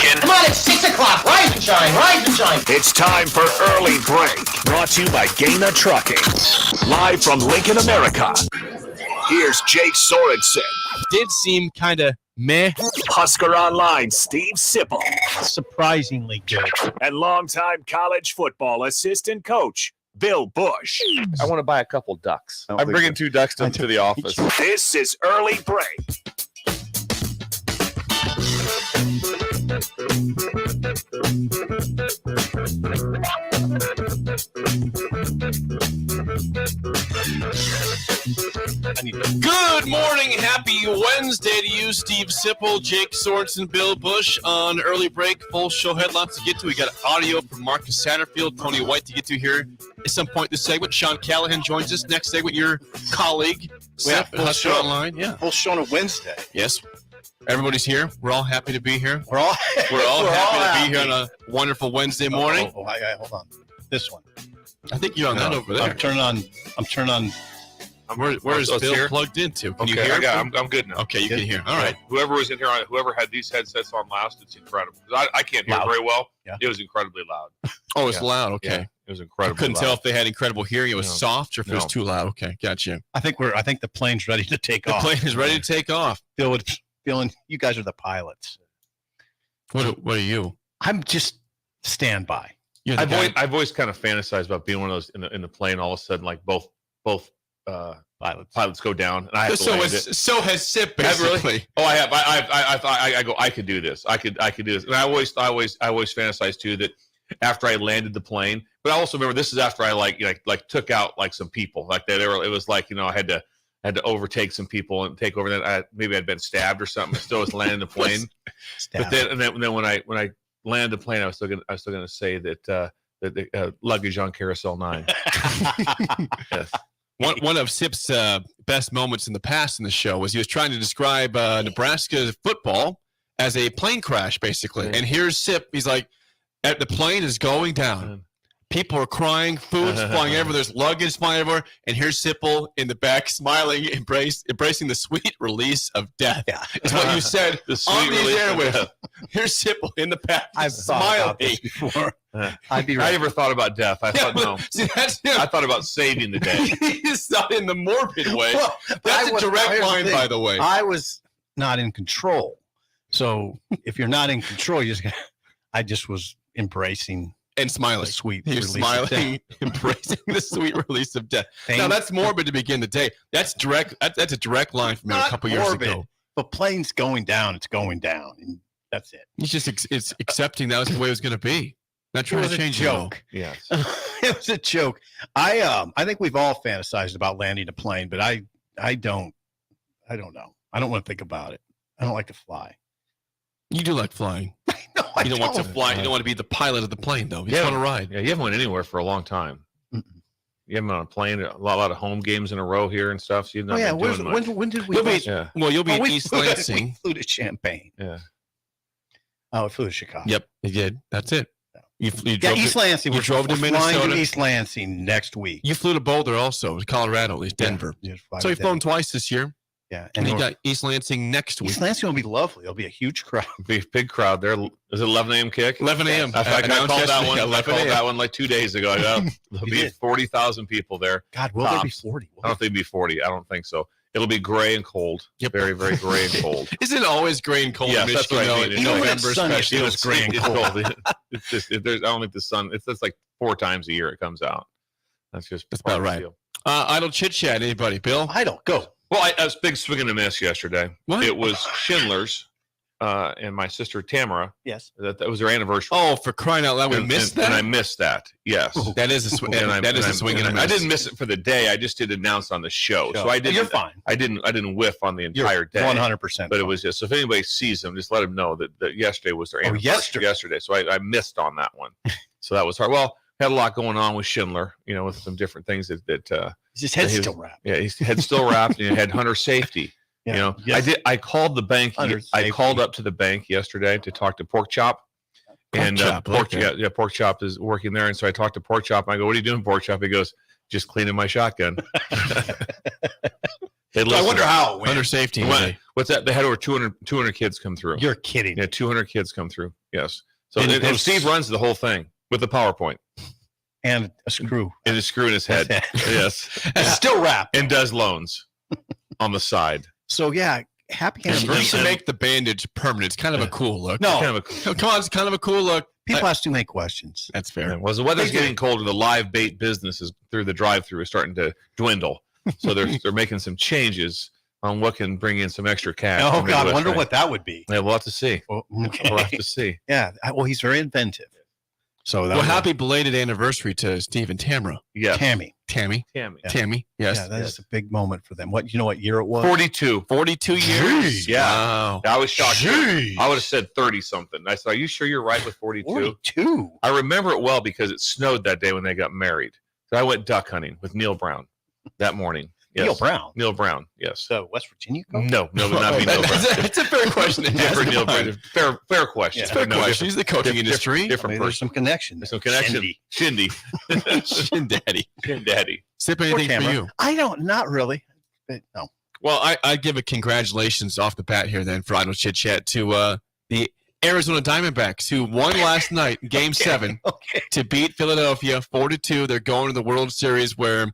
Lincoln. Come on, it's 6 o'clock. Rise and shine, rise and shine. It's time for Early Break, brought to you by Gaina Trucking. Live from Lincoln, America. Here's Jake Sorensen. Did seem kind of meh. Husker Online, Steve Sipple. Surprisingly good. And longtime college football assistant coach, Bill Busch. I want to buy a couple ducks. I'm bringing 2 ducks to the office. This is Early Break. Good morning. Happy Wednesday to you, Steve Sipple, Jake Sorensen, Bill Busch on Early Break. Full show headlines to get to. We got audio from Marcus Satterfield, Tony White to get to here at some point this segment. Sean Callahan joins us. Next segment, your colleague, Seth, full Husker show. Online. Yeah. Full show on a Wednesday. Yes. Everybody's here. We're all happy to be here. We're all happy to be here on a wonderful Wednesday morning. Hold on. This one. I think you're on that over there. I'm turning on. Where is Bill here? plugged into? Can you Okay, hear? I'm good now. Okay, you can hear. All right. Whoever was in here, whoever had these headsets on last, it's incredible. I can't hear Loud. very well. Yeah. It was incredibly loud. Oh, it's loud. Okay. Yeah, it was I incredibly couldn't loud. tell if they had incredible hearing. It was No. soft or if it was No. too loud. Okay, gotcha. I think the plane's ready to take The off. plane is ready to take off. Feeling you guys are the pilots. What are you? I'm just standby. You're the guy. I've always kind of fantasized about being one of those in the plane. All of a sudden, like both pilots go down, and I have to land it. So has Sip Have you really? basically. Oh, I have. I thought I go. I could do this. I could do this. And I always fantasized too that after I landed the plane. But I also remember this is after I like took out like some people. Like it was like I had to overtake some people and take over. That maybe I'd been stabbed or something. I still was landing the plane. But then when I landed the plane, I was still gonna say that the luggage on Carousel 9. Yes. One of Sip's best moments in the past in the show was he was trying to describe Nebraska football as a plane crash, basically. And here's Sip. He's like, the plane is going down. People are crying. Food's flying everywhere. There's luggage flying everywhere. And here's Sipple in the back, smiling, embracing the sweet release of death. Yeah. It's what you said The sweet on these release of airwaves. death. Here's Sipple in the back, I've thought smiling. about this before. I'd be I right. never thought about death. I thought no. See, that's him. I thought about saving the day. He's not in the morbid way. Well, That's a direct here's the line, thing. by the way. I was not in control. So if you're not in control, I just was embracing And smiling. the sweet You're release of smiling, death. embracing the sweet release of death. Now Thank- that's morbid to begin the day. That's direct. That's a direct line from him a Not couple years morbid. ago. The plane's going down. It's going down. And that's it. He's just it's accepting that was the way it was going to be. Not It trying was to a change it all. joke. Yes. It was a joke. I think we've all fantasized about landing a plane, but I don't know. I don't want to think about it. I don't like to fly. You do like flying. No, I You don't want to fly. You don't want to be the pilot of the plane, though. You just want to ride. Yeah, you haven't went anywhere for a long time. Mm-mm. You haven't been on a plane, a lot of home games in a row here and stuff. So you've not Oh, yeah. been doing much. When did we? You'll be- last- Yeah, Well, you'll be Oh, in we East flew- Lansing. We flew to Champaign. yeah. Oh, we flew to Chicago. Yep, you did. That's it. You Yeah, drove East to, Lansing. you We're drove to we're flying Minnesota. to East Lansing next week. You flew to Boulder also, to Colorado, at least Denver. Yeah, So you've flown twice this year. Yeah, And you North- got East Lansing next week. East Lansing will be lovely. It'll be a huge crowd. Big crowd there. Is it 11 a.m. kick? 11 a.m. I called Announced that one. yesterday, I 11 called a.m. that one like 2 days ago. There'll You be did. 40,000 people there. God, will there be Tops. 40? I don't think it'll be 40. I don't think so. It'll be gray and cold. Yep. Very, very gray and cold. Isn't it always gray and cold Yes, in that's Michigan? what I though, mean. in Even when November, it's sunny, especially. it's gray and It's cold. cold. It's just I don't think the sun. It's like 4 times a year it comes out. That's just That's part about of the right. deal. Idle chit chat. Anybody? Bill? I don't go. Well, I was big swing and a miss yesterday. What? It was Schindler's and my sister Tamara. Yes. That was their anniversary. Oh, for crying out loud, we missed that. And I missed that. Yes. That is a swing. That is a swing and a miss. I didn't miss it for the day. I just did announce on the show, so I didn't. You're fine. I didn't whiff on the You're entire day. 100%. But it was just so if anybody sees them, just let them know that yesterday was their anniversary. Yesterday, so I missed on that one. So that was hard. Well, had a lot going on with Schindler, with some different things that his head's he was- still wrapped. yeah, his head still wrapped, and he had Hunter safety. Yeah. I called the bank. Hunter I safety. called up to the bank yesterday to talk to Pork Chop. And Pork Chop is working there, and so I talked to Pork Chop. And I go, "What are you doing, Pork Chop?" He goes, "Just cleaning my shotgun." So I wonder how it went. Under safety. Went, What's that? They had over 200 kids come through. You're kidding. Yeah, 200 kids come through. Yes. So And and those- Steve runs the whole thing with the PowerPoint And a screw. and a screw in his head. Yes. It's still wrapped. And does loans on the side. So, yeah, happy And anniversary. we should make the bandage permanent. It's kind of a cool look. No, Kind of a, Come on, it's kind of a cool look. people ask too many questions. That's fair. well, the weather's getting colder. The live bait business is through the drive-through is starting to dwindle. So they're making some changes on what can bring in some extra cash. Oh, from God, I Midwest wonder Bank. what that would be. Yeah, we'll have to see. Well, We'll have to see. Yeah, well, he's very inventive. So, that Well, happy belated anniversary to Steve and Tamara. Yes. Tammy. Tammy. Tammy. Yeah. Tammy. Yes. Yeah, that is a big moment for them. You know what year it was? 42. 42 years. Yeah. Wow. I was shocked. Jeez. I would have said 30 something. I said, "Are you sure you're right with 42?" 42. I remember it well because it snowed that day when they got married. So I went duck hunting with Neil Brown that morning. Yes. Neil Brown. Neil Brown. Yes. So, West Virginia coach? No, but not be Neil Brown. It's a fair question. to ask. Different Neil Come on. Brown. Fair question. Yeah. It's a fair No, question. He's the coaching industry. I Different mean, there's person. some connection. There's some connection. Cindy. Shindy. Shin Daddy. Shin-daddy. Sip Poor anything for Tamara. you. I don't, not really. But no. Well, I give a congratulations off the bat here then for Idle Chit Chat to the Arizona Diamondbacks who won last night, Game 7, Okay. to beat Philadelphia 4-2. They're going to the World Series where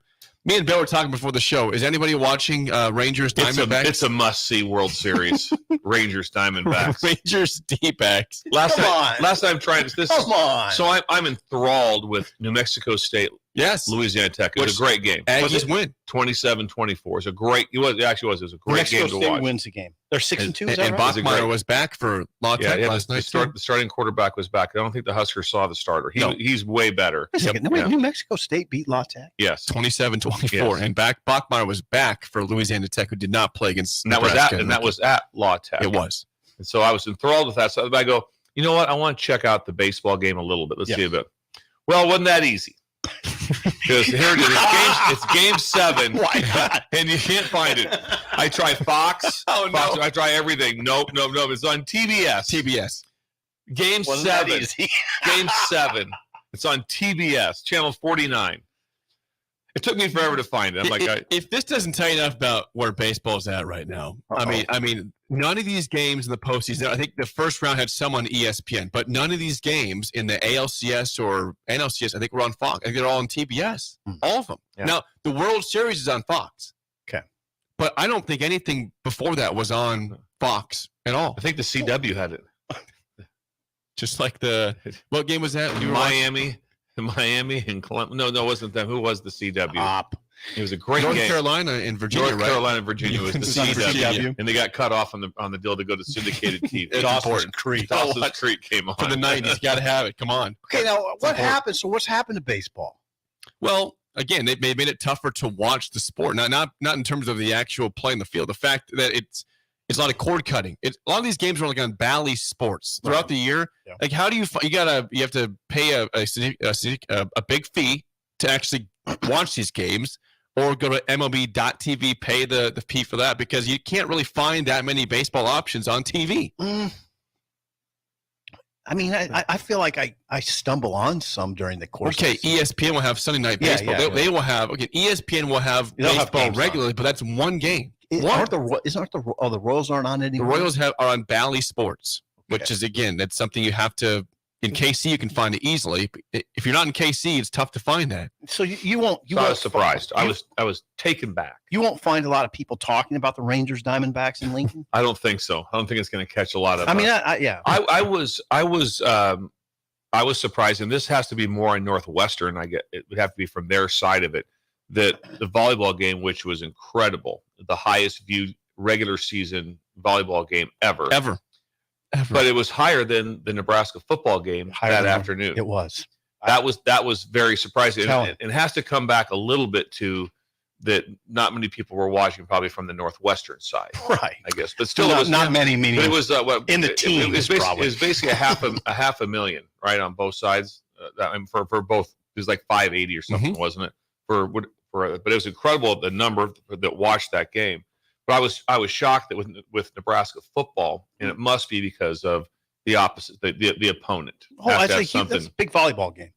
me and Bill were talking before the show. Is anybody watching Rangers Diamondbacks? It's a must-see World Series. Rangers Diamondbacks. Rangers D-backs. Last Come on. time trying this. Come on. So I'm enthralled with New Mexico State, Yes. Louisiana Tech. It was a great game. Aggies win. 27-24. It's a great. It was a New great Mexico game to State watch. wins the game. They're 6-2. Is And that right? a Bachmeyer great- was back for La Tech Yeah, last night. the starting quarterback was back. I don't think the Huskers saw the starter. No. He's way better. Wait a second. Wait, Yeah. New Mexico State beat La Tech? Yes. 27-24. Yes. And Bachmeyer was back for Louisiana Tech, who did not play against And that was Nebraska. at La Tech. It was. And so I was enthralled with that. So I go, you know what? I want to check out the baseball game a little bit. Let's Yes. see a bit. Well, it wasn't that easy. Because here it is. It's game 7. Why not? And you can't find it. I try Fox. Fox, I try everything. Nope. It's on TBS. TBS. Game Wasn't that 7. easy? Game 7. It's on TBS, channel 49. It took me forever to find it. I'm like, If this doesn't tell you enough about where baseball's at right now, I mean, none of these games in the postseason. I think the first round had some on ESPN, but none of these games in the ALCS or NLCS, I think, were on Fox. I think they're all on TBS. All of them. Yeah. Now the World Series is on Fox. Okay. But I don't think anything before that was on Fox at all. I think the CW had it. Just like what game was that? You were watching? Miami and Columbus. No, it wasn't them. Who was the CW? Op. It was a great North game. Carolina and Virginia, North right? Carolina and Virginia was the It's on CW, CW. and they got cut off on the deal to go to syndicated TV. It's Dawson's important. Creek. Dawson's Creek came on For the 90s, got to have it. Come on. Okay, now what important. happened? So what's happened to baseball? Well, again, they made it tougher to watch the sport. Not in terms of the actual play in the field. The fact that it's a lot of cord cutting. A lot of these games are like on Bally Sports throughout the year. Yeah. Like, how do you have to pay a big fee to actually watch these games, or go to MLB.TV, pay the fee for that, because you can't really find that many baseball options on TV. I mean, I feel like I stumble on some during the course. Okay, of the season. ESPN will have Sunday Night Yeah, Baseball. yeah, They will have ESPN will have They'll have baseball games on. regularly, but that's one game. Isn't the Royals aren't on The anymore? Royals are on Bally Sports, which Okay. is, again, that's something you have to. In KC, you can find it easily. If you're not in KC, it's tough to find that. So you won't. You So I won't was surprised. find- I was taken back. You won't find a lot of people talking about the Rangers Diamondbacks in Lincoln. I don't think so. I don't think it's going to catch a lot of. I mean, yeah. I was surprised, and this has to be more in Northwestern. It would have to be from their side of it. That the volleyball game, which was incredible, the highest viewed regular season volleyball game ever. But it was higher than the Nebraska football game Higher that than- afternoon. It was. That was very surprising. Telling. And it has to come back a little bit to that. Not many people were watching, probably from the Northwestern side, Right. I guess. But still, Not, it was not many. But Meaning it was in the team, It was probably. basically a half a million, right, on both sides. For both, it was like 580 or something, wasn't it? But it was incredible the number that watched that game. But I was shocked that with Nebraska football, and it must be because of the opposite, the opponent. Oh, Has to that's have a big volleyball game.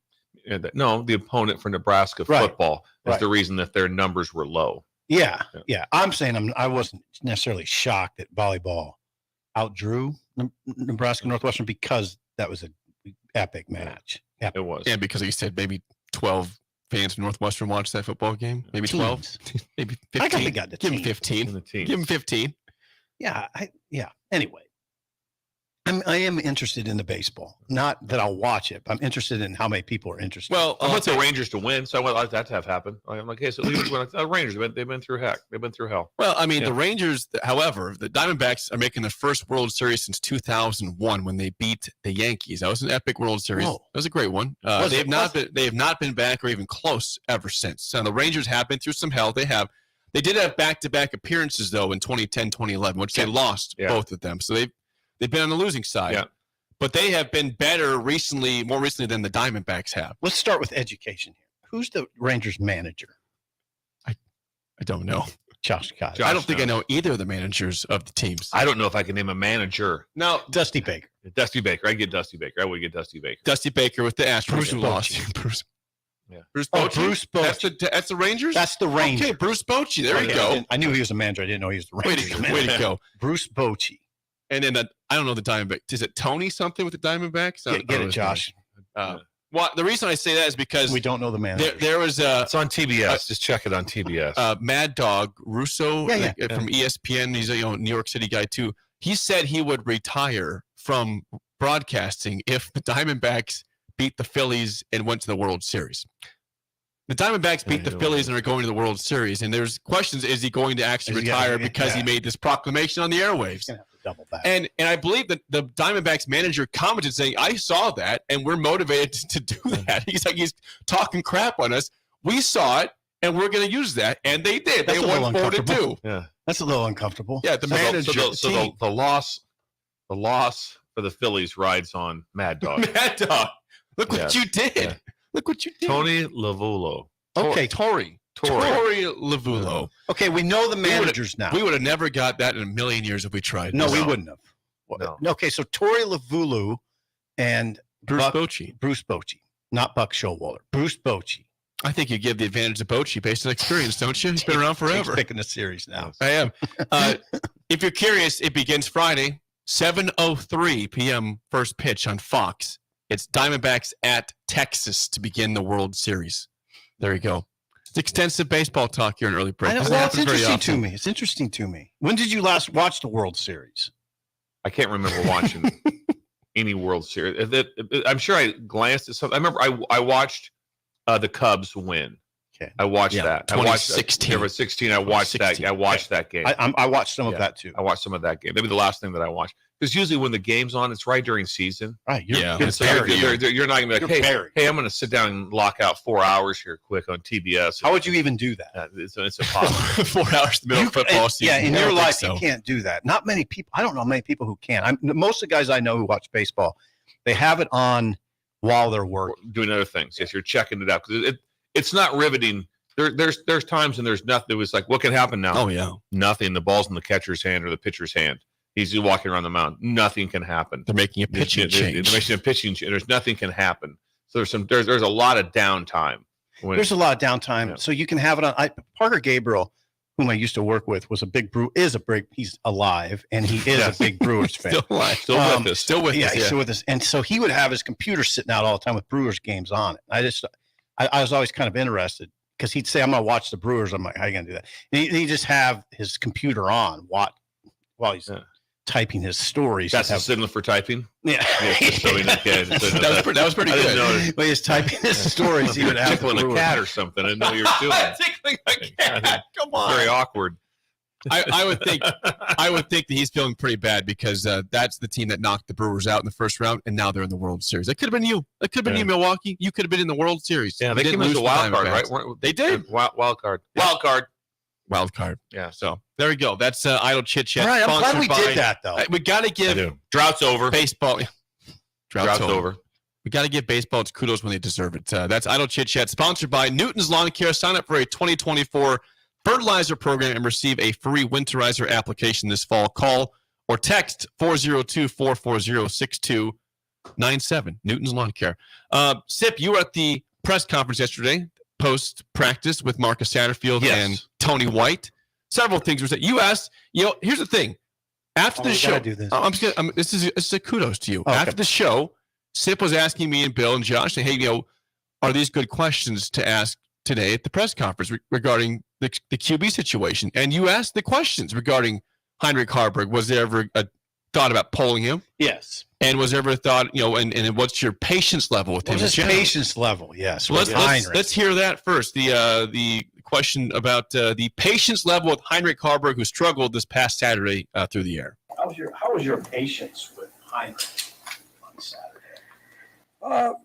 No, the opponent for Nebraska Right. football is Right. the reason that their numbers were low. Yeah. I'm saying I wasn't necessarily shocked that volleyball outdrew Nebraska Northwestern because that was an epic match. Yeah. It was. And because you said maybe 12 fans from Northwestern watched that football game. Maybe 12. Teams. Maybe I 15. think got the Give him team. 15. In the teens. Give him 15. Yeah. Anyway, I am interested in the baseball. Not that I'll watch it, but I'm interested in how many people are interested. Well, I want the Rangers to win, so I want that to have happened. I'm like, hey, so the Rangers, they've been through heck. They've been through hell. Well, I mean, Yeah. the Rangers, however, the Diamondbacks are making their first World Series since 2001 when they beat the Yankees. That was an epic World Series. Whoa. That was a great one. They have not been back or even close ever since. So the Rangers have been through some hell. They did have back-to-back appearances though in 2010, 2011, which they lost both of them. So they've been on the losing side. Yeah. But they have been better more recently than the Diamondbacks have. Let's start with education here. Who's the Rangers manager? I don't know. Josh Scott. Josh I don't think I knows. know either of the managers of the teams. I don't know if I can name a manager. Now, Dusty Baker. Dusty Baker. I get Dusty Baker. I would get Dusty Baker. Dusty Baker with the Astros Bruce who lost. Bruce. Yeah. Bruce Oh, Bochy? Bruce Bochy. That's the Rangers? That's the Rangers. Okay, Bruce Bochy. There you go. I knew he was a manager. I didn't know he was the Way Rangers. to go. Way to go. Bruce Bochy. And then I don't know the Diamondbacks. Is it Tony something with the Diamondbacks? Get it, Josh. Well, the reason I say that is because We don't know the manager. there was a It's on TBS. Just check it on TBS. Mad Dog Russo Yeah, from ESPN. He's a New York City guy too. He said he would retire from broadcasting if the Diamondbacks beat the Phillies and went to the World Series. The Diamondbacks beat the Phillies and are going to the World Series. And there's questions, is he going to actually retire because he made this proclamation on the airwaves? He's going to have to double back. And I believe that the Diamondbacks manager commented saying, I saw that and we're motivated to do that. He's talking crap on us. We saw it and we're going to use that. And they did. That's They a little won 4-2. Yeah. That's a little uncomfortable. Yeah, the manager. The loss for the Phillies rides on Mad Dog. Mad Dog. Look what Yeah. you did. Yeah. Look what you did. Tony Lavulo. Okay. Tory Lavulo. Okay, we know the managers now. We would have never got that in a million years if we tried. No, this. we wouldn't have. No. Okay, so Tory Lavulu and Bruce Bochy. Bruce Bochy, not Buck Showalter. Bruce Bochy. I think you give the advantage to Bochy based on experience, don't you? He's been around forever. He's picking the series now. I am. If you're curious, it begins Friday, 7:03 p.m. first pitch on Fox. It's Diamondbacks at Texas to begin the World Series. There you go. It's extensive baseball talk here in early break. Well, it's interesting to me. It's interesting to me. When did you last watch the World Series? I can't remember watching any World Series. I'm sure I glanced at something. I remember I watched the Cubs win. Okay. I watched Yeah, that. I watched 2016. There was 16. I watched 16. that. I watched that game. I watched some of Yeah. that too. I watched some of that game. Maybe the last thing that I watched. Because usually when the game's on, it's right during season. Right. Yeah. You're And so buried. you're not going to be like, You're buried. hey, I'm going to sit down and lock out 4 hours here quick on TBS. How would you even do that? It's impossible. 4 hours in the middle of football season. Yeah, in I your don't think life, so. you can't do that. Not many people. I don't know many people who can. Most of the guys I know who watch baseball, they have it on while they're working. Doing other things. Yes, you're checking it out because it's not riveting. There's times when there's nothing. It was like, what can happen now? Oh, yeah. Nothing. The ball's in the catcher's hand or the pitcher's hand. He's just walking around the mound. Nothing can happen. They're making a pitching change. They're making a pitching change. There's nothing can happen. So there's a lot of downtime. There's a lot of downtime, Yeah. so you can have it on. Parker Gabriel, whom I used to work with, was a big he's alive, and he is a big Brewers fan. Still alive. Still with us. Still with Yeah, us. he's still with us. And so he would have his computer sitting out all the time with Brewers games on it. I was always kind of interested because he'd say, I'm going to watch the Brewers. I'm like, how are you going to do that? And he'd just have his computer on while he's typing his stories. That's the signal for typing. Yeah. So we don't get- so That was pretty I didn't good. know. When he's typing his stories, he would have the Tickling a Brewers. cat or something. I didn't know what you were doing. Tickling a cat. Come on. Very awkward. I would think that he's feeling pretty bad because that's the team that knocked the Brewers out in the first round, and now they're in the World Series. That could have been you. That could have been you, Milwaukee. You could have been in the World Series. Yeah, You they didn't came as lose a to wild the card, Diamondbacks. right? They did. Wild card. Yeah. Wild card. Wild card. Yeah. So there we go. That's Idle Chit Chat. All right, I'm glad sponsored we by- did that, though. We got to I give do. Drought's over. baseball. Drought's over. We got to give baseball its kudos when they deserve it. That's Idle Chit Chat, sponsored by Newton's Lawn Care. Sign up for a 2024 fertilizer program and receive a free winterizer application this fall. Call or text 402-440-6297. Newton's Lawn Care. Sip, you were at the press conference yesterday. post practice with Marcus Satterfield Yes. and Tony White. Several things were said. You asked, here's the thing. After the show, do this. this is a kudos to you. Okay. After the show, Sip was asking me and Bill and Josh, hey, are these good questions to ask today at the press conference regarding the QB situation? And you asked the questions regarding Heinrich Haarberg. Was there ever a thought about polling him? Yes. And was there ever a thought, and what's your patience level with him? What's his patience level? Yes. So let's hear that first. The question about the patience level with Heinrich Haarberg, who struggled this past Saturday through the air. How was your patience with Heinrich on Saturday?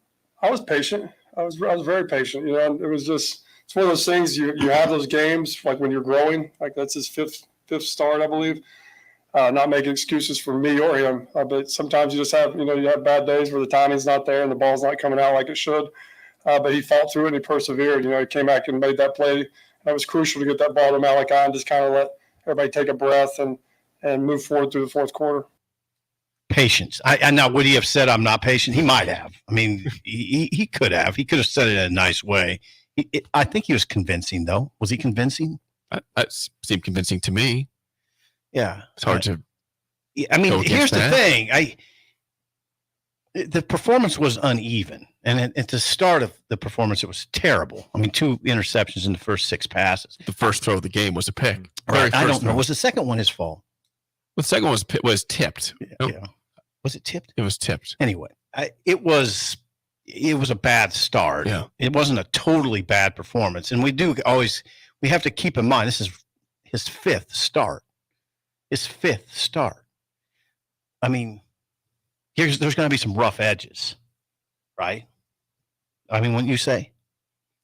I was patient. I was very patient. It was just, it's one of those things you have those games like when you're growing, like that's his fifth start, I believe. Not making excuses for me or him, but sometimes you just have, you have bad days where the timing's not there and the ball's not coming out like it should. But he fought through it and he persevered. He came back and made that play. That was crucial to get that ball to Malachi and just kind of let everybody take a breath and move forward through the fourth quarter. Patience. I now, would he have said I'm not patient? He might have. I mean, he could have. He could have said it in a nice way. I think he was convincing, though. Was he convincing? That seemed convincing to me. Yeah. It's hard to. I mean, here's the thing. The performance was uneven. And at the start of the performance, it was terrible. I mean, 2 interceptions in the first 6 passes. The first throw of the game was a pick. Right. I don't know. Was the second one his fault? The second one was tipped. Yeah. Was it tipped? It was tipped. Anyway, it was a bad start. Yeah. It wasn't a totally bad performance. And we have to keep in mind, this is his 5th start. I mean, there's going to be some rough edges, right? I mean, wouldn't you say?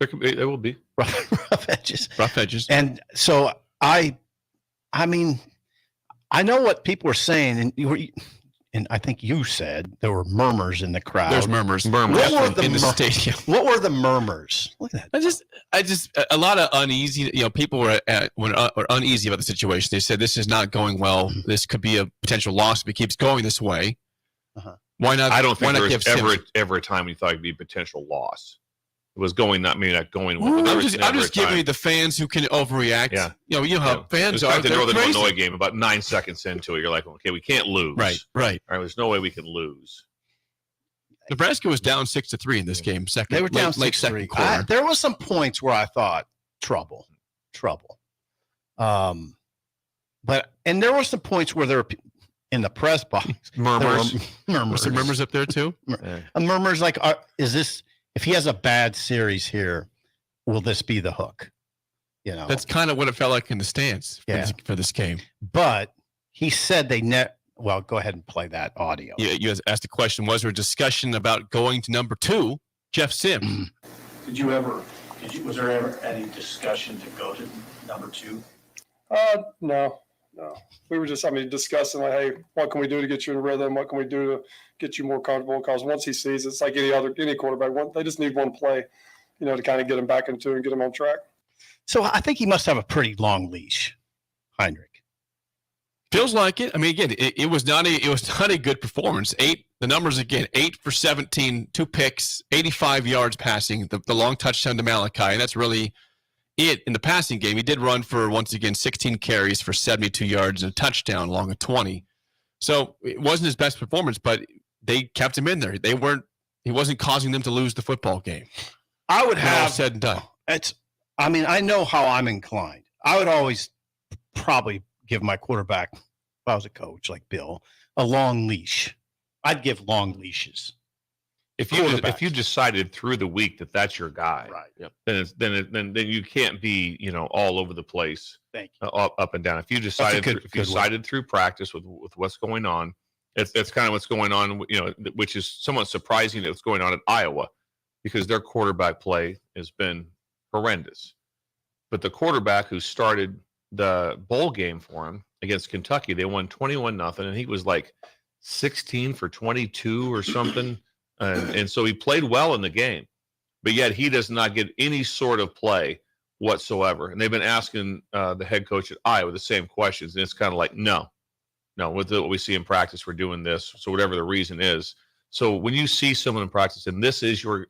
There will be rough edges. Rough edges. And so I mean, I know what people were saying, and I think you said there were murmurs in the crowd. There's murmurs. What were in the stadium. What were the murmurs? Look at that. I just a lot of uneasy. People were uneasy about the situation. They said this is not going well. This could be a potential loss if it keeps going this way. Uh-huh. Why not? I don't think there was give ever a time you thought it'd be a potential loss. It was going, not going well. I'm just giving you the fans who can overreact. Yeah. How fans are. The Northern crazy. Illinois game, about 9 seconds into it, you're like, okay, we can't lose. Right. All right. There's no way we can lose. Nebraska was down 6-3 in this game. They were down late 6-3. second quarter. There was some points where I thought trouble. But there were some points where there were in the press box Murmurs. Murmurs. Was there murmurs up there too? Murmurs like, is this? If he has a bad series here, will this be the hook? That's kind of what it felt like in the stands for this game. But he said well, go ahead and play that audio. You asked the question, was there a discussion about going to number 2, Jeff Sims? Was there ever any discussion to go to number 2? No. We were just, discussing like, hey, what can we do to get you in rhythm? What can we do to get you more comfortable? Because once he sees, it's like any quarterback. They just need one play, to kind of get him back into and get him on track. So I think he must have a pretty long leash, Heinrich. Feels like it. I mean, again, it was not a good performance. 8 for 17, 2 picks, 85 yards passing, the long touchdown to Malachi, and that's really it in the passing game. He did run for, once again, 16 carries for 72 yards and a touchdown along a 20. So it wasn't his best performance, but they kept him in there. He wasn't causing them to lose the football game. I would have all said and done. I know how I'm inclined. I would always probably give my quarterback, if I was a coach like Bill, a long leash. I'd give long leashes. If you decided through the week that that's your guy, right? Yep. Then you can't be all over the place. Thank you. Up and down. If you decided through practice with what's going on, it's kind of what's going on. Which is somewhat surprising that what's going on at Iowa, because their quarterback play has been horrendous. But the quarterback who started the bowl game for him against Kentucky, they won 21-0, and he was like 16 for 22 or something. And so he played well in the game, but yet he does not get any sort of play whatsoever. And they've been asking the head coach at Iowa the same questions, and it's kind of like, no, with what we see in practice, we're doing this. So whatever the reason is. So when you see someone in practice and this is your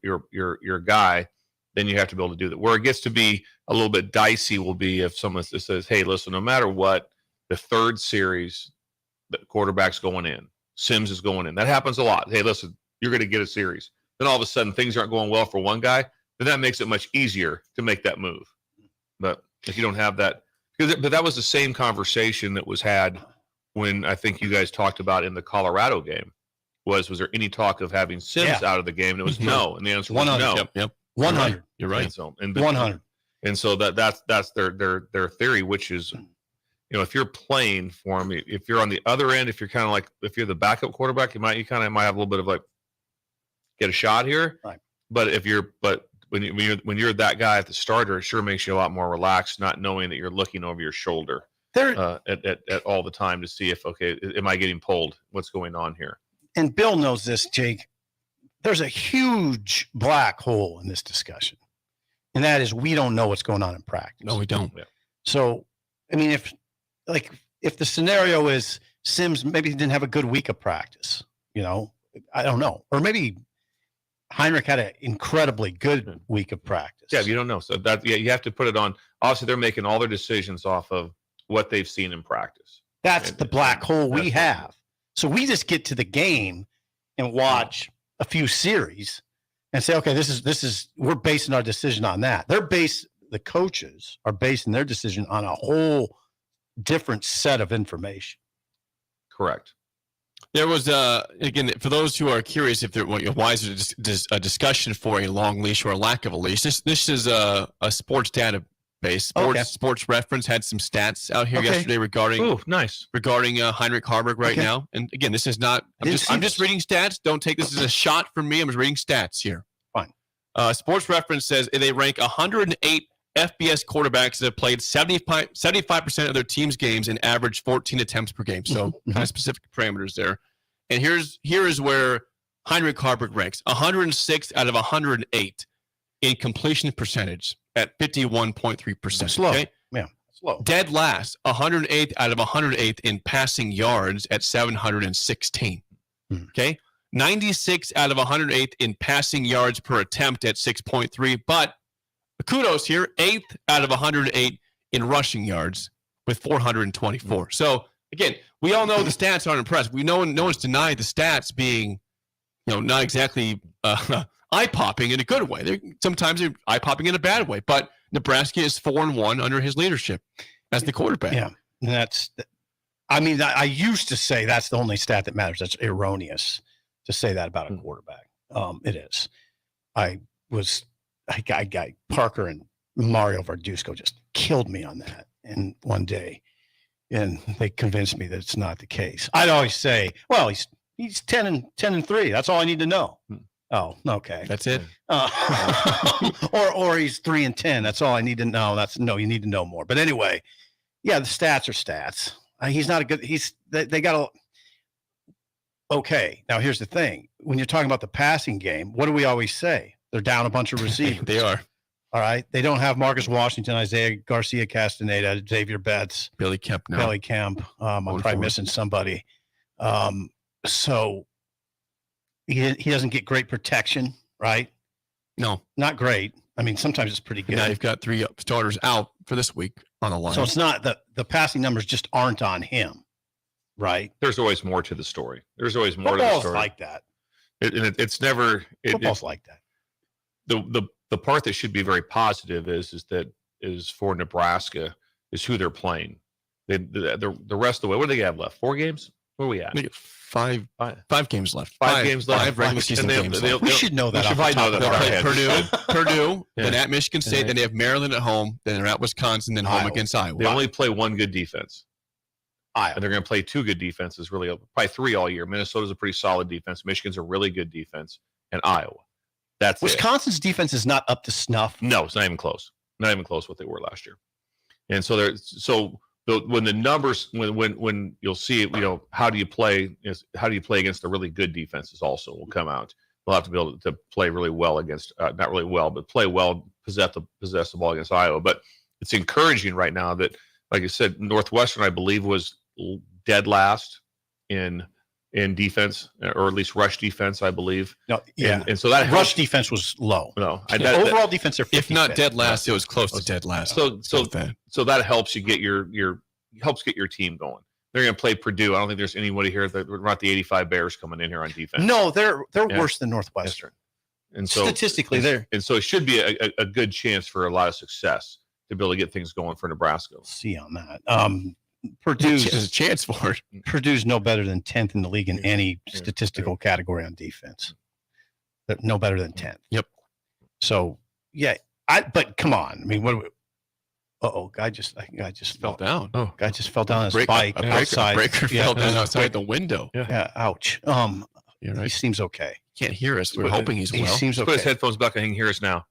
guy, then you have to be able to do that. Where it gets to be a little bit dicey will be if someone says, hey, listen, no matter what, the third series, the quarterback's going in. Sims is going in. That happens a lot. Hey, listen, you're going to get a series. Then all of a sudden things aren't going well for one guy, then that makes it much easier to make that move. But if you don't have that, but that was the same conversation that was had when I think you guys talked about in the Colorado game. Was there any talk of having Sims out of the game? And it was no. And the answer was 100. no. Yep. 100. You're right. And so, 100. And so that's their theory, which is, if you're playing for him, if you're on the other end, if you're kind of like, if you're the backup quarterback, you might have a little bit of like, get a shot here. Right. But when you're that guy at the starter, it sure makes you a lot more relaxed, not knowing that you're looking over your shoulder at all the time to see if, okay, am I getting pulled? What's going on here? And Bill knows this, Jake. There's a huge black hole in this discussion. And that is we don't know what's going on in practice. No, we don't. Yeah. So, I mean, if the scenario is Sims maybe didn't have a good week of practice, I don't know. Or maybe Heinrich had an incredibly good week of practice. Yeah, you don't know. So you have to put it on. Obviously, they're making all their decisions off of what they've seen in practice. That's the black hole we have. So we just get to the game and watch a few series and say, okay, this is we're basing our decision on that. The coaches are basing their decision on a whole different set of information. Correct. There was again, for those who are curious, if there why is it a discussion for a long leash or a lack of a leash? This is a sports database. Sports Reference had some stats out here yesterday regarding Heinrich Harburg right now. And again, this is not. I'm just reading stats. Don't take this as a shot from me. I'm just reading stats here. Fine. Sports Reference says they rank 108 FBS quarterbacks that have played 75% of their team's games and average 14 attempts per game. So kind of specific parameters there. And here is where Heinrich Harburg ranks 106 out of 108 in completion percentage at 51.3%. Slow. Okay? Yeah. Slow. Dead last, 108th out of 108th in passing yards at 716. Okay. 96 out of 108th in passing yards per attempt at 6.3. But kudos here, 8th out of 108 in rushing yards with 424. So again, we all know the stats aren't impressive. We know no one's denied the stats being, not exactly eye-popping in a good way. Sometimes they're eye-popping in a bad way. But Nebraska is 4-1 under his leadership as the quarterback. Yeah, I used to say that's the only stat that matters. That's erroneous to say that about a quarterback. It is. I got Parker and Mario Verduzco just killed me on that. And one day, and they convinced me that it's not the case. I'd always say, well, he's 10-3. That's all I need to know. Oh, okay. That's it. Or he's 3-10. That's all I need to know. You need to know more. But anyway, yeah, the stats are stats. He's not a good. They got a. Okay, now here's the thing. When you're talking about the passing game, what do we always say? They're down a bunch of receivers. They are. All right. They don't have Marcus Washington, Isaiah Garcia Castaneda, Xavier Betts, Billy Kemp. No. Billy Kemp. I'm probably missing somebody. So he doesn't get great protection, right? No, not great. I mean, sometimes it's pretty good. Now you've got 3 starters out for this week on the line. So it's not the passing numbers just aren't on him, right? There's always more to the story. There's always more Football's to the story. Like that. It's never. Football's like that. The part that should be very positive is for Nebraska is who they're playing. The rest of the way. What do they have left? 4 games? Where are we at? Five games left. Five games left. 5 regular season games left. We should know that. We should probably know that. They play Purdue, then at Michigan State, then they have Maryland at home, then they're at Wisconsin, then home against Iowa. They only play one good defense. Iowa. And they're going to play 2 good defenses, really, probably 3 all year. Minnesota's a pretty solid defense. Michigan's a really good defense. And Iowa. That's Wisconsin's defense is not up to snuff. No, it's not even close. Not even close what they were last year. And so when the numbers, when you'll see, how do you play against the really good defenses also will come out. They'll have to be able to play really well against, not really well, but play well, possess the ball against Iowa. But it's encouraging right now that, like I said, Northwestern, I believe, was dead last in in defense, or at least rush defense, I believe. No, yeah. And so that rush defense was low. No, overall defense, they're if not 55th. dead last, it was close to dead last. So that helps you get your team going. They're going to play Purdue. I don't think there's anybody here that we're not the 85 Bears coming in here on defense. No, they're worse than Northwestern. And so statistically, so it should be a good chance for a lot of success to be able to get things going for Nebraska. We'll see on that. Purdue's there's a chance for it. Purdue's no better than 10th in the league in any statistical category on defense. They're no better than 10th. Yep. So yeah, but come on. I mean, what? Guy just fell down. Guy just fell down his bike outside. A breaker fell down outside the window. Yeah. Ouch. You're right. He seems okay. Can't hear us. We're hoping he's well. He seems okay. Put his headphones back and he can hear us now.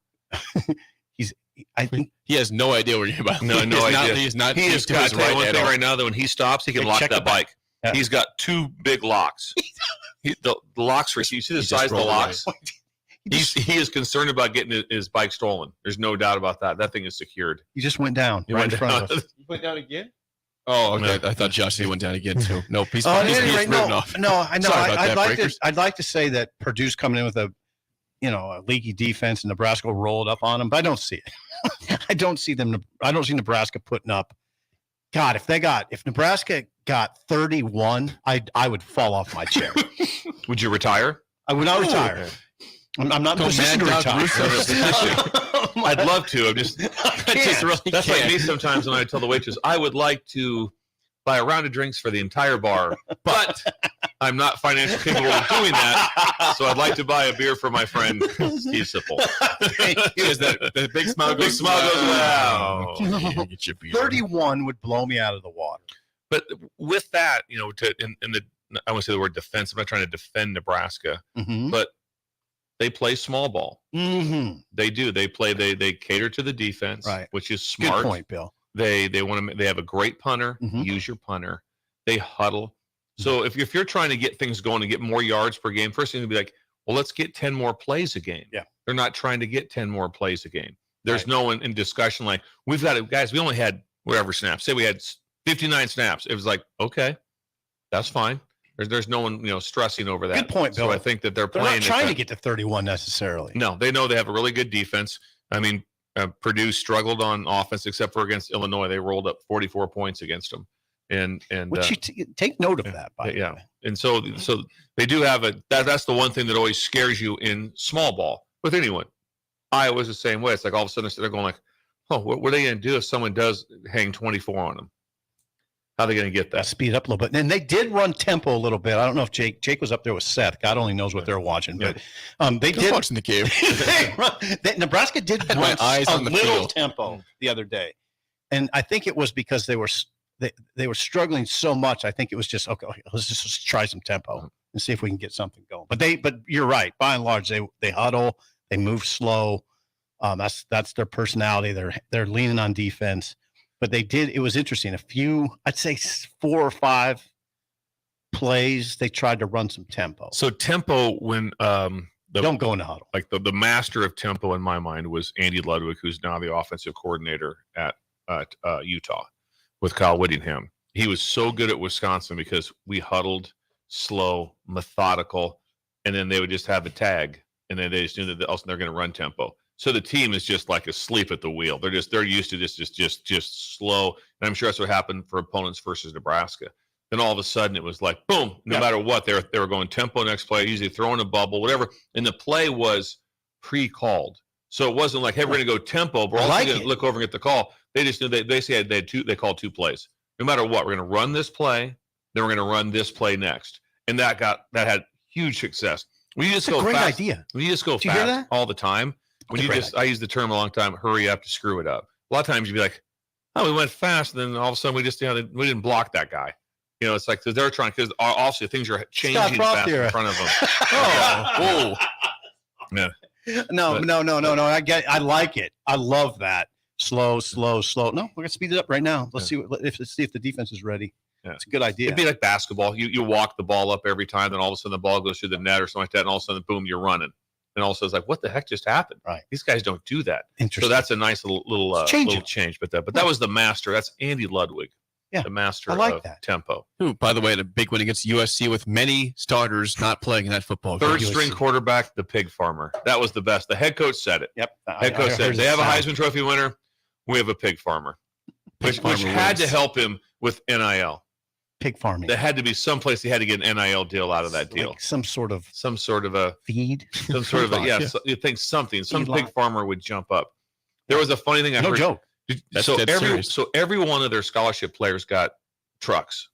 I think he has no idea where you're about. No idea. He's not. He's got to tell you one thing right now that when he stops, he can lock that bike. Yeah. He's got 2 big locks. The locks. You see the size of the locks. He is concerned about getting his bike stolen. There's no doubt about that. That thing is secured. He just went down in front of us. You went down again? Oh, okay. I thought Josh went down again too. No, he's anyway, ridden off. No, I know. Sorry about I'd like to say that Purdue's coming in with a leaky defense and Nebraska will roll it up on them, but I don't see it. I don't see Nebraska putting up. God, if Nebraska got 31, I would fall off my chair. Would you retire? I would not retire. I'm not in a position to retire. I'd love to. I'm just really that's like me sometimes when I tell the waitress, I would like to buy a round of drinks for the entire bar, but I'm not financially capable of doing that. So I'd like to buy a beer for my friend Steve Sipple. The big smile goes. Wow. Get your beer. 31 would blow me out of the water. But with that, I want to say the word defense. I'm not trying to defend Nebraska, but they play small ball. Mm-hmm. They do. They cater to the defense, right, which is smart. Good point, Bill. They have a great punter. Use your punter. They huddle. So if you're trying to get things going and get more yards per game, first thing to be like, well, let's get 10 more plays a game. Yeah. They're not trying to get 10 more plays a game. There's no one in discussion like, we've got to, guys, we only had whatever snaps. Say we had 59 snaps. It was like, okay, that's fine. There's no one, stressing over that. Good point, Bill. So I think that they're not trying to get to 31 necessarily. No, they know they have a really good defense. I mean, Purdue struggled on offense except for against Illinois. They rolled up 44 points against them. And which you take note of that, by the way. And so they do have that's the one thing that always scares you in small ball with anyone. Iowa's the same way. It's like all of a sudden they're going like, oh, what are they going to do if someone does hang 24 on them? How are they going to get that? Speed up a little bit. And they did run tempo a little bit. I don't know if Jake was up there with Seth. God only knows what they're watching. But they did watching the game. Nebraska did run a little tempo the other day. And I think it was because they were struggling so much. I think it was just, okay, let's just try some tempo and see if we can get something going. But you're right. By and large, they huddle, they move slow. That's their personality. They're leaning on defense. But it was interesting. I'd say 4 or 5 plays, they tried to run some tempo. So tempo, when don't go in the huddle. Like the master of tempo in my mind was Andy Ludwig, who's now the offensive coordinator at Utah with Kyle Whittingham. He was so good at Wisconsin because we huddled, slow, methodical, and then they would just have a tag, and then they just knew that also they're going to run tempo. So the team is just like asleep at the wheel. They're used to just slow. And I'm sure that's what happened for opponents versus Nebraska. Then all of a sudden it was like, boom, no matter what, they were going tempo next play, usually throwing a bubble, whatever. And the play was pre-called. So it wasn't like, hey, we're going to go tempo, but we're also going to look over and get the call. They just knew they called 2 plays. No matter what, we're going to run this play, then we're going to run this play next. And that had huge success. When you just go great fast, idea. When you just go fast all the time, I use the term a long time, hurry up to screw it up. A lot of times you'd be like, oh, we went fast, and then all of a sudden we didn't block that guy. It's like they're trying, because obviously things are changing fast in front of them. Whoa. Yeah. No. I like it. I love that. Slow. No, we're gonna speed it up right now. Let's see if the defense is ready. Yeah. It's a good idea. It'd be like basketball. You walk the ball up every time, then all of a sudden the ball goes through the net or something like that, and all of a sudden, boom, you're running. And all of a sudden it's like, what the heck just happened? Right. These guys don't do that. Interesting. So that's a nice little change. But that was the master. That's Andy Ludwig. the master I like of that. tempo. Who, by the way, had a big win against USC with many starters not playing in that football game. Third string quarterback, the pig farmer. That was the best. The head coach said it. Yep. Head coach said it. They have a Heisman Trophy winner. We have a pig farmer, which had to help him with NIL. Pig farming. There had to be some place he had to get an NIL deal out of that deal. Like some sort of a feed. Some sort of a, yeah. So you think something. Some pig farmer would jump up. There was a funny thing I heard. No joke. So every one of their scholarship players got trucks.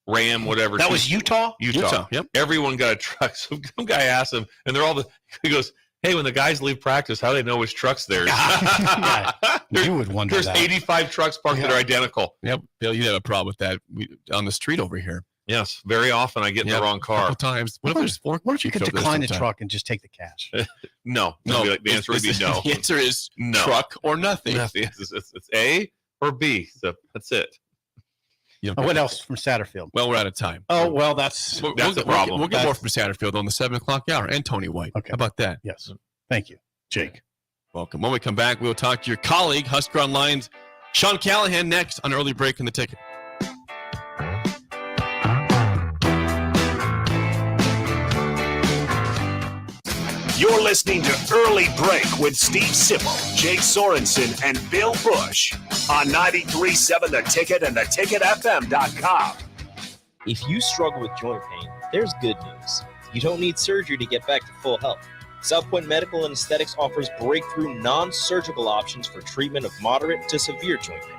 Ram, whatever. That was Utah? Utah. Yep. Everyone got a truck. Some guy asked him, and they're all he goes, hey, when the guys leave practice, how do they know which truck's theirs? Yeah, you would wonder There's that. 85 trucks parked that are identical. Yep. Bill, you have a problem with that on the street over here. Yes. Very often I get in the wrong car. A couple times. What if there's four? What if you could decline the truck and just take the cash? No. The answer would be no. The answer is no. Truck or nothing. Nothing. It's A or B. So that's it. What else from Satterfield? Well, we're out of time. Oh, well, that's the problem. We'll get more from Satterfield on the 7 o'clock hour and Tony White. Okay. How about that? Yes. Thank you, Jake. Welcome. When we come back, we'll talk to your colleague, Husker Online's Sean Callahan, next on Early Break in the Ticket. You're listening to Early Break with Steve Sipple, Jake Sorensen, and Bill Busch on 93.7 The Ticket and theticketfm.com. If you struggle with joint pain, there's good news. You don't need surgery to get back to full health. South Point Medical and Aesthetics offers breakthrough non-surgical options for treatment of moderate to severe joint pain.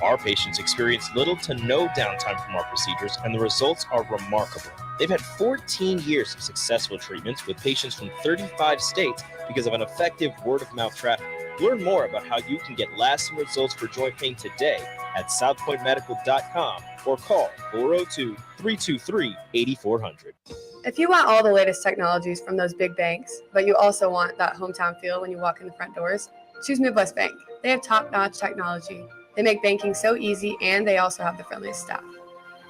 Our patients experience little to no downtime from our procedures, and the results are remarkable. They've had 14 years of successful treatments with patients from 35 states because of an effective word-of-mouth traffic. Learn more about how you can get lasting results for joint pain today at southpointmedical.com or call 402-323-8400. If you want all the latest technologies from those big banks, but you also want that hometown feel when you walk in the front doors, choose Midwest Bank. They have top-notch technology. They make banking so easy, and they also have the friendliest staff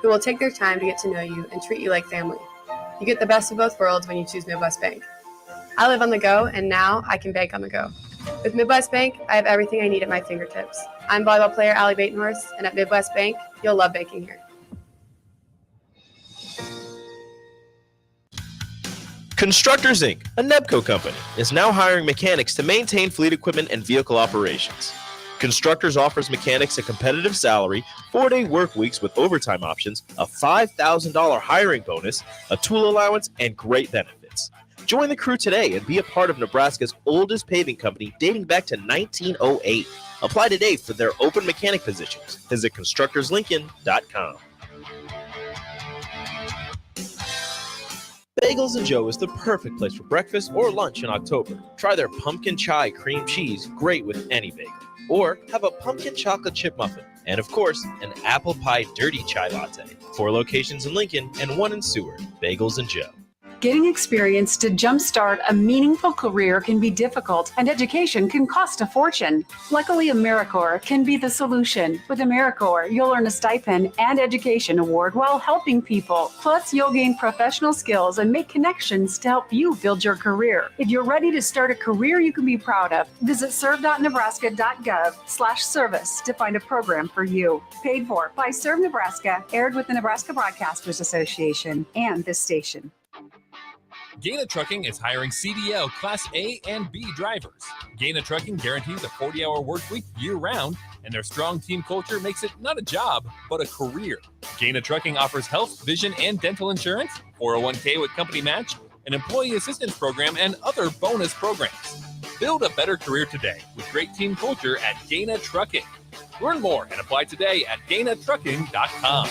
who will take their time to get to know you and treat you like family. You get the best of both worlds when you choose Midwest Bank. I live on the go, and now I can bank on the go. With Midwest Bank, I have everything I need at my fingertips. I'm volleyball player Allie Batenhorst, and at Midwest Bank, you'll love banking here. Constructors Inc., a Nebco company, is now hiring mechanics to maintain fleet equipment and vehicle operations. Constructors offers mechanics a competitive salary, 4-day work weeks with overtime options, a $5,000 hiring bonus, a tool allowance, and great benefits. Join the crew today and be a part of Nebraska's oldest paving company dating back to 1908. Apply today for their open mechanic positions. Visit constructorslincoln.com. Bagels & Joe is the perfect place for breakfast or lunch in October. Try their pumpkin chai cream cheese, great with any bagel. Or have a pumpkin chocolate chip muffin. And of course, an apple pie dirty chai latte. 4 locations in Lincoln and 1 in Seward. Bagels & Joe. Getting experience to jumpstart a meaningful career can be difficult, and education can cost a fortune. Luckily, AmeriCorps can be the solution. With AmeriCorps, you'll earn a stipend and education award while helping people. Plus, you'll gain professional skills and make connections to help you build your career. If you're ready to start a career you can be proud of, visit serve.nebraska.gov/service to find a program for you. Paid for by Serve Nebraska, aired with the Nebraska Broadcasters Association and this station. Gaina Trucking is hiring CDL Class A and B drivers. Gaina Trucking guarantees a 40-hour work week year-round, and their strong team culture makes it not a job, but a career. Gaina Trucking offers health, vision, and dental insurance, 401k with company match, an employee assistance program, and other bonus programs. Build a better career today with great team culture at Gaina Trucking. Learn more and apply today at GainaTrucking.com.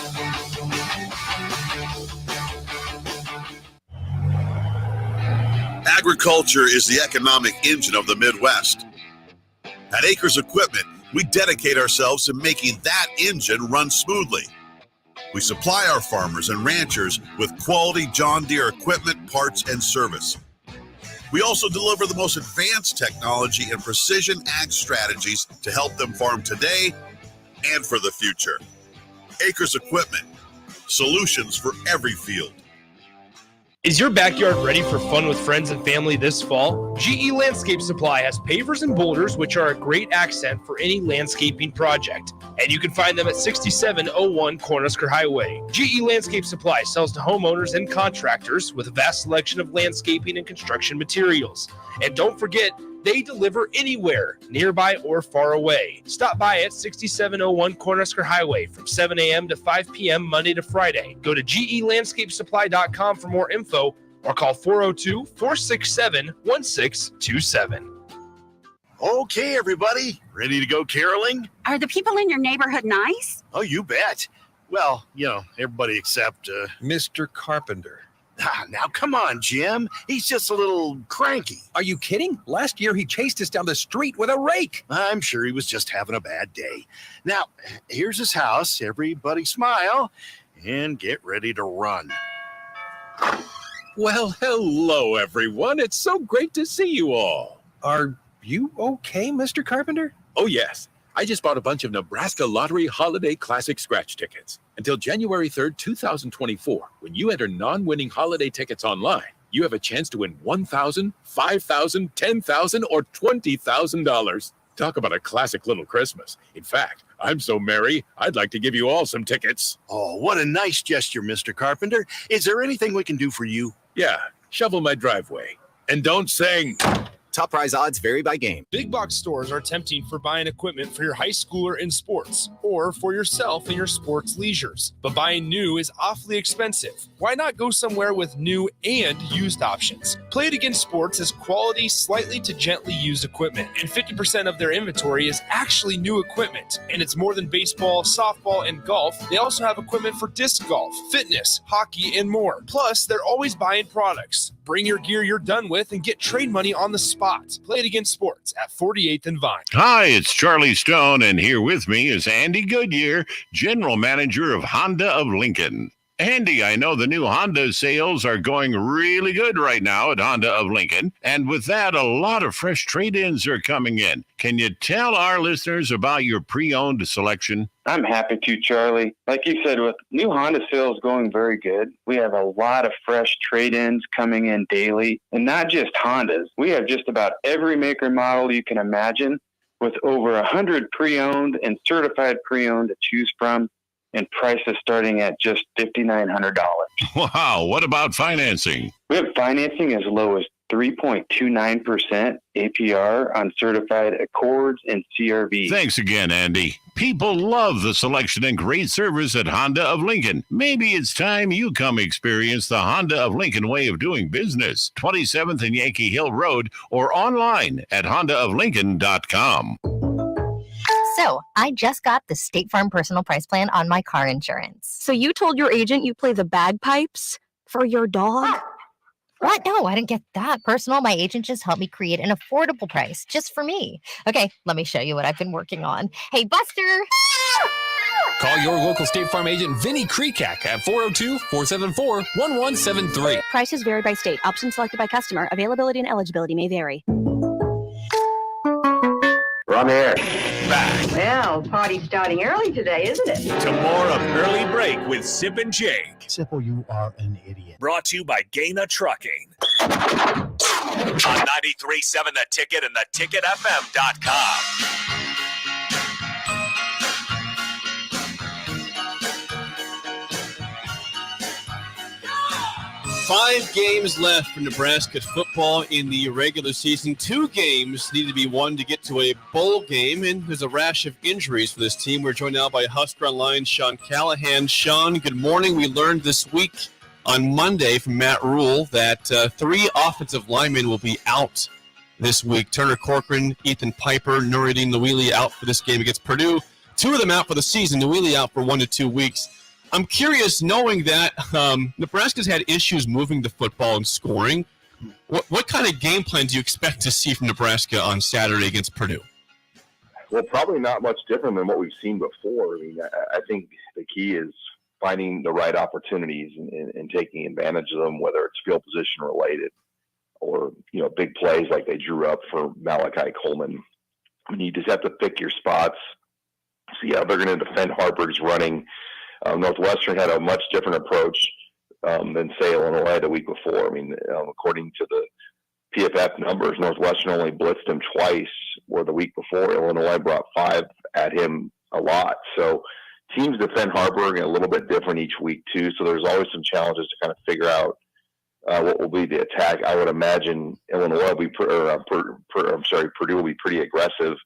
Agriculture is the economic engine of the Midwest. At Acres Equipment, we dedicate ourselves to making that engine run smoothly. We supply our farmers and ranchers with quality John Deere equipment, parts, and service. We also deliver the most advanced technology and precision ag strategies to help them farm today and for the future. Acres Equipment, solutions for every field. Is your backyard ready for fun with friends and family this fall? GE Landscape Supply has pavers and boulders, which are a great accent for any landscaping project. And you can find them at 6701 Cornhusker Highway. GE Landscape Supply sells to homeowners and contractors with a vast selection of landscaping and construction materials. And don't forget, they deliver anywhere, nearby or far away. Stop by at 6701 Cornhusker Highway from 7 a.m. to 5 p.m. Monday to Friday. Go to gelandscapesupply.com for more info or call 402-467-1627. Okay, everybody, ready to go caroling? Are the people in your neighborhood nice? Oh, you bet. Well, everybody except Mr. Carpenter. Now, come on, Jim. He's just a little cranky. Are you kidding? Last year, he chased us down the street with a rake. I'm sure he was just having a bad day. Now, here's his house. Everybody smile and get ready to run. Well, hello, everyone. It's so great to see you all. Are you okay, Mr. Carpenter? Oh, yes. I just bought a bunch of Nebraska Lottery Holiday Classic scratch tickets. Until January 3rd, 2024, when you enter non-winning holiday tickets online, you have a chance to win $1,000, $5,000, $10,000, or $20,000. Talk about a classic little Christmas. In fact, I'm so merry, I'd like to give you all some tickets. Oh, what a nice gesture, Mr. Carpenter. Is there anything we can do for you? Yeah, shovel my driveway. And don't sing. Top prize odds vary by game. Big box stores are tempting for buying equipment for your high schooler in sports or for yourself in your sports leisures. But buying new is awfully expensive. Why not go somewhere with new and used options? Play It Again Sports has quality, slightly to gently used equipment, and 50% of their inventory is actually new equipment. And it's more than baseball, softball, and golf. They also have equipment for disc golf, fitness, hockey, and more. Plus, they're always buying products. Bring your gear you're done with and get trade money on the spot. Play It Again Sports at 48th and Vine. Hi, it's Charlie Stone, and here with me is Andy Goodyear, General Manager of Honda of Lincoln. Andy, I know the new Honda sales are going really good right now at Honda of Lincoln, and with that, a lot of fresh trade-ins are coming in. Can you tell our listeners about your pre-owned selection? I'm happy to, Charlie. Like you said, with new Honda sales going very good, we have a lot of fresh trade-ins coming in daily, and not just Hondas. We have just about every maker model you can imagine, with over 100 pre-owned and certified pre-owned to choose from, and prices starting at just $5,900. Wow, what about financing? We have financing as low as 3.29% APR on certified Accords and CRV. Thanks again, Andy. People love the selection and great service at Honda of Lincoln. Maybe it's time you come experience the Honda of Lincoln way of doing business. 27th and Yankee Hill Road or online at hondaoflincoln.com. So, I just got the State Farm Personal Price Plan on my car insurance. So you told your agent you play the bagpipes for your dog? What? No, I didn't get that personal. My agent just helped me create an affordable price just for me. Okay, let me show you what I've been working on. Hey, Buster! Call your local State Farm agent, Vinny Krekak, at 402-474-1173. Prices vary by state. Options selected by customer. Availability and eligibility may vary. We're on the air. Back. Well, party's starting early today, isn't it? To more of Early Break with Sip and Jake. Sipple, you are an idiot. Brought to you by Gaina Trucking. On 93.7 The Ticket and theticketfm.com. Five games left for Nebraska football in the regular season. 2 games need to be won to get to a bowl game, and there's a rash of injuries for this team. We're joined now by Husker Online Sean Callahan. Sean, good morning. We learned this week on Monday from Matt Rule that 3 offensive linemen will be out this week. Turner Corcoran, Ethan Piper, Nuruddin Nouili out for this game against Purdue. 2 of them out for the season. Nouili out for 1 to 2 weeks. I'm curious, knowing that Nebraska's had issues moving the football and scoring, what kind of game plan do you expect to see from Nebraska on Saturday against Purdue? Well, probably not much different than what we've seen before. I mean, I think the key is finding the right opportunities and taking advantage of them, whether it's field position related or, big plays like they drew up for Malachi Coleman. I mean, you just have to pick your spots, see how they're going to defend Harper's running. Northwestern had a much different approach than, say, Illinois the week before. I mean, according to the PFF numbers, Northwestern only blitzed him twice, where the week before Illinois brought 5 at him a lot. So teams defend Harburg a little bit different each week too. So there's always some challenges to kind of figure out what will be the attack. I would imagine Illinois will be, Purdue will be pretty aggressive.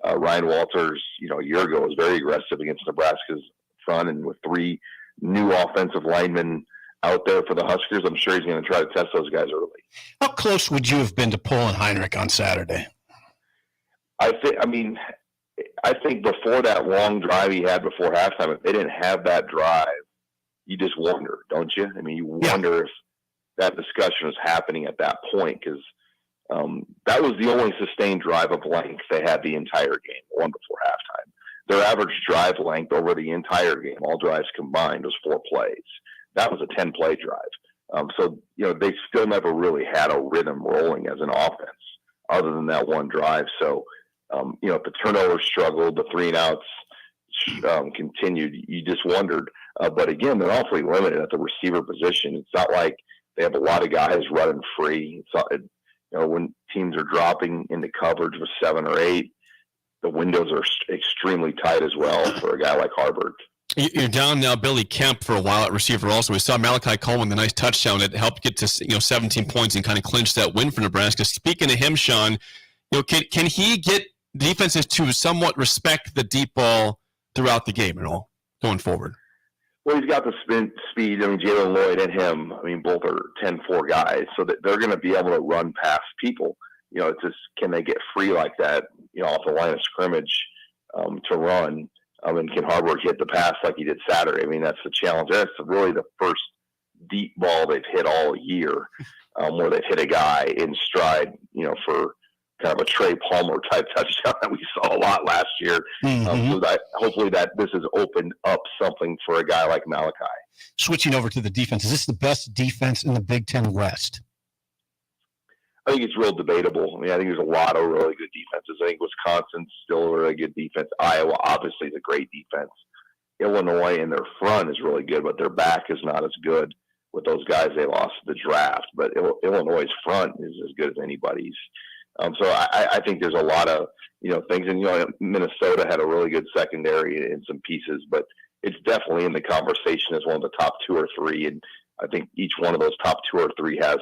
Ryan Walters, a year ago was very aggressive against Nebraska's front, and with 3 new offensive linemen out there for the Huskers, I'm sure he's going to try to test those guys early. How close would you have been to pulling Heinrich on Saturday? I think before that long drive he had before halftime, if they didn't have that drive, you just wonder, don't you? I mean, you wonder if that discussion was happening at that point, because that was the only sustained drive of length they had the entire game, one before halftime. Their average drive length over the entire game, all drives combined, was 4 plays. That was a 10-play drive. So, they still never really had a rhythm rolling as an offense other than that one drive. So, if the turnovers struggled, the 3-and-outs continued, you just wondered. But again, they're awfully limited at the receiver position. It's not like they have a lot of guys running free. When teams are dropping into coverage with 7 or 8, the windows are extremely tight as well for a guy like Harburg. You're down now Billy Kemp for a while at receiver also. We saw Malachi Coleman, the nice touchdown that helped get to 17 points and kind of clinch that win for Nebraska. Speaking of him, Sean, can he get defenses to somewhat respect the deep ball throughout the game at all going forward? Well, he's got the speed. I mean, Jalen Lloyd and him, both are 10-4 guys, so that they're going to be able to run past people. It's just, can they get free like that, off the line of scrimmage to run? And can Harburg hit the pass like he did Saturday? That's the challenge. That's really the first deep ball they've hit all year, where they've hit a guy in stride, for kind of a Trey Palmer type touchdown that we saw a lot last year. So that hopefully this has opened up something for a guy like Malachi. Switching over to the defense, is this the best defense in the Big Ten West? I think it's real debatable. I think there's a lot of really good defenses. I think Wisconsin's still a really good defense. Iowa obviously is a great defense. Illinois in their front is really good, but their back is not as good with those guys they lost the draft. But Illinois' front is as good as anybody's. So I think there's a lot of things. And Minnesota had a really good secondary in some pieces, but it's definitely in the conversation as one of the top 2 or 3. And I think each one of those top 2 or 3 has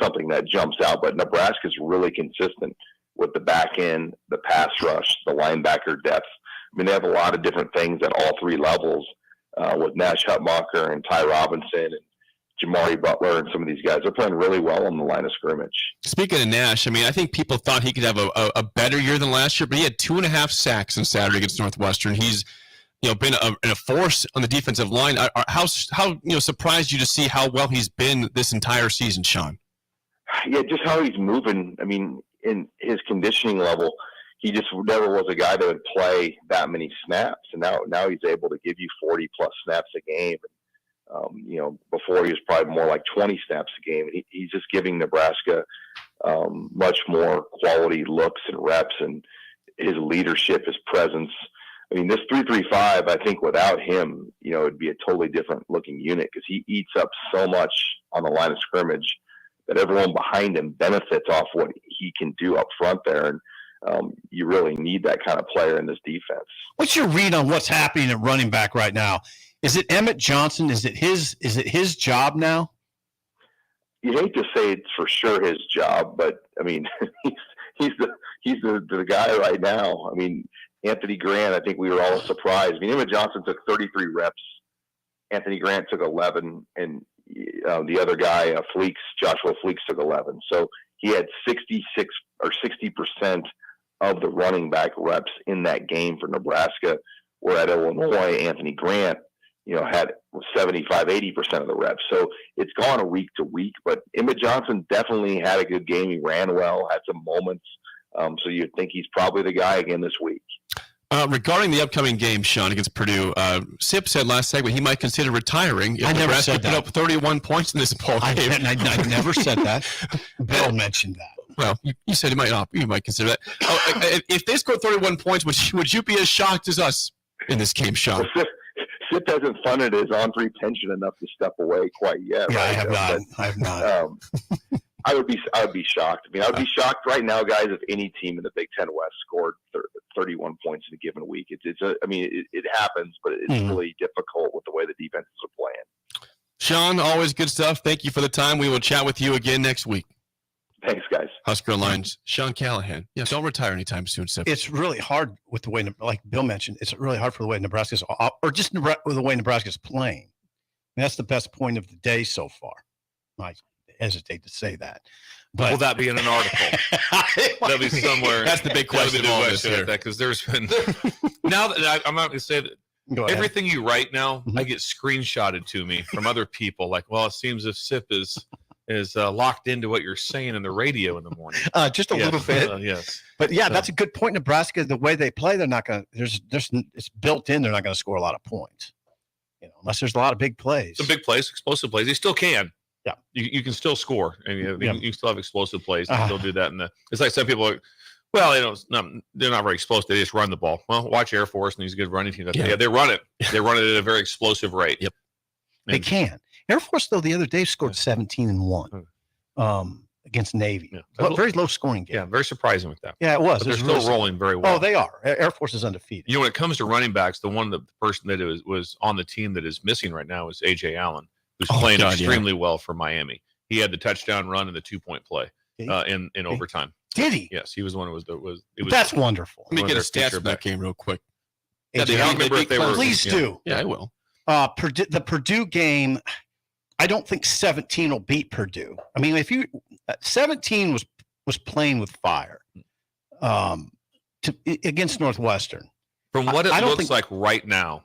something that jumps out. But Nebraska's really consistent with the back end, the pass rush, the linebacker depth. They have a lot of different things at all 3 levels with Nash Hutmacher and Ty Robinson and Jamari Butler and some of these guys. They're playing really well on the line of scrimmage. Speaking of Nash, I think people thought he could have a better year than last year, but he had 2.5 sacks on Saturday against Northwestern. He's been a force on the defensive line. How surprised you to see how well he's been this entire season, Sean? Yeah, just how he's moving. In his conditioning level, he just never was a guy that would play that many snaps, and now he's able to give you 40+ snaps a game. Before he was probably more like 20 snaps a game. And he's just giving Nebraska much more quality looks and reps, and his leadership, his presence. This 3-3-5, I think without him, it'd be a totally different looking unit, because he eats up so much on the line of scrimmage that everyone behind him benefits off what he can do up front there. And you really need that kind of player in this defense. What's your read on what's happening at running back right now? Is it Emmett Johnson? Is it his job now? You hate to say it's for sure his job, but he's the guy right now. Anthony Grant, I think we were all surprised. Emmett Johnson took 33 reps. Anthony Grant took 11, and the other guy, Joshua Fleeks, took 11. So he had 66 or 60% of the running back reps in that game for Nebraska, where at Illinois, Anthony Grant, had 75, 80% of the reps. So it's gone week to week, but Emmett Johnson definitely had a good game. He ran well, had some moments. So you'd think he's probably the guy again this week. Regarding the upcoming game, Sean, against Purdue, Sip said last segment he might consider retiring if Nebraska put up 31 points in this ball game. I never said that. Bill mentioned that. Well, you said you might consider that. If they scored 31 points, would you be as shocked as us in this game, Sean? Well, Sip hasn't funded his on-3 pension enough to step away quite yet. Yeah, right? I have not. I would be shocked. I mean, I would be shocked right now, guys, if any team in the Big Ten West scored 31 points in a given week. It happens, but it's really difficult with the way the defenses are playing. Sean, always good stuff. Thank you for the time. We will chat with you again next week. Thanks, guys. Husker Lions, Sean Callahan. Yeah, don't retire anytime soon, Sip. It's really hard with the way, like Bill mentioned, it's really hard for the way Nebraska's, or just the way Nebraska's playing. And that's the best point of the day so far. I hesitate to say that. But will that be in an article? That'll be somewhere. That's the big question of all this here. Because there's been now that I'm not going to say that everything you write now, I get screenshotted to me from other people. Like, well, it seems if Sip is locked into what you're saying in the radio in the morning. Just a little bit. Yes. But yeah, that's a good point. Nebraska, the way they play, they're not going to, it's built in. They're not going to score a lot of points, unless there's a lot of big plays. Some big plays, explosive plays. They still can. Yeah. You can still score, and you still have explosive plays. And still do that. It's like some people are, well, they're not very explosive. They just run the ball. Well, watch Air Force and these good running teams. Yeah, they run it. They run it at a very explosive rate. Yep. They can. Air Force, though, the other day scored 17-1 against Navy. Yeah. Very low scoring game. Yeah, very surprising with that. Yeah, it was. But they're still rolling very well. Oh, they are. Air Force is undefeated. When it comes to running backs, the person that was on the team that is missing right now is A.J. Allen, who's playing extremely well for Miami. He had the touchdown run and the 2-point play in overtime. Did he? Yes, he was one who was. That's wonderful. Let me get a stats from that game real quick. Please do. Yeah, I will. The Purdue game, I don't think 17 will beat Purdue. I mean, 17 was playing with fire against Northwestern. From what it looks like right now,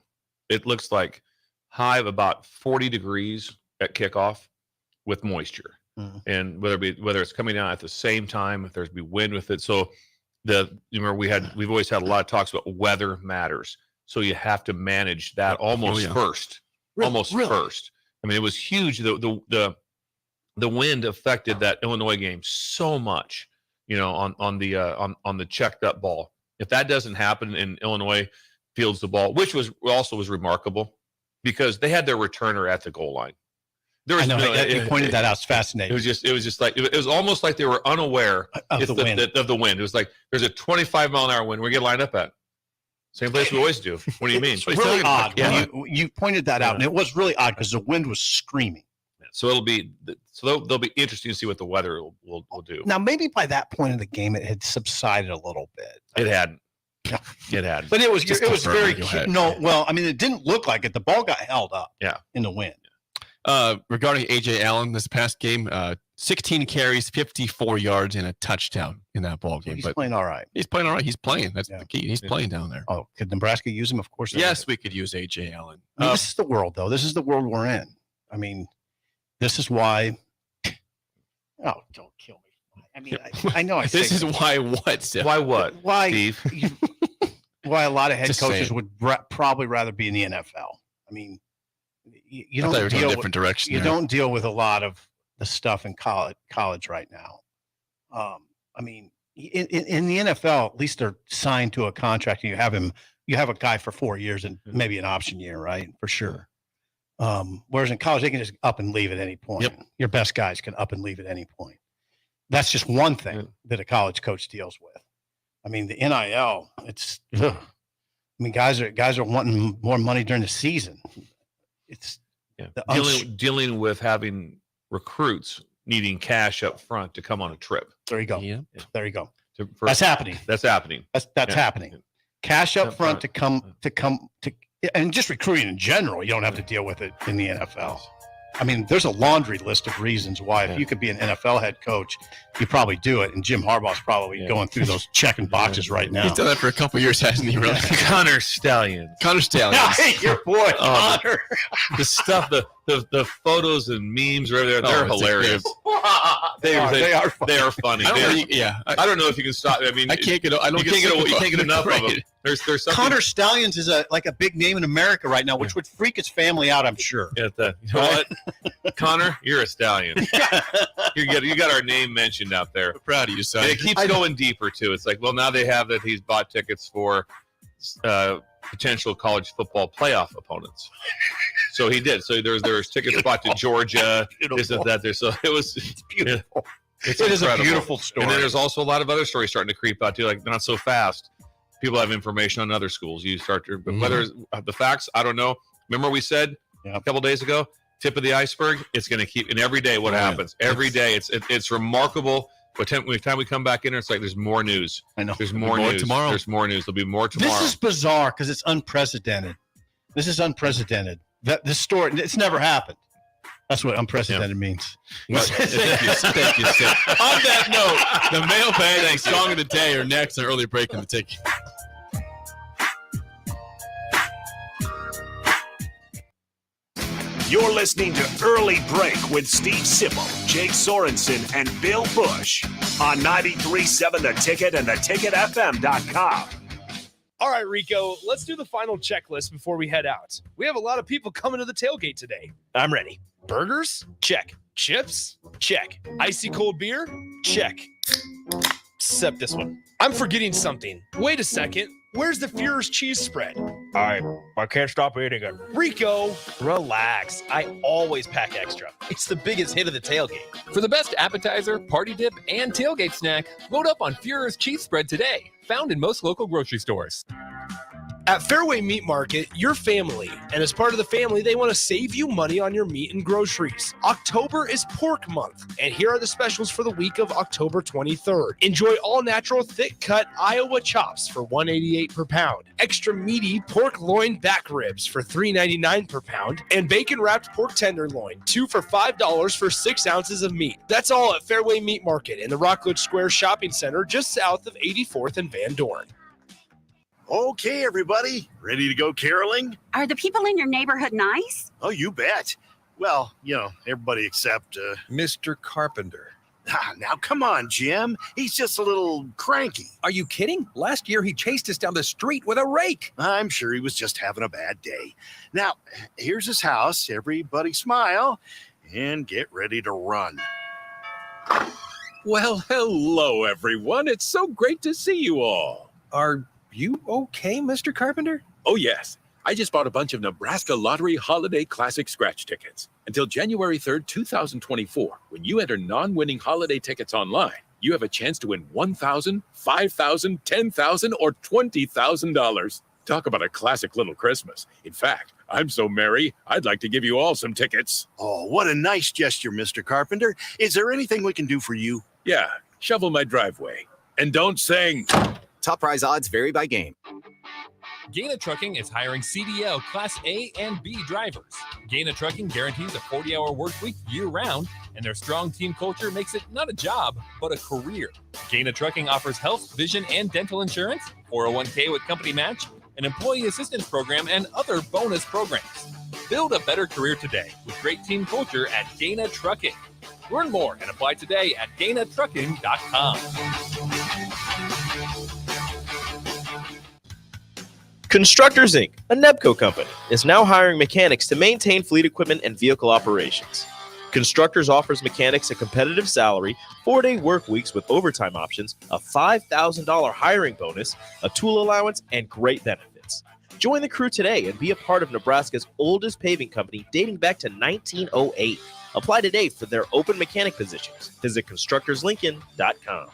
it looks like high of about 40 degrees at kickoff with moisture, and whether it's coming down at the same time, if there's be wind with it. So we've always had a lot of talks about weather matters. So you have to manage that almost first. First. I mean, it was huge. The wind affected that Illinois game so much, on the checked up ball. If that doesn't happen and Illinois fields the ball, which was remarkable because they had their returner at the goal line. I know, you pointed that out. It's fascinating. It was just like it was almost like they were unaware of the wind. It was like there's a 25-mile-an-hour wind. We're gonna line up at same place we always do. What do you mean? It's really odd. Yeah. You pointed that out, and it was really odd because the wind was screaming. So they'll be interesting to see what the weather will do. Now, maybe by that point in the game, it had subsided a little bit. It hadn't. It had, but it was very. Well, I mean, it didn't look like it. The ball got held up. Yeah. In the wind. Regarding A.J. Allen, this past game, 16 carries, 54 yards, and a touchdown in that ball game. He's playing all right. He's playing all right. He's playing. That's the key. He's playing down there. Oh, could Nebraska use him? Of course. Yes, we could use A.J. Allen. This is the world, though. This is the world we're in. I mean, this is why. Oh, don't kill me. I mean, I know. This is why what? Sip? Why what? Why? Steve? Why a lot of head coaches would probably rather be in the NFL. I mean. You don't deal different direction. You don't deal with a lot of the stuff in college right now. I mean, in the NFL, at least they're signed to a contract, and you have a guy for 4 years and maybe an option year, right? For sure. Whereas in college, they can just up and leave at any point. Yep. Your best guys can up and leave at any point. That's just one thing that a college coach deals with. I mean, the NIL, it's. I mean, guys are wanting more money during the season. It's dealing with having recruits needing cash up front to come on a trip. There you go. Yeah. There you go. That's happening. That's happening. That's happening. Cash up front to come, and just recruiting in general. You don't have to deal with it in the NFL. I mean, there's a laundry list of reasons why if you could be an NFL head coach, you probably do it. And Jim Harbaugh's probably going through those checking boxes right now. He's done that for a couple of years, hasn't he? Really? Connor Stallions. Hey, your boy, Connor. The stuff, the photos and memes right there, they're hilarious. They are funny. I don't know if you can stop. I mean, I can't get. You can't get enough of them. There's something. Connor Stallions is a big name in America right now, which would freak his family out, I'm sure. You know what, Connor, you're a stallion. You got our name mentioned out there. We're proud of you, son. And it keeps going deeper too. It's like, well, now they have that he's bought tickets for potential college football playoff opponents. So he did. So there's tickets bought to Georgia, this and that. So it was beautiful. It is a beautiful story. And then there's also a lot of other stories starting to creep out too, like Not So Fast. People have information on other schools. You start to, but whether the facts, I don't know. Remember we said a couple days ago, tip of the iceberg. It's going to keep, and every day what happens. Every day it's remarkable. But every time we come back in, it's like there's more news. I know. There's more news tomorrow. There's more news. There'll be more tomorrow. This is bizarre because it's unprecedented. This is unprecedented. This story, it's never happened. That's what unprecedented means. Thank you. On that note, the mailbag and song of the day are next. An early break in the ticket. You're listening to Early Break with Steve Sipple, Jake Sorensen, and Bill Busch on 93.7 The Ticket and theticketfm.com. All right, Rico, let's do the final checklist before we head out. We have a lot of people coming to the tailgate today. I'm ready. Burgers? Check. Chips? Check. Icy cold beer? Check. Except this one. I'm forgetting something. Wait a second. Where's the Führer's cheese spread? I can't stop eating it. Rico, relax. I always pack extra. It's the biggest hit of the tailgate. For the best appetizer, party dip, and tailgate snack, load up on Führer's cheese spread today. Found in most local grocery stores. At Fairway Meat Market, you're family, and as part of the family, they want to save you money on your meat and groceries. October is pork month, and here are the specials for the week of October 23rd. Enjoy all-natural, thick-cut Iowa chops for $1.88 per pound, extra meaty pork loin back ribs for $3.99 per pound, and bacon-wrapped pork tenderloin, 2 for $5 for 6 ounces of meat. That's all at Fairway Meat Market in the Rockledge Square Shopping Center, just south of 84th and Van Dorn. Okay, everybody, ready to go caroling? Are the people in your neighborhood nice? Oh, you bet. Well, everybody except Mr. Carpenter. Now, come on, Jim. He's just a little cranky. Are you kidding? Last year, he chased us down the street with a rake. I'm sure he was just having a bad day. Now, here's his house. Everybody smile and get ready to run. Well, hello, everyone. It's so great to see you all. Are you okay, Mr. Carpenter? Oh, yes. I just bought a bunch of Nebraska Lottery Holiday Classic Scratch tickets. Until January 3rd, 2024, when you enter non-winning holiday tickets online, you have a chance to win $1,000, $5,000, $10,000, or $20,000. Talk about a classic little Christmas. In fact, I'm so merry, I'd like to give you all some tickets. Oh, what a nice gesture, Mr. Carpenter. Is there anything we can do for you? Yeah, shovel my driveway. And don't sing. Top prize odds vary by game. Gaina Trucking is hiring CDL Class A and B drivers. Gaina Trucking guarantees a 40-hour work week year-round, and their strong team culture makes it not a job, but a career. Gaina Trucking offers health, vision, and dental insurance, 401k with company match, an employee assistance program, and other bonus programs. Build a better career today with great team culture at Gaina Trucking. Learn more and apply today at GainaTrucking.com. Constructors Inc., a Nebco company, is now hiring mechanics to maintain fleet equipment and vehicle operations. Constructors offers mechanics a competitive salary, 4-day work weeks with overtime options, a $5,000 hiring bonus, a tool allowance, and great benefits. Join the crew today and be a part of Nebraska's oldest paving company dating back to 1908. Apply today for their open mechanic positions. Visit constructorslincoln.com.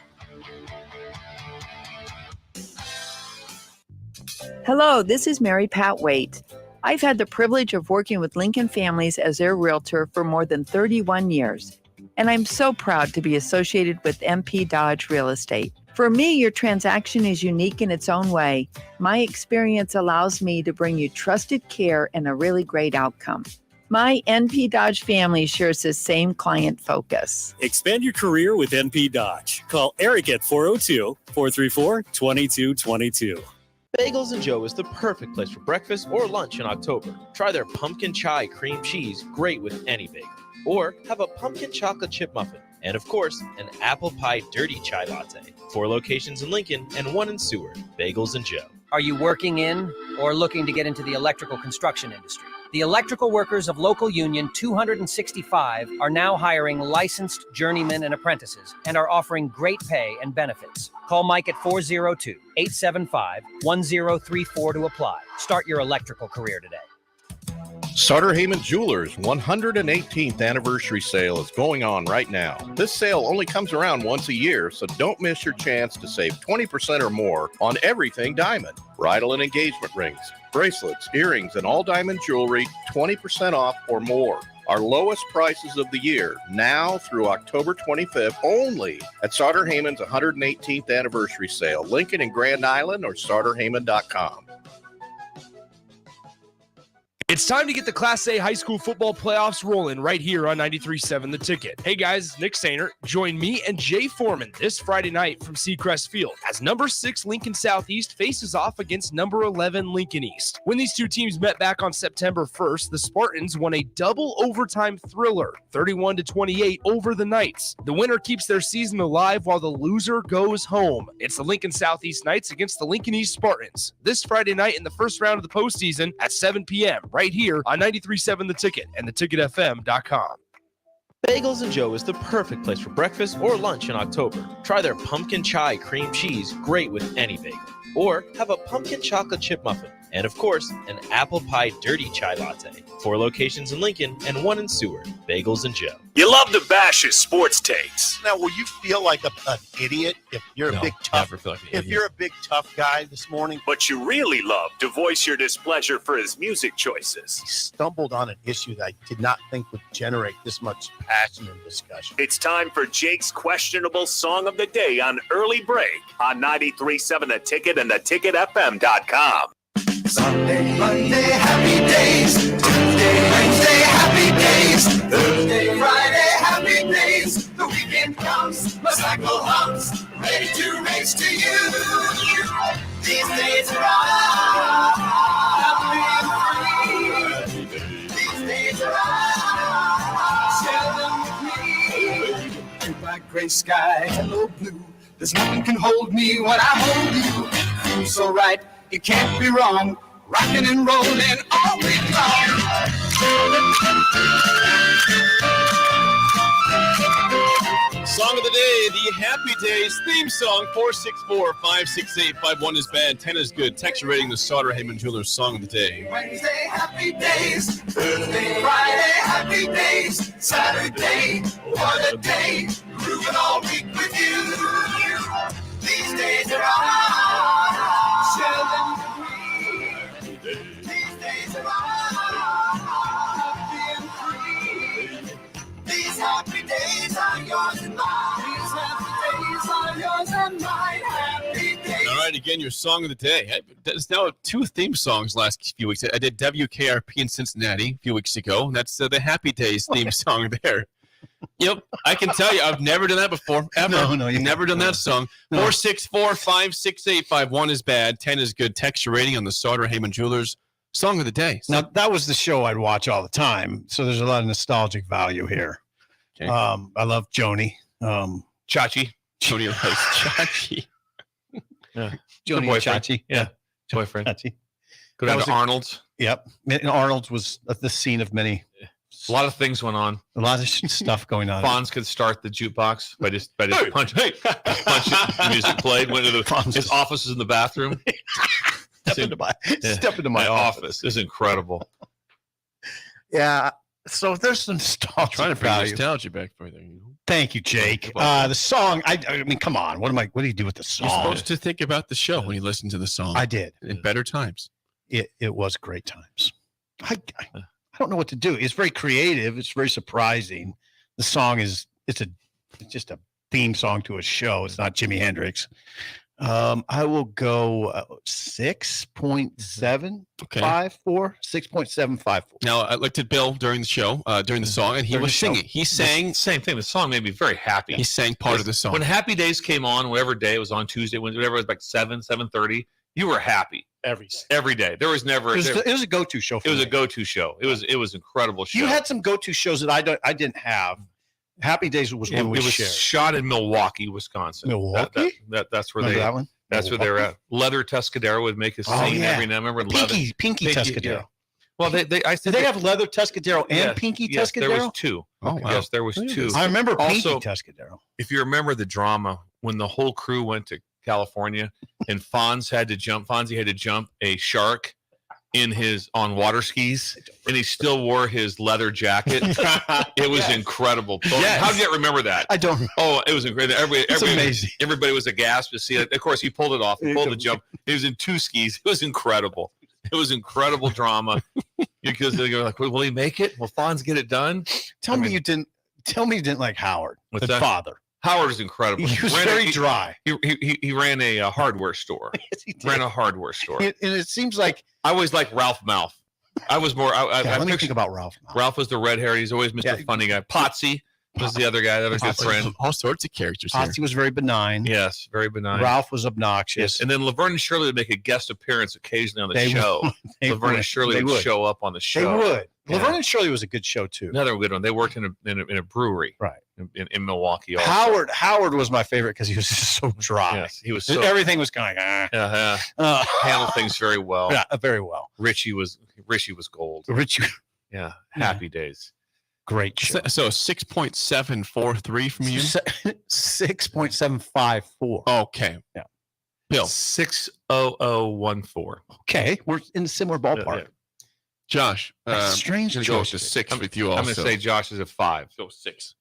Hello, this is Mary Pat Waite. I've had the privilege of working with Lincoln families as their realtor for more than 31 years, and I'm so proud to be associated with MP Dodge Real Estate. For me, your transaction is unique in its own way. My experience allows me to bring you trusted care and a really great outcome. My NP Dodge family shares the same client focus. Expand your career with NP Dodge. Call Eric at 402-434-2222. Bagels & Joe is the perfect place for breakfast or lunch in October. Try their pumpkin chai cream cheese, great with any bagel. Or have a pumpkin chocolate chip muffin. And of course, an apple pie dirty chai latte. 4 locations in Lincoln and 1 in Seward. Bagels & Joe. Are you working in or looking to get into the electrical construction industry? The electrical workers of local union 265 are now hiring licensed journeymen and apprentices and are offering great pay and benefits. Call Mike at 402-875-1034 to apply. Start your electrical career today. Sutter Heyman Jewelers 118th anniversary sale is going on right now. This sale only comes around once a year, so don't miss your chance to save 20% or more on everything diamond. Bridal and engagement rings, bracelets, earrings, and all diamond jewelry, 20% off or more. Our lowest prices of the year, now through October 25th, only at Sutter Heyman's 118th anniversary sale. Lincoln and Grand Island or SutterHeyman.com. It's time to get the Class A high school football playoffs rolling right here on 93.7 The Ticket. Hey guys, Nick Sainer. Join me and Jay Foreman this Friday night from Seacrest Field as number 6 Lincoln Southeast faces off against number 11 Lincoln East. When these two teams met back on September 1st, the Spartans won a double overtime thriller, 31-28 over the Knights. The winner keeps their season alive while the loser goes home. It's the Lincoln Southeast Knights against the Lincoln East Spartans this Friday night in the first round of the postseason at 7 p.m. right here on 93.7 The Ticket and theticketfm.com. Bagels & Joe is the perfect place for breakfast or lunch in October. Try their pumpkin chai cream cheese, great with any bagel. Or have a pumpkin chocolate chip muffin. And of course, an apple pie dirty chai latte. 4 locations in Lincoln and 1 in Seward. Bagels & Joe. You love to bash his sports takes. Now, will you feel like an idiot if you're a big tough? If you're a big tough guy this morning, But you really love to voice your displeasure for his music choices. he stumbled on an issue that I did not think would generate this much passion and discussion. It's time for Jake's questionable song of the day on Early Break on 93.7 The Ticket and theticketfm.com. Sunday, Monday, happy days. Tuesday, Wednesday, happy days. Thursday, Friday, happy days. The weekend comes, my cycle hums, ready to race to you. These days are all happy and free. These days are all share them with me. Goodbye, gray sky, hello blue. There's nothing can hold me when I hold you. Feels so right. You can't be wrong, rocking and rolling all week long. Song of the day, the Happy Days theme song, 464-568-51 is bad, 10 is good. Text rating the Sutter Heyman Jewelers Song of the Day. Wednesday, happy days. Thursday, Friday, happy days. Saturday, what a day. Grooving all week with you. These days are all share them with me. These days are all happy and free. These happy days are yours and mine. These happy days are yours and mine. Happy days. All right, again, your Song of the Day. There's now 2 theme songs last few weeks. I did WKRP in Cincinnati a few weeks ago, and that's the Happy Days theme song there. Yep, I can tell you, I've never done that before, ever. No, you've never done that song. 464-568-51 is bad, 10 is good. Text your rating on the Sutter Heyman Jewelers Song of the Day. Now, that was the show I'd watch all the time, so there's a lot of nostalgic value here. Okay. I love Joni. Chachi. Joni likes Chachi. Yeah. Joni and boyfriend. Chachi. Yeah. Boyfriend. Chachi. Go down to Arnold's. Yep. And Arnold's was the scene of many. A lot of things went on. A lot of stuff going on. Fonz could start the jukebox by just punch it. The music played. Went to his office is in the bathroom. Step into my office. This is incredible. Yeah. So there's some nostalgia. Trying to bring value. nostalgia back for you. Thank you, Jake. The song. I mean, come on. What do you do with the song? You're supposed to think about the show when you listen to the song. I did. In better times. It was great times. I don't know what to do. It's very creative. It's very surprising. The song is it's just a theme song to a show. It's not Jimi Hendrix. I will go 6.754, 6.754. Now, I looked at Bill during the show, during the song, and he was singing. He sang. Same thing. The song made me very happy. He sang part of the song. When Happy Days came on, whatever day it was on Tuesday, whenever it was like 7:30, you were happy. Every day. There was never. It was a go-to show. It was a go-to show. It was an incredible show. You had some go-to shows that I didn't have. Happy Days was one we It was shared. shot in Milwaukee, Wisconsin. Milwaukee? That's where Remember that one? That's where they were at. Leather Tuscadero would make a scene every now. Remember Pinky Tuscadero. Well, I said did they have leather Tuscadero and pinky yes, Tuscadero? There was two. Oh, wow. Yes, there was two. I remember pinky also, Tuscadero. If you remember the drama when the whole crew went to California and Fonzie had to jump a shark on water skis, and he still wore his leather jacket. It was incredible. Yes. How do you remember that? I don't. Oh, it was incredible. It's amazing. Everybody was aghast to see it. Of course, he pulled it off. He pulled the jump. He was in two skis. It was incredible. It was incredible drama because they were like, "Will he make it? Will Fonz get it done?" Tell me you didn't like Howard, What's the that? father. Howard is incredible. He was very dry. He ran a hardware store. Yes, he did. Ran a hardware store. And it seems like I always like Ralph Mouth. I was more. let me think about Ralph. Ralph was the red hair. He's always Mr. Funny guy. Potsy was the other guy, the other good friend. All sorts of characters here. Potsy was very benign. Yes, very benign. Ralph was obnoxious. Yes, and then Laverne and Shirley would make a guest appearance occasionally on the They show. would. Laverne and Shirley would show up on the show. They would. Yeah. Laverne and Shirley was a good show too. Another good one. They worked in a brewery, right, in Milwaukee. Also. Howard was my favorite because he was just so dry. Yes, he was. So, everything was kind of handled things very well. Yeah, very well. Richie was gold. Richie, yeah, happy days. Great show. So 6.743 from you. 6.754. Okay. Yeah. Bill. 60014. Okay, we're in a similar ballpark. Yeah. Josh, strange I'm choice. go to 6 with you also. I'm going to say Josh is a 5. Go 6.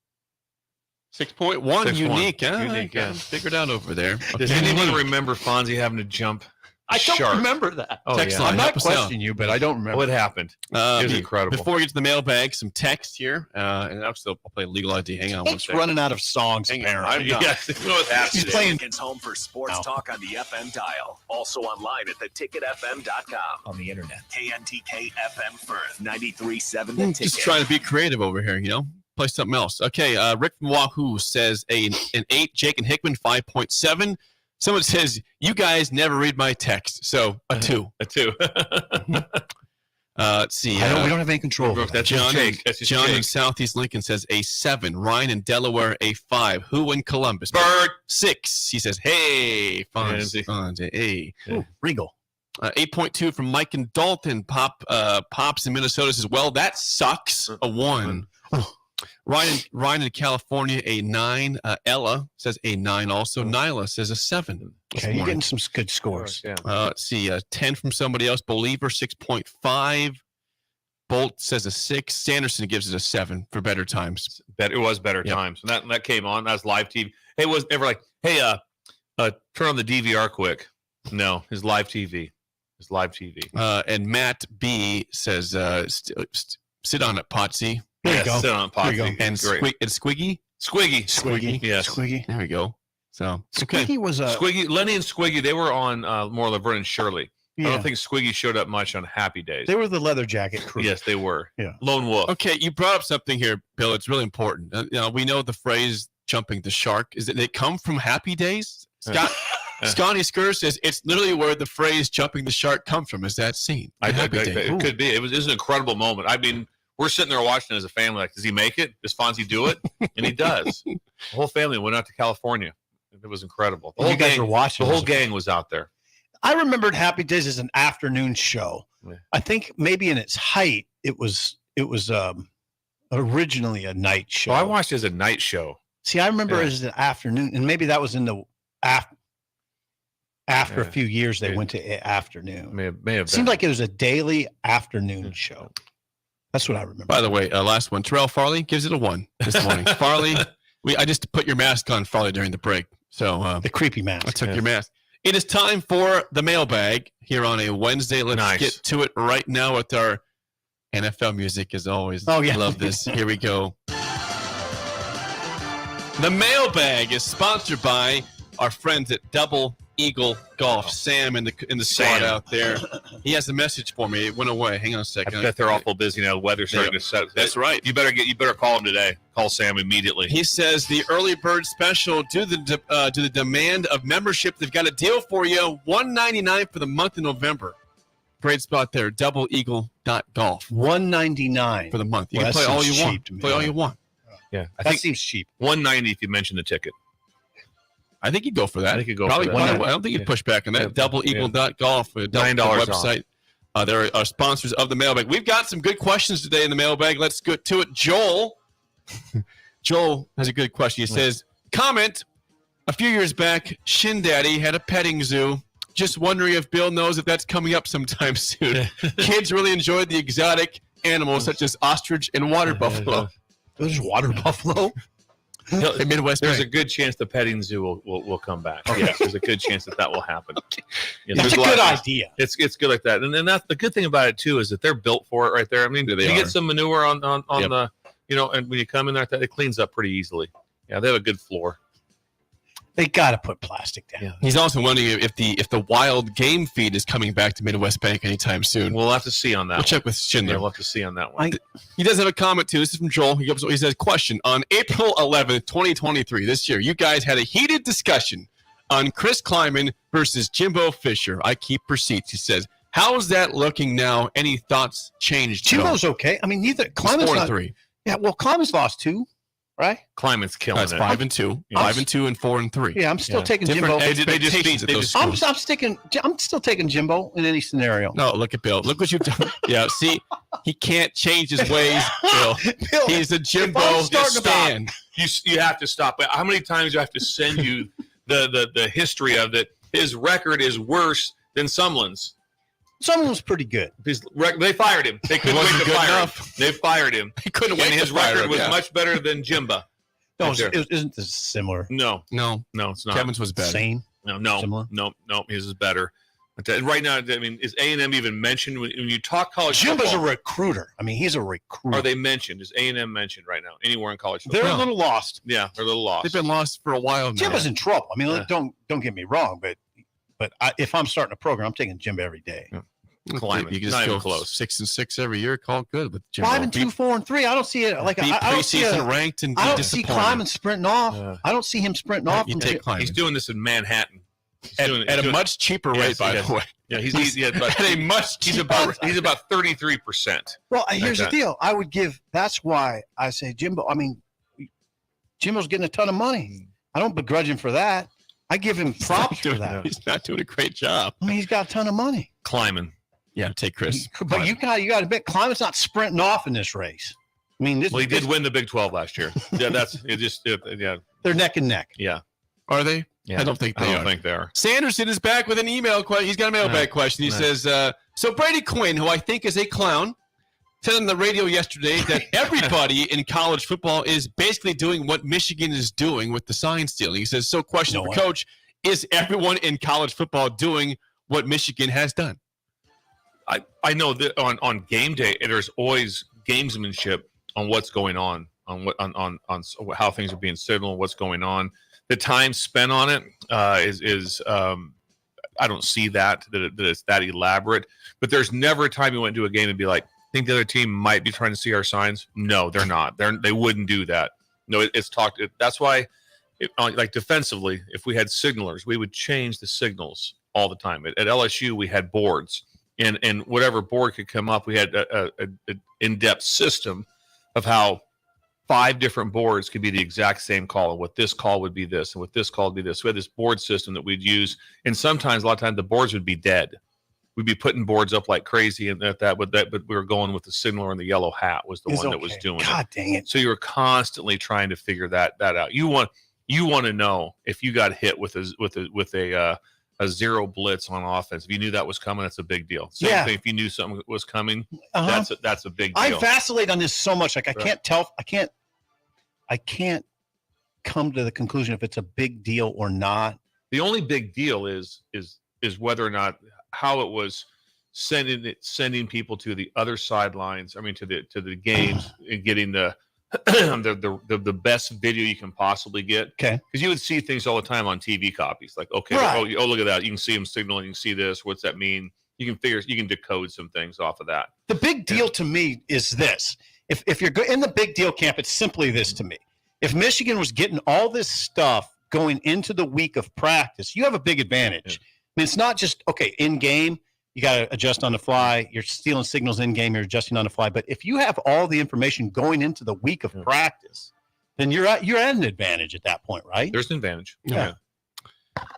6.1 unique. Unique, yeah. Figured out over there. Does anyone remember Fonzie having to jump? I don't remember that. Oh, text yeah. line. I'm not Help us out. questioning you, but I don't remember what happened. It was incredible. Before we get to the mailbag, some text here, and I'll play Legal ID. Hang on one It's second. running out of songs. Apparently, Yes, you know what's happening. He's playing. It's home for sports talk on the FM dial. Also online at theticketfm.com. On the internet. KNTK FM Firth, 93.7 The Ticket. Just trying to be creative over here, Play something else. Okay, Rick from Wahoo says an 8. Jake and Hickman, 5.7. Someone says, you guys never read my text. So a 2. A 2. Let's see. We don't have any control. That's John, Jake. John in Southeast Lincoln says a 7. Ryan in Delaware, a 5. Who in Columbus? Bird. 6. He says, hey, Fonzie. Hey. Ooh, Regal. 8.2 from Mike and Dalton. Pops in Minnesota says, well, that sucks. A 1. Ryan in California, a 9. Ella says a 9 also. Nyla says a 7. Okay, you're getting some good scores. Yeah. Let's see. 10 from somebody else. Believer, 6.5. Bolt says a 6. Sanderson gives it a 7 for better times. It was better times. And that came on. That was live TV. Hey, was ever like, hey, turn on the DVR quick. No, his live TV. His live TV. And Matt B says, sit on it, Potsy. There you go. Sit on Potsy. There you go. And it's Squiggy? Squiggy. Yes. Squiggy. There we go. So Squiggy was a Squiggy. Lenny and Squiggy, they were on more Laverne and Shirley. I Yeah. don't think Squiggy showed up much on Happy Days. They were the leather jacket crew. Yes, they were. Yeah. Lone Wolf. Okay, you brought up something here, Bill. It's really important. We know the phrase "jumping the shark." Did it come from Happy Days? Scotty Skur says it's literally where the phrase "jumping the shark" comes from. Is that scene? It could be. It was an incredible moment. I mean, we're sitting there watching as a family. Like, does he make it? Does Fonzie do it? And he does. The whole family went out to California. It was incredible. The whole guys gang were watching. The whole gang was out there. I remembered Happy Days as an afternoon show. Yeah. I think maybe in its height, it was originally a night show. Well, I watched it as a night show. See, I remember it as an afternoon, and maybe that was in the after a few years they went to afternoon. May have It seemed like it was a daily afternoon show. That's what I remember. By the way, last one. Terrell Farley gives it a 1 this morning. Farley, I just put your mask on, Farley, during the break. So the creepy mask. I took your mask. It is time for the mailbag here on a Wednesday. Let's get to it right now with our NFL music, as always. Oh, yeah. Love this. Here we go. The mailbag is sponsored by our friends at Double Eagle Golf. Sam in the squad out there. He has a message for me. It went away. Hang on a second. I bet they're awful busy now. The weather's starting to set. That's right. You better call him today. Call Sam immediately. He says the early bird special due to the demand of membership. They've got a deal for you. $199 for the month of November. Great spot there. DoubleEagle.golf. $199 for the month. You Well, can play that all you seems want. cheap to me. Play all you want. Yeah, That seems cheap. $190 if you mention the ticket. I think you'd go for that. I think you'd go Probably for that. I don't think you'd push back on that. DoubleEagle.golf. $9 website. They're our sponsors of the mailbag. We've got some good questions today in the mailbag. Let's go to it. Joel has a good question. He says, comment, a few years back, Shin Daddy had a petting zoo. Just wondering if Bill knows if that's coming up sometime soon. Kids really enjoyed the exotic animals such as ostrich and water buffalo. There's water buffalo? In Midwest, there's a good chance the petting zoo will come back. Yes, there's a good chance that will happen. Yeah, That's a good idea. It's good like that, and then that's the good thing about it too is that they're built for it right there. I mean, you get some manure on the and when you come in there, it cleans up pretty easily. Yeah, they have a good floor. They got to put plastic down. Yeah. He's also wondering if the wild game feed is coming back to Midwest Bank anytime soon. We'll have to see on that. We'll check with Schindler. Yeah, we'll have to see on that one. He does have a comment too. This is from Joel. He says, question, on April 11th, 2023, this year, you guys had a heated discussion on Chris Kleiman versus Jimbo Fisher. I keep receipts. He says, how's that looking now? Any thoughts changed? Jimbo's okay. I mean, neither Kleiman's 4-3. Yeah, well, Kleiman's lost 2. Right, Kleiman's killing it. 5-2, 5-2, and 4-3. Yeah, I'm still taking Jimbo. I'm still taking Jimbo in any scenario. No, look at Bill. Look what you've done. Yeah, see, he can't change his ways, Bill. He's a Jimbo stand. You have to stop. How many times do I have to send you the history of that? His record is worse than Sumlin's. Someone was pretty good. They fired him. They couldn't wait to fire him. They fired him. He couldn't wait. And his record was much better than Jimba. No, isn't this similar? No, it's not. Kevin's was better. Same. No. His is better. Right now, I mean, is A&M even mentioned when you talk college Jimba's football? a recruiter. I mean, he's a recruiter. Are they mentioned? Is A&M mentioned right now anywhere in college football? They're a little lost. Yeah, they're a little lost. They've been lost for a while now. Jimba's in trouble. I mean, don't get me wrong, but if I'm starting a program, I'm taking Jimba every day. Yeah. Kleiman. You can just go close. 6-6 every year. Call it good with Jimbo. 5-2, 4-3. I don't see it like I don't see ranked and I don't see Kleiman sprinting off. I don't see him sprinting off. You take Kleiman. He's doing this in Manhattan at a much cheaper rate, by the way. Yeah, he's about 33%. Well, here's the deal. I would give. That's why I say Jimbo. I mean, Jimbo's getting a ton of money. I don't begrudge him for that. I give him props for that. He's not doing a great job. I mean, he's got a ton of money. Kleiman. Yeah, take Chris. But you got to admit, Kleiman's not sprinting off in this race. I mean, he did win the Big 12 last year. Yeah, they're neck and neck. Yeah, are they? Yeah, I don't think they are. Sanderson is back with an email question. He's got a mailbag question. He says, so Brady Quinn, who I think is a clown, said on the radio yesterday that everybody in college football is basically doing what Michigan is doing with the sign stealing. He says, so question for Coach, is everyone in college football doing what Michigan has done? I know that on game day, there's always gamesmanship on what's going on how things are being signaled, what's going on. The time spent on it is I don't see that it's that elaborate. But there's never a time you went into a game and be like, think the other team might be trying to see our signs? No, they're not. They wouldn't do that. No, it's talked. That's why, like defensively, if we had signalers, we would change the signals all the time. At LSU, we had boards. And whatever board could come up, we had an in-depth system of how 5 different boards could be the exact same call. And what this call would be this, and what this call would be this. We had this board system that we'd use. And sometimes, a lot of times, the boards would be dead. We'd be putting boards up like crazy, and but we were going with the signaler in the yellow hat was the one that was doing it. God dang it! So you were constantly trying to figure that out. You want to know if you got hit with a zero blitz on offense. If you knew that was coming, that's a big deal. Same thing if you knew something was coming, that's a big deal. I vacillate on this so much. Like I can't tell. I can't come to the conclusion if it's a big deal or not. The only big deal is whether or not how it was sending people to the other sidelines. I mean, to the games and getting the best video you can possibly get. Okay. Because you would see things all the time on TV copies. Like, okay, right. oh, look at that. You can see them signaling. You can see this. What's that mean? You can decode some things off of that. The big deal to me is this. If you're in the big deal camp, it's simply this to me. If Michigan was getting all this stuff going into the week of practice, you have a big advantage. I mean, it's not just, okay, in game, you got to adjust on the fly. You're stealing signals in game. You're adjusting on the fly. But if you have all the information going into the week of practice, then you're at an advantage at that point, right? There's an advantage. Yeah.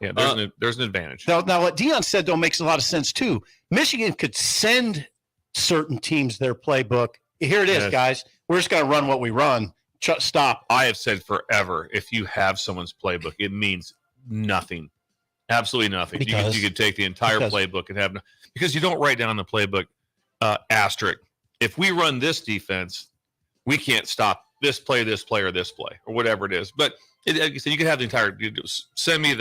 Yeah, there's an advantage. Now, what Dion said, though, makes a lot of sense, too. Michigan could send certain teams their playbook. Here it is, guys. We're just going to run what we run. Stop. I have said forever, if you have someone's playbook, it means nothing. Absolutely nothing. You could take the entire playbook and have because you don't write down the playbook asterisk. If we run this defense, we can't stop this play, or this play, or whatever it is. But like you said, you can have the entire. Send me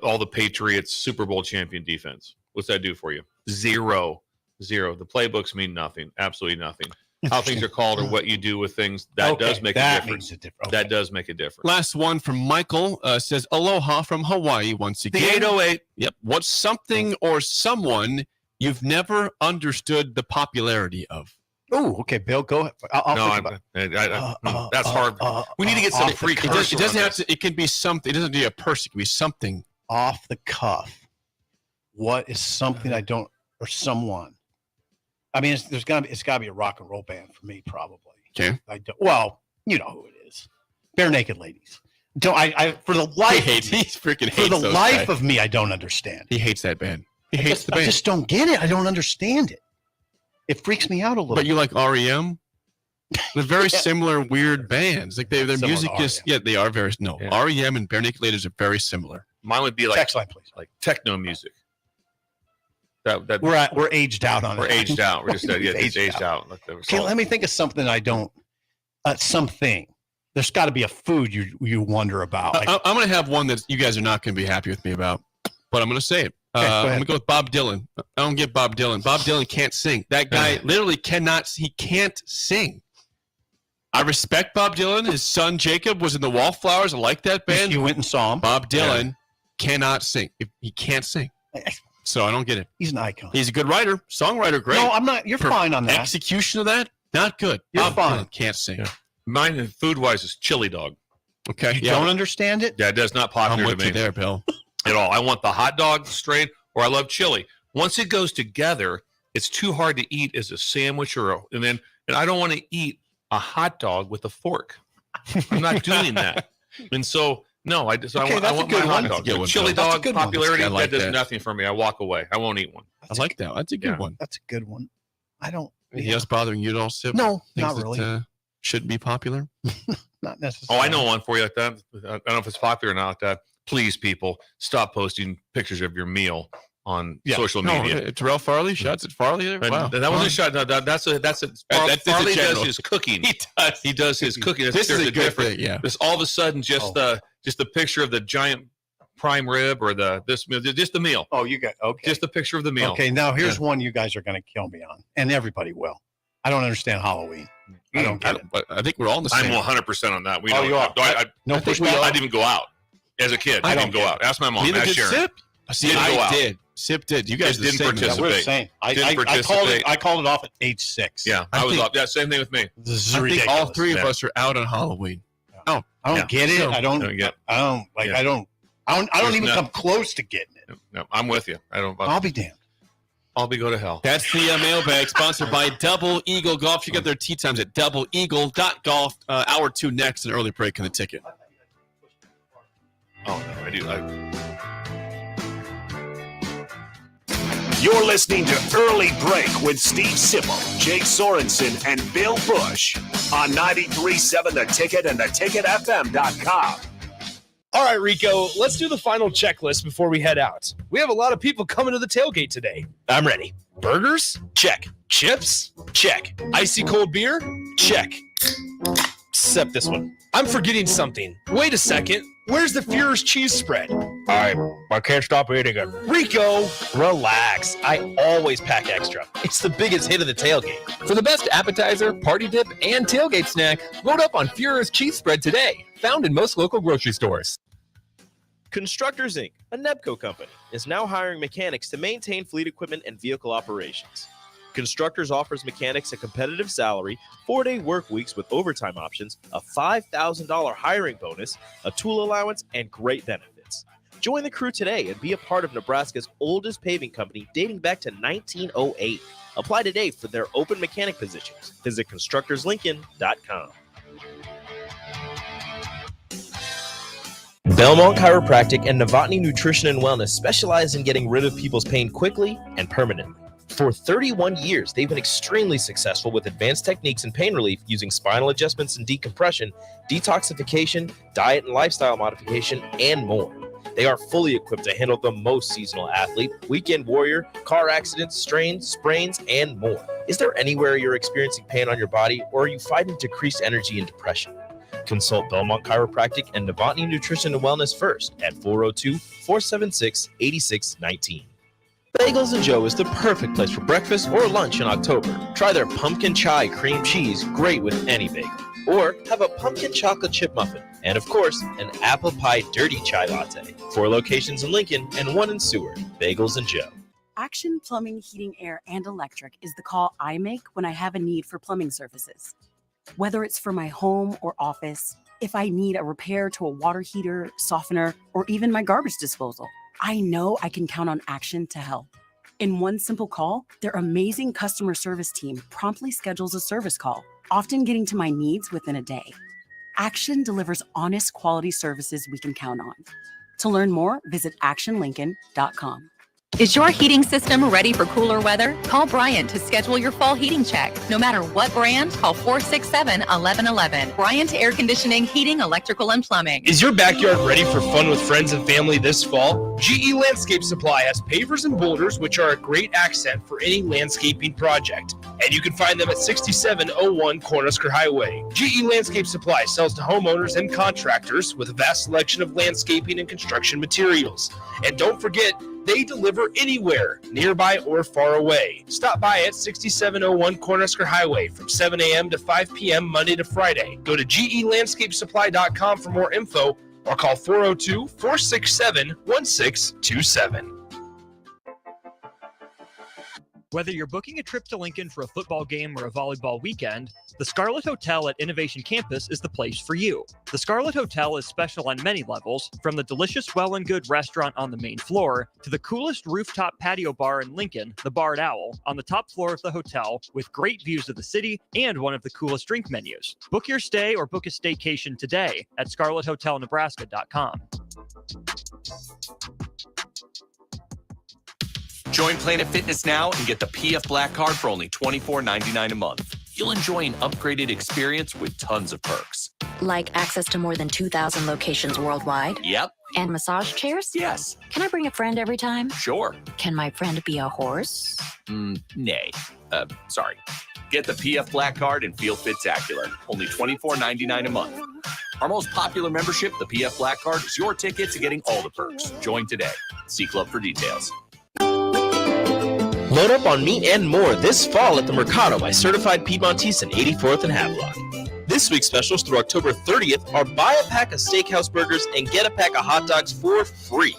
all the Patriots Super Bowl champion defense. What's that do for you? Zero. The playbooks mean nothing. Absolutely nothing. How things are called or what you do with things, that does make a difference. That does make a difference. Last one from Michael says, aloha from Hawaii once again. The 808. Yep. What's something or someone you've never understood the popularity of? Oh, okay, Bill, go ahead. That's hard. We need to get some precursor. It doesn't have to. It can be something. It doesn't have to be a person. It can be something. Off the cuff. What is something I don't, or someone? I mean, it's got to be a rock and roll band for me, probably. Okay. I don't. Well, you know who it is. Bare Naked Ladies. Don't I? For the life, of me, I don't understand. He hates that band. He hates the band. I just don't get it. I don't understand it. It freaks me out a little. But you like REM? They're very similar, weird bands. Like their music is they are very REM and Bare Naked Ladies are very similar. Mine would be like text line, please. Like techno music. That we're aged out on it. We're aged out. We're just aged out. Okay, let me think of something I don't. Something. There's got to be a food you wonder about. Like, I'm going to have one that you guys are not going to be happy with me about, but I'm going to say it. I'm going to go with Bob Dylan. I don't get Bob Dylan. Bob Dylan can't sing. That guy literally cannot. He can't sing. I respect Bob Dylan. His son Jacob was in the Wallflowers. I like that band. You went and saw him. Bob Dylan cannot sing. He can't sing. So I don't get it. He's an icon. He's a good writer, songwriter, great. No, I'm not. You're fine on that. Execution of that, not good. You're Bob fine. Dylan can't sing. Yeah. Mine, food-wise, is chili dog. Okay. You don't understand it? Yeah, it does not popular I'm with to me. you there, Bill. At all. I want the hot dog straight, or I love chili. Once it goes together, it's too hard to eat as a sandwich and I don't want to eat a hot dog with a fork. I'm not doing that. And so no, I want my hot dog. The chili dog popularity that does nothing for me. I walk away. I won't eat one. I like that. That's a good one. That's a good one. I don't. Anything else bothering you at all, Sip? No, Things not really. That, shouldn't be popular. Not necessarily. Oh, I know one for you like that. I don't know if it's popular or not. Please, people, stop posting pictures of your meal on social media. Terrell Farley shots at Farley there. Wow, that wasn't a shot. No, that's Farley does his cooking. He does his cooking. This is a good thing. Yeah. This all of a sudden just the picture of the giant prime rib or just the meal. Oh, you got just the picture of the meal. Okay, now here's one you guys are going to kill me on, and everybody will. I don't understand Halloween. I don't get it. I think we're all in the same. I'm 100% on that. You are. I didn't even go out as a kid. I didn't go out. Ask my mom. Neither Ask did Sharon. Sip. See, I did. Sip did. You guys didn't participate. I called it off at age 6. Yeah, I was off. Yeah, same thing with me. This is I ridiculous. think all three of us are out on Halloween. Oh, I don't get it. I don't even come close to getting it. No, I'm with you. I'll be damned. I'll be go to hell. That's the mailbag sponsored by Double Eagle Golf. You got their tee times at doubleeagle.golf. Hour 2 next, an early break in the ticket. Oh, no, I do. You're listening to Early Break with Steve Sipple, Jake Sorensen, and Bill Busch on 93.7 The Ticket and theticketfm.com. All right, Rico, let's do the final checklist before we head out. We have a lot of people coming to the tailgate today. I'm ready. Burgers? Check. Chips? Check. Icy cold beer? Check. Except this one. I'm forgetting something. Wait a second. Where's the Fuhrer's cheese spread? I can't stop eating it. Rico, relax. I always pack extra. It's the biggest hit of the tailgate. For the best appetizer, party dip, and tailgate snack, load up on Fuhrer's cheese spread today. Found in most local grocery stores. Constructors, Inc., a Nebco company, is now hiring mechanics to maintain fleet equipment and vehicle operations. Constructors offers mechanics a competitive salary, 4-day work weeks with overtime options, a $5,000 hiring bonus, a tool allowance, and great benefits. Join the crew today and be a part of Nebraska's oldest paving company dating back to 1908. Apply today for their open mechanic positions. Visit constructorslincoln.com. Belmont Chiropractic and Novotny Nutrition and Wellness specialize in getting rid of people's pain quickly and permanently. For 31 years, they've been extremely successful with advanced techniques in pain relief using spinal adjustments and decompression, detoxification, diet and lifestyle modification, and more. They are fully equipped to handle the most seasonal athlete, weekend warrior, car accidents, strains, sprains, and more. Is there anywhere you're experiencing pain on your body, or are you fighting decreased energy and depression? Consult Belmont Chiropractic and Novotny Nutrition and Wellness first at 402-476-8619. Bagels and Joe is the perfect place for breakfast or lunch in October. Try their pumpkin chai cream cheese, great with any bagel. Or have a pumpkin chocolate chip muffin. And of course, an apple pie dirty chai latte. 4 locations in Lincoln and 1 in Seward. Bagels and Joe. Action Plumbing, Heating, Air, and Electric is the call I make when I have a need for plumbing services. Whether it's for my home or office, if I need a repair to a water heater, softener, or even my garbage disposal, I know I can count on Action to help. In one simple call, their amazing customer service team promptly schedules a service call, often getting to my needs within a day. Action delivers honest, quality services we can count on. To learn more, visit actionlincoln.com. Is your heating system ready for cooler weather? Call Bryant to schedule your fall heating check. No matter what brand, call 467-1111. Bryant Air Conditioning, Heating, Electrical, and Plumbing. Is your backyard ready for fun with friends and family this fall? GE Landscape Supply has pavers and boulders, which are a great accent for any landscaping project. And you can find them at 6701 Cornhusker Highway. GE Landscape Supply sells to homeowners and contractors with a vast selection of landscaping and construction materials. And don't forget, they deliver anywhere, nearby or far away. Stop by at 6701 Cornhusker Highway from 7 a.m. to 5 p.m. Monday to Friday. Go to GELandscapeSupply.com for more info or call 402-467-1627. Whether you're booking a trip to Lincoln for a football game or a volleyball weekend, the Scarlet Hotel at Innovation Campus is the place for you. The Scarlet Hotel is special on many levels, from the delicious Well and Good restaurant on the main floor to the coolest rooftop patio bar in Lincoln, the Barred Owl, on the top floor of the hotel with great views of the city and one of the coolest drink menus. Book your stay or book a staycation today at scarlethotelnebraska.com. Join Planet Fitness now and get the PF Black Card for only $24.99 a month. You'll enjoy an upgraded experience with tons of perks. Like access to more than 2,000 locations worldwide? Yep. And massage chairs? Yes. Can I bring a friend every time? Sure. Can my friend be a horse? Nay. Sorry. Get the PF Black Card and feel fit-tacular. Only $24.99 a month. Our most popular membership, the PF Black Card, is your ticket to getting all the perks. Join today. See Club for details. Load up on meat and more this fall at the Mercado by Certified Piedmontese and 84th and Havelock. This week's specials through October 30th are buy a pack of steakhouse burgers and get a pack of hot dogs for free.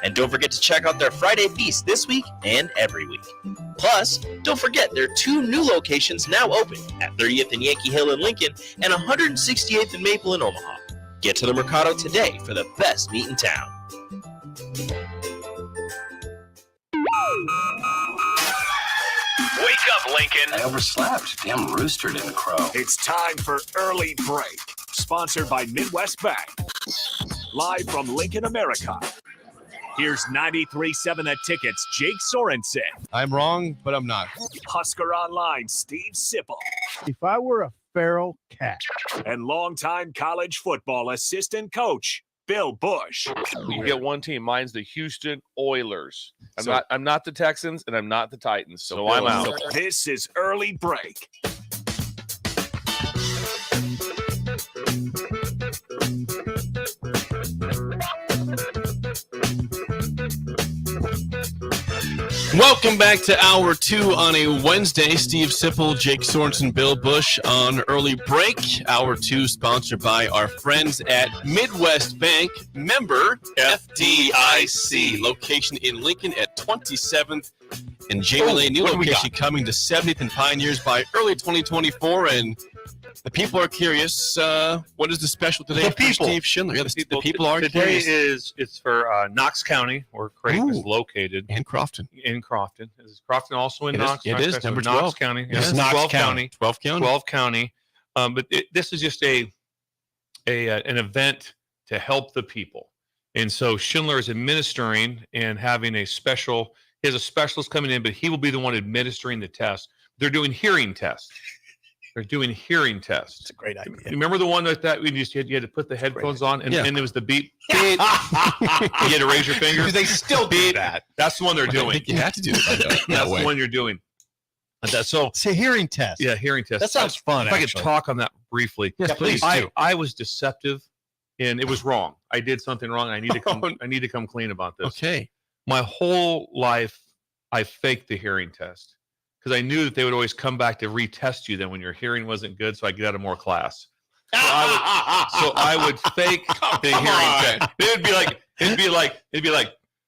And don't forget to check out their Friday Feast this week and every week. Plus, don't forget their 2 new locations now open at 30th and Yankee Hill in Lincoln and 168th and Maple in Omaha. Get to the Mercado today for the best meat in town. Wake up, Lincoln. I overslept. Damn rooster didn't crow. It's time for Early Break, sponsored by Midwest Bank. Live from Lincoln, America. Here's 93.7 The Ticket's Jake Sorensen. I'm wrong, but I'm not. Husker Online, Steve Sipple. If I were a feral cat. And longtime college football assistant coach, Bill Busch. You get one team. Mine's the Houston Oilers. I'm not the Texans and I'm not the Titans. So I'm out. This is Early Break. Welcome back to Hour 2 on a Wednesday. Steve Sipple, Jake Sorensen, Bill Busch on Early Break. Hour 2 sponsored by our friends at Midwest Bank, member FDIC. Location in Lincoln at 27th and Jamie Lane. New location coming to 70th and Pioneers by early 2024. And the people are curious. What is the special today for Steve Schindler? Yeah, the people are today curious. It's for Knox County, where Creighton is located. And Crofton. In Crofton. Is Crofton also in Knox? It is. Number 12. Knox County. Yes, Knox 12 County. 12 County. 12 County. But this is just an event to help the people. And so Schindler is administering and having a special. He has a specialist coming in, but he will be the one administering the test. They're doing hearing tests. It's a great idea. Remember the one that we just you had to put the headphones on, and there was the beep. Yeah. You had to raise your finger. They still do that. That's the one they're doing. I think you have to do it. That's the one you're doing. So it's a hearing test. Yeah, hearing test. That sounds fun. If I could talk on that briefly. Yes, please. I was deceptive, and it was wrong. I did something wrong. I need to come. I need to come clean about this. Okay. My whole life, I faked the hearing test because I knew that they would always come back to retest you. Then when your hearing wasn't good, so I get out of more class. So I would fake the hearing test. It'd be like,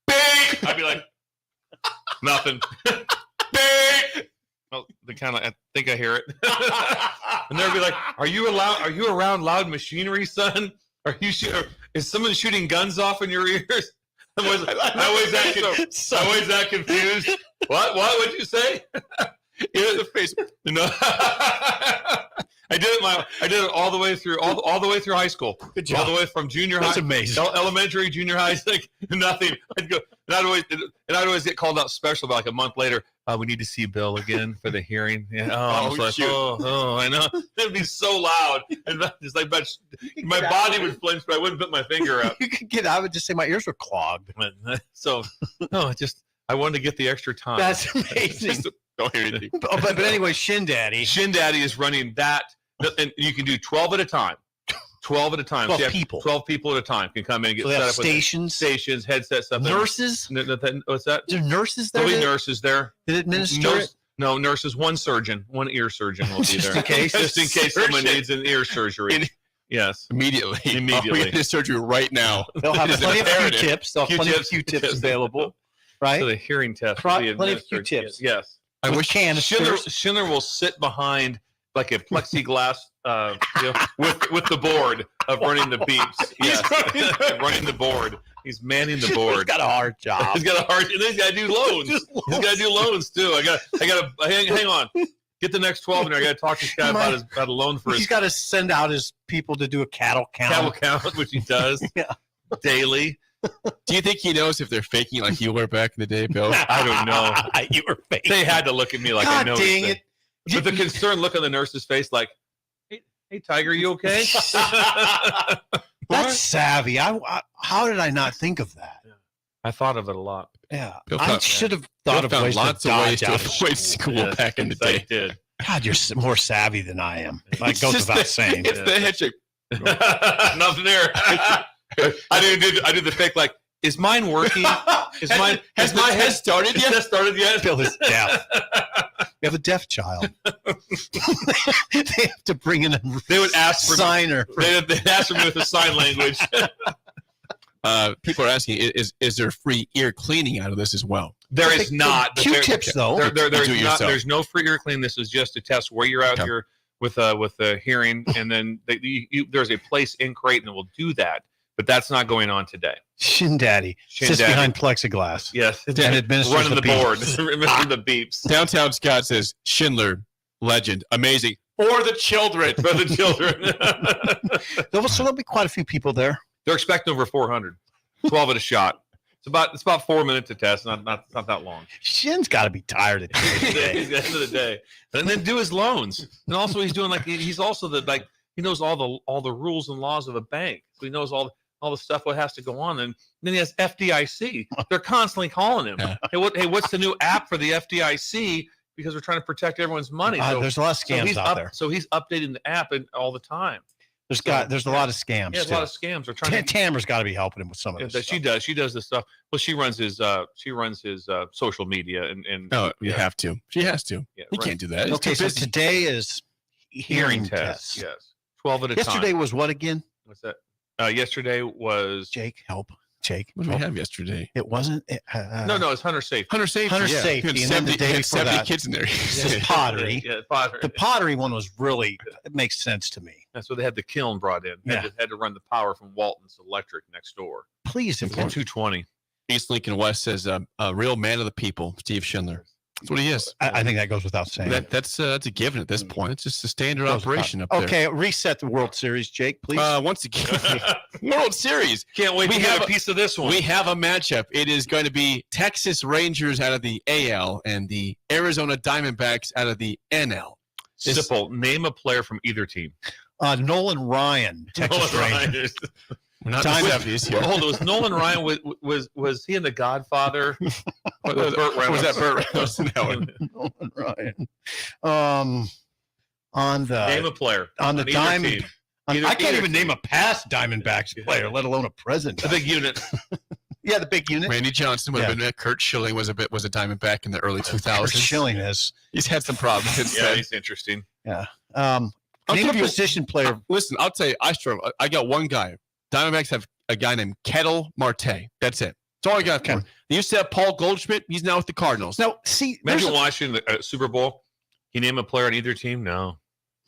bang! I'd be like, nothing. Bang! Well, I think I hear it. And they'd be like, "Are you around loud machinery, son? Is someone shooting guns off in your ears?" I was that confused. What? What'd you say? In the face. No. I did it all the way through all the way through high school. Good job. All the way from junior high. That's amazing. Elementary, junior high, like nothing. I'd go, and I'd always get called out special. But like a month later, we need to see Bill again for the hearing. Yeah. I know. It'd be so loud, and it's like my body would flinch, but I wouldn't put my finger up. You could get. I would just say my ears were clogged. So I wanted to get the extra time. That's amazing. Don't hear anything. But anyway, Shin Daddy is running that, and you can do 12 at a time. 12 at a time. 12 people. 12 people at a time can come in and get So they set have up with stations, headsets, stuff. Nurses? What's that? There nurses there? There'll be nurses there. Did administer it? No, nurses. One ear surgeon will be there. Just in case someone needs an ear surgery. Yes. Immediately. We get surgery right now. They'll have plenty of Q-tips. They'll have plenty of Q-tips available. Right? So the hearing test. Plenty of Q-tips. Yes. I wish Schindler will sit behind like a plexiglass with the board of running the beeps. Yes. Running the board. He's manning the board. He's got a hard job. And he's got to do loans. He's got to do loans too. I got to hang on. Get the next 12 in there. I got to talk to this guy about a loan for his. He's got to send out his people to do a cattle count. Which he does daily. Do you think he knows if they're faking like you were back in the day, Bill? I don't know. You were faking. They had to look at me like God I know. Dang it. But the concerned look on the nurse's face, like, "Hey, Tiger, you okay?" That's savvy. How did I not think of that? I thought of it a lot. Yeah, Bill I should have thought of ways lots to of ways to dodge avoid school back in the day. I did. God, you're more savvy than I am. That goes without saying. It's the handshake. Nothing there. I do the fake like, is mine working? Has my head started yet? Has started yet? Bill is deaf. We have a deaf child. They have to bring in a signer. They'd ask for me with the sign language. People are asking, is there free ear cleaning out of this as well? There is not. Q-tips though. There's no free ear cleaning. This is just to test where you're out here with the hearing, and then there's a place in Creighton that will do that. But that's not going on today. Shin Daddy sits behind plexiglass. Yes. And administers running the board. beeps. The beeps. Downtown Scott says, Schindler, legend, amazing. For the children. For the children. So there'll be quite a few people there. They're expecting over 400. 12 at a shot. It's about 4 minutes to test. Not that long. Shin's got to be tired at the end of the day. He's at the end of the day. And then do his loans. And also he's doing he's also he knows all the rules and laws of a bank. So he knows all the stuff what has to go on, and then he has FDIC. They're constantly calling him. Hey, what's the new app for the FDIC? Because we're trying to protect everyone's money. There's a lot of scams out there. So he's updating the app all the time. There's a lot of scams. Yeah, a lot of scams. We're trying. Tamara's got to be helping him with some of this. She does. She does this stuff. Well, she runs his social media and. No, you have to. She has to. Yeah, you can't do that. Okay, so today is hearing tests. Yes, 12 at a time. Yesterday was what again? What's that? Yesterday was Jake. Jake. What did we have yesterday? It wasn't. No, it's hunter safety. Hunter safety. Hunter safety. And then the day before 70 that, kids in there. pottery. Yeah, pottery. The pottery one was really. It makes sense to me. That's what they had the kiln brought in. Had to run the power from Walton's Electric next door. Please, if 220. East Lincoln West says a real man of the people, Steve Schindler. That's what he is. I think that goes without saying. That's a given at this point. It's just a standard operation up there. Okay, reset the World Series, Jake, please. Once again, World Series. Can't wait to get a piece of this one. We have a matchup. It is going to be Texas Rangers out of the AL and the Arizona Diamondbacks out of the NL. Simple. Name a player from either team. Nolan Ryan, Texas Rangers. We're not in the 70s here. Hold on, was Nolan Ryan was he in The Godfather? Or was Burt Reynolds? Was that Burt Reynolds? Nolan Ryan. On the name a player on the Diamond. I can't even team. name a past Diamondbacks player, let alone a present. The big unit. Yeah, the big unit. Randy Johnson would have been. Kurt Schilling was a Diamondback in the early 2000s. Kurt Schilling is. He's had some problems. Yeah, he's interesting. Yeah. Name a position player. Listen, I'll tell you, I struggle. I got one guy. Diamondbacks have a guy named Kettle Marte. That's it. That's all I got for him. They used to have Paul Goldschmidt. He's now with the Cardinals. Now, see, imagine watching the Super Bowl. You name a player on either team? No,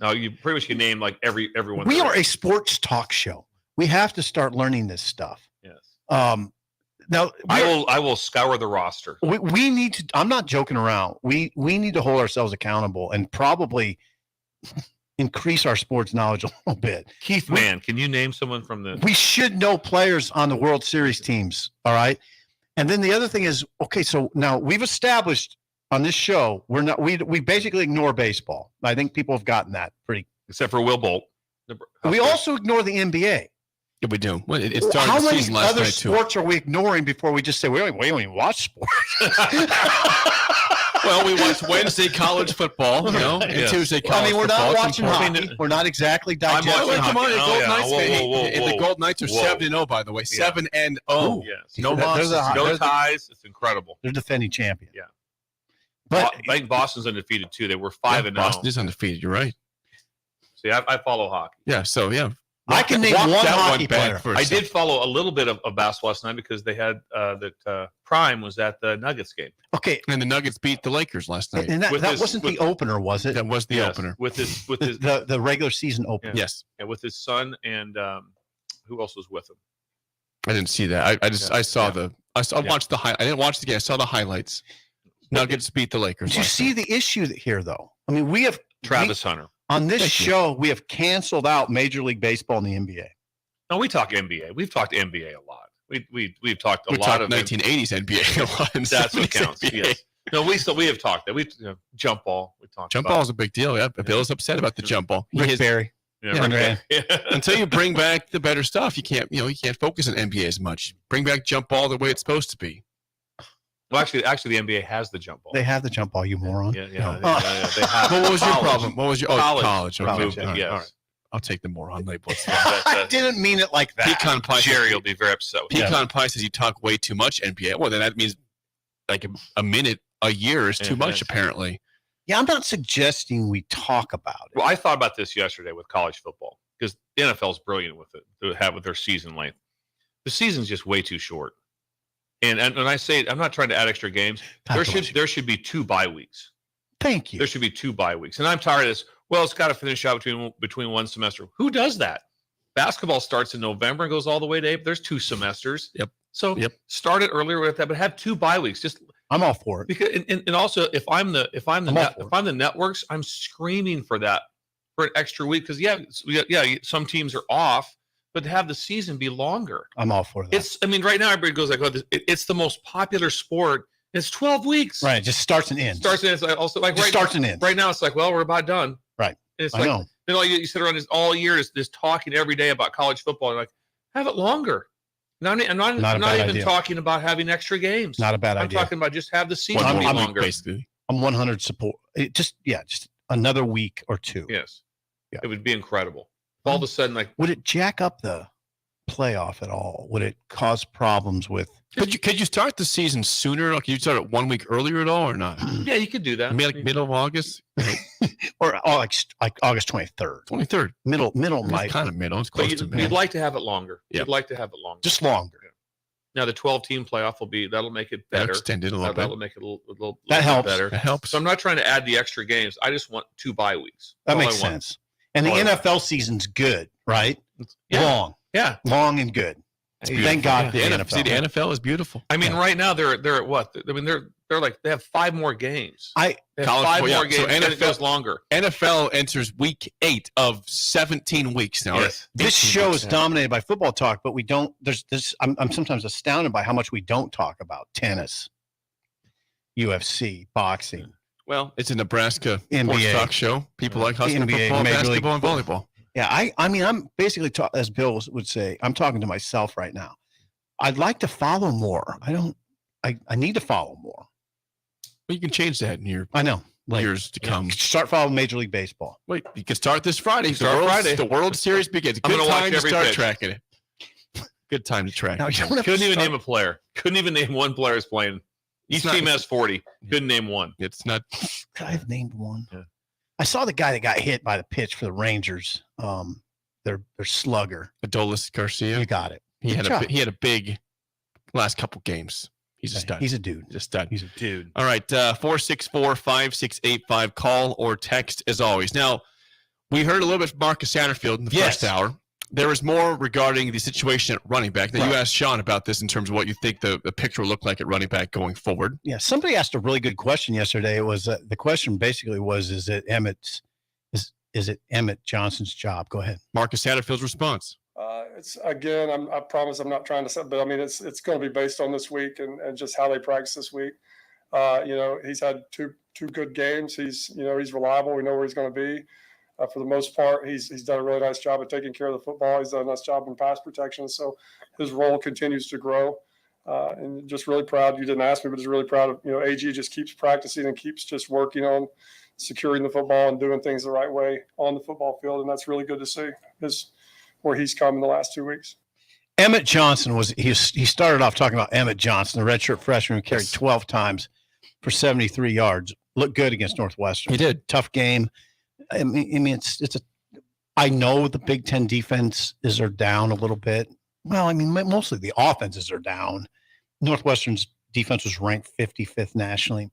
you pretty much can name like everyone. We are a sports talk show. We have to start learning this stuff. Yes. Now I will scour the roster. We need to. I'm not joking around. We need to hold ourselves accountable and probably increase our sports knowledge a little bit. Keith Mann, can you name someone from the? We should know players on the World Series teams. All right. And then the other thing is, okay, so now we've established on this show, we basically ignore baseball. I think people have gotten that pretty. Except for Will Bolt. We also ignore the NBA. Yeah, we do. Well, it started How the many season last other night, too. sports are we ignoring before we just say, we don't even watch sports? Well, we watch Wednesday college football, and Tuesday college football. We're not It's watching important. hockey. We're not exactly digesting Come on, the Golden yeah. Knights. Whoa. The Golden Knights are 7-0, by the way. 7-0. Yes. No losses. No ties. It's incredible. They're defending champion. Yeah. But I think Boston's undefeated too. They were 5-0. Boston is undefeated. You're right. See, I follow hockey. Yeah. So yeah. I can name one hockey player. I did follow a little bit of basketball last night because they had that Prime was at the Nuggets game. Okay. And the Nuggets beat the Lakers last night. And that wasn't the opener, was it? That was the opener. With his the regular season opener. Yeah. Yes. Yeah, with his son and who else was with him? I didn't see that. I saw watched the I didn't watch the game. I saw the highlights. Nuggets beat the Lakers. Did you see the issue here, though? I mean, we have Travis Hunter. On this show, we have canceled out Major League Baseball and the NBA. No, we talk NBA. We've talked NBA a lot. We've talked a We lot talked of 1980s NBA a lot. and That's what 70s counts. NBA. Yes. No, we have talked that. We jump ball. We talked. Jump about ball is a big deal. Yeah, Bill's upset about the jump ball. Rick Barry. Yeah, Until you bring back the better stuff, you can't focus on NBA as much. Bring back jump ball the way it's supposed to be. Well, actually, the NBA has the jump ball. They have the jump ball, you moron. Yeah. No. They have. What was your College. problem? What was your college? Okay. College, All right, yes. all right. I'll take the moron label. I didn't mean it like that. Pecan Pie. Jerry will be very upset with Pecan Pie says you talk way too much NBA. Well, then that means like a minute a year is too much, apparently. Yeah, I'm not suggesting we talk about it. Well, I thought about this yesterday with college football because the NFL is brilliant with it to have with their season length. The season's just way too short. And when I say I'm not trying to add extra games, there should be 2 bye weeks. Thank you. There should be 2 bye weeks. And I'm tired of this. Well, it's got to finish out between one semester. Who does that? Basketball starts in November and goes all the way to April. There's 2 semesters. Yep. So start it earlier with that, but have 2 bye weeks. I'm all for it. Because and also if I'm the networks, I'm screaming for that for an extra week because some teams are off, but to have the season be longer. I'm all for that. Right now everybody goes like, it's the most popular sport. It's 12 weeks. Right. It just starts and ends. Starts and ends. Also like starts and ends. Right now it's like, well, we're about done. Right. And it's I like, know. You sit around all year just talking every day about college football. And like, have it longer. I'm not even talking about having extra games. Not a bad idea. I'm talking about just have the season be longer. Basically. I'm 100 support. Just another week or 2. Yes. Yeah. It would be incredible. All of a sudden, like, would it jack up the playoff at all? Would it cause problems with? Could you start the season sooner? Like, could you start it 1 week earlier at all, or not? Yeah, you could do that. Maybe like middle of August, or like August 23rd. 23rd. Middle might kind of middle. It's close to middle. You'd like to have it longer. Yeah. You'd like to have it longer. Just longer. Now the 12-team playoff that'll make it better. Extended a little bit. That'll make it a little that helps. better. That helps. So I'm not trying to add the extra games. I just want 2 bye weeks. That makes sense. And the NFL season's good, right? Yeah. Long. Yeah. Long and good. Thank God the for the NFL. NFL. See, the NFL is beautiful. I mean, right now they're at what? I mean, they're like they have 5 more games. I They have 5 more games. So and it goes longer. NFL enters week 8 of 17 weeks now. Yes. This show is dominated by football talk, but we don't. There's this. I'm sometimes astounded by how much we don't talk about tennis, UFC, boxing. Well, it's a Nebraska NBA. sports talk show. People like Husker NBA, football, Major League basketball, and volleyball. Yeah, I mean, I'm basically as Bill would say, I'm talking to myself right now. I'd like to follow more. I need to follow more. Well, you can change that in your I know years to come. Start following Major League Baseball. Wait, you can start this Friday. The World Series begins. I'm Good gonna watch time to every start pitch. tracking it. Good time to track. Now, it. you don't have to Couldn't even start- name a player. Couldn't even name one player is playing. Each It's not- team has 40. Couldn't name one. It's not. Could I have named one? Yeah. I saw the guy that got hit by the pitch for the Rangers. Their slugger. Adolis Garcia. You got it. He Good had job. he had a big last couple games. He's a stud. He's a dude. He's a stud. He's a dude. All right, 464-5685. Call or text as always. Now, we heard a little bit from Marcus Satterfield in the Yes. first hour. There was more regarding the situation at running back. Now, you Right. asked Sean about this in terms of what you think the picture will look like at running back going forward. Yeah, somebody asked a really good question yesterday. It was the question basically was, is it Emmett Johnson's job? Go ahead. Marcus Satterfield's response. It's again, I promise I'm not trying to say, but I mean, it's going to be based on this week and just how they practice this week. He's had two good games. He's reliable. We know where he's going to be. For the most part, he's done a really nice job of taking care of the football. He's done a nice job in pass protection. So his role continues to grow. And just really proud. You didn't ask me, but just really proud of, AG just keeps practicing and keeps just working on securing the football and doing things the right way on the football field. And that's really good to see where he's come in the last 2 weeks. Emmett Johnson he started off talking about Emmett Johnson, the redshirt freshman who carried 12 times for 73 yards. Looked good against Northwestern. He did. Tough game. I mean, I know the Big Ten defenses are down a little bit. Well, I mean, mostly the offenses are down. Northwestern's defense was ranked 55th nationally.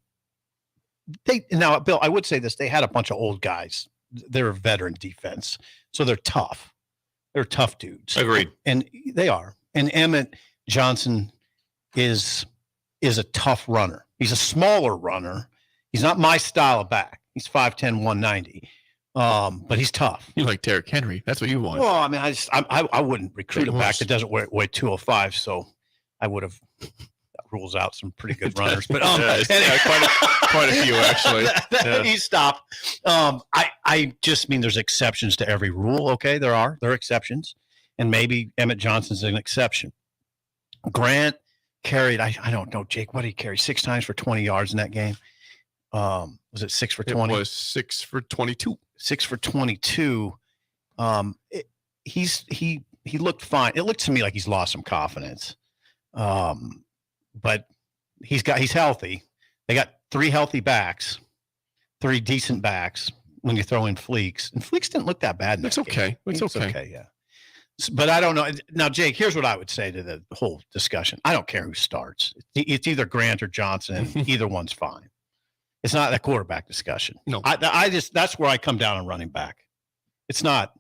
Now, Bill, I would say this: they had a bunch of old guys. They're a veteran defense, so they're tough. They're tough dudes. Agreed. And they are. And Emmett Johnson is a tough runner. He's a smaller runner. He's not my style of back. He's 5'10", 190. But he's tough. You like Derrick Henry. That's what you want. Well, I mean, I wouldn't recruit a back that doesn't weigh 205, so I would have. That rules out some pretty good runners, but quite a few actually. You stop. I just mean there's exceptions to every rule. Okay, there are exceptions, and maybe Emmett Johnson's an exception. Grant carried. I don't know, Jake. What did he carry? 6 times for 20 yards in that game. Was it 6 for 20? It was 6 for 22. 6 for 22. He looked fine. It looked to me like he's lost some confidence. But he's healthy. They got 3 healthy backs, 3 decent backs when you throw in Fleeks. And Fleeks didn't look that bad in that game. Okay. It's okay. Yeah. But I don't know. Now, Jake, here's what I would say to the whole discussion. I don't care who starts. It's either Grant or Johnson, and either one's fine. It's not a quarterback discussion. No. I just that's where I come down on running back. It's not.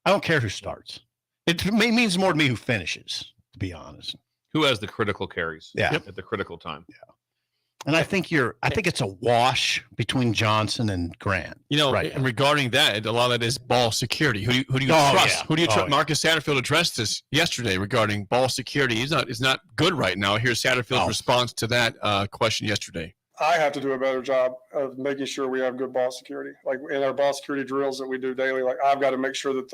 I don't care who starts. It means more to me who finishes, to be honest. Who has the critical carries? Yeah. At the critical time. Yeah. And I think it's a wash between Johnson and Grant. Right. And regarding that, a lot of that is ball security. Who do you trust? Yeah. Who do you trust? Yeah. Marcus Satterfield addressed this yesterday regarding ball security. He's not good right now. Here's Satterfield's response to that question yesterday. I have to do a better job of making sure we have good ball security. Like in our ball security drills that we do daily, like I've got to make sure that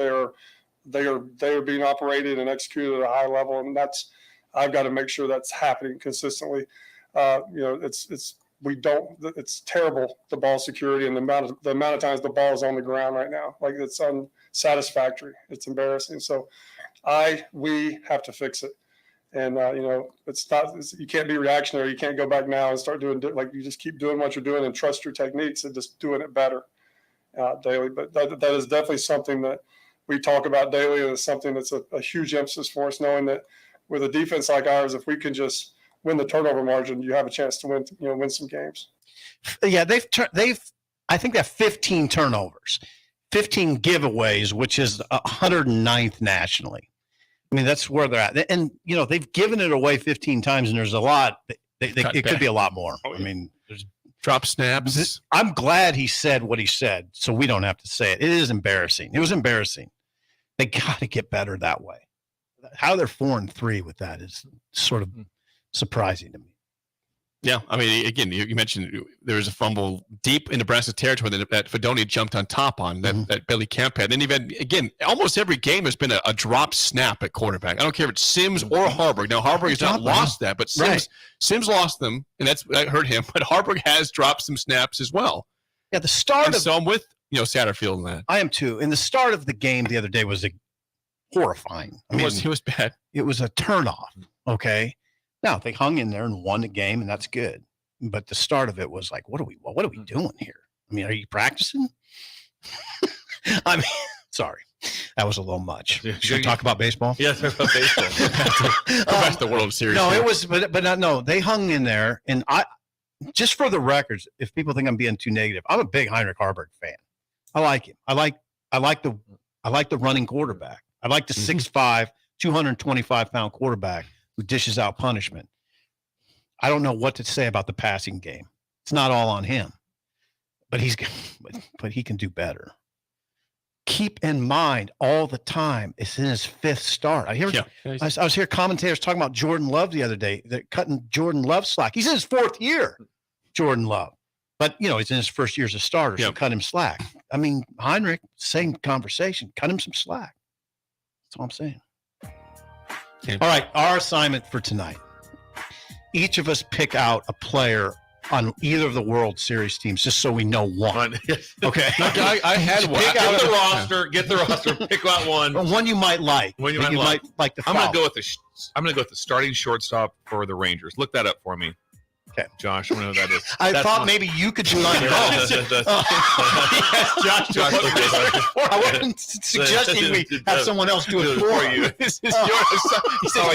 they are being operated and executed at a high level, and I've got to make sure that's happening consistently. It's terrible, the ball security and the amount of times the ball is on the ground right now. Like it's unsatisfactory. It's embarrassing. So we have to fix it. And, you can't be reactionary. You can't go back now and start doing, like, you just keep doing what you're doing and trust your techniques and just doing it better daily. But that is definitely something that we talk about daily, and it's something that's a huge emphasis for us, knowing that with a defense like ours, if we can just win the turnover margin, you have a chance to win some games. Yeah, I think they have 15 turnovers, 15 giveaways, which is 109th nationally. I mean, that's where they're at. And, they've given it away 15 times, and there's a lot. It could be a lot more. I mean, there's drop snaps. I'm glad he said what he said, so we don't have to say it. It is embarrassing. It was embarrassing. They got to get better that way. How they're 4-3 with that is sort of surprising to me. Yeah, I mean, again, you mentioned there was a fumble deep in Nebraska territory that Fedoni jumped on top on, that Billy Kemp had. Then even, again, almost every game has been a drop snap at quarterback. I don't care if it's Sims or Harburg. Now, Harburg has not lost that, but Sims lost them, and that hurt him. But Harburg has dropped some snaps as well. Yeah, the start so I'm with Satterfield in that. I am too. And the start of the game the other day was horrifying. I mean, it was bad. It was a turnoff. Okay. Now they hung in there and won the game, and that's good. But the start of it was like, what are we doing here? I mean, are you practicing? I mean, sorry, that was a little much. Should we talk about baseball? Yes, talk about baseball. That's the World Series. No, it was, but no, they hung in there, and just for the records, if people think I'm being too negative, I'm a big Heinrich Harburg fan. I like him. I like the running quarterback. I like the 6'5", 225-pound quarterback who dishes out punishment. I don't know what to say about the passing game. It's not all on him, but he can do better. Keep in mind all the time, it's in his 5th start. I was hearing commentators talking about Jordan Love the other day. They're cutting Jordan Love slack. He's in his 4th year, Jordan Love. But, he's in his first year as a starter, so cut him slack. I mean, Heinrich, same conversation. Cut him some slack. That's all I'm saying. Okay. All right, our assignment for tonight. Each of us pick out a player on either of the World Series teams, just so we know one. Okay. I had one. Get the roster. Pick out one. One you might like. One you might like. I'm going to go with the starting shortstop for the Rangers. Look that up for me. Okay, Josh, I don't know who that is. I thought maybe you could do mine. Yes, Josh. I wasn't suggesting we have someone else do it for you. This is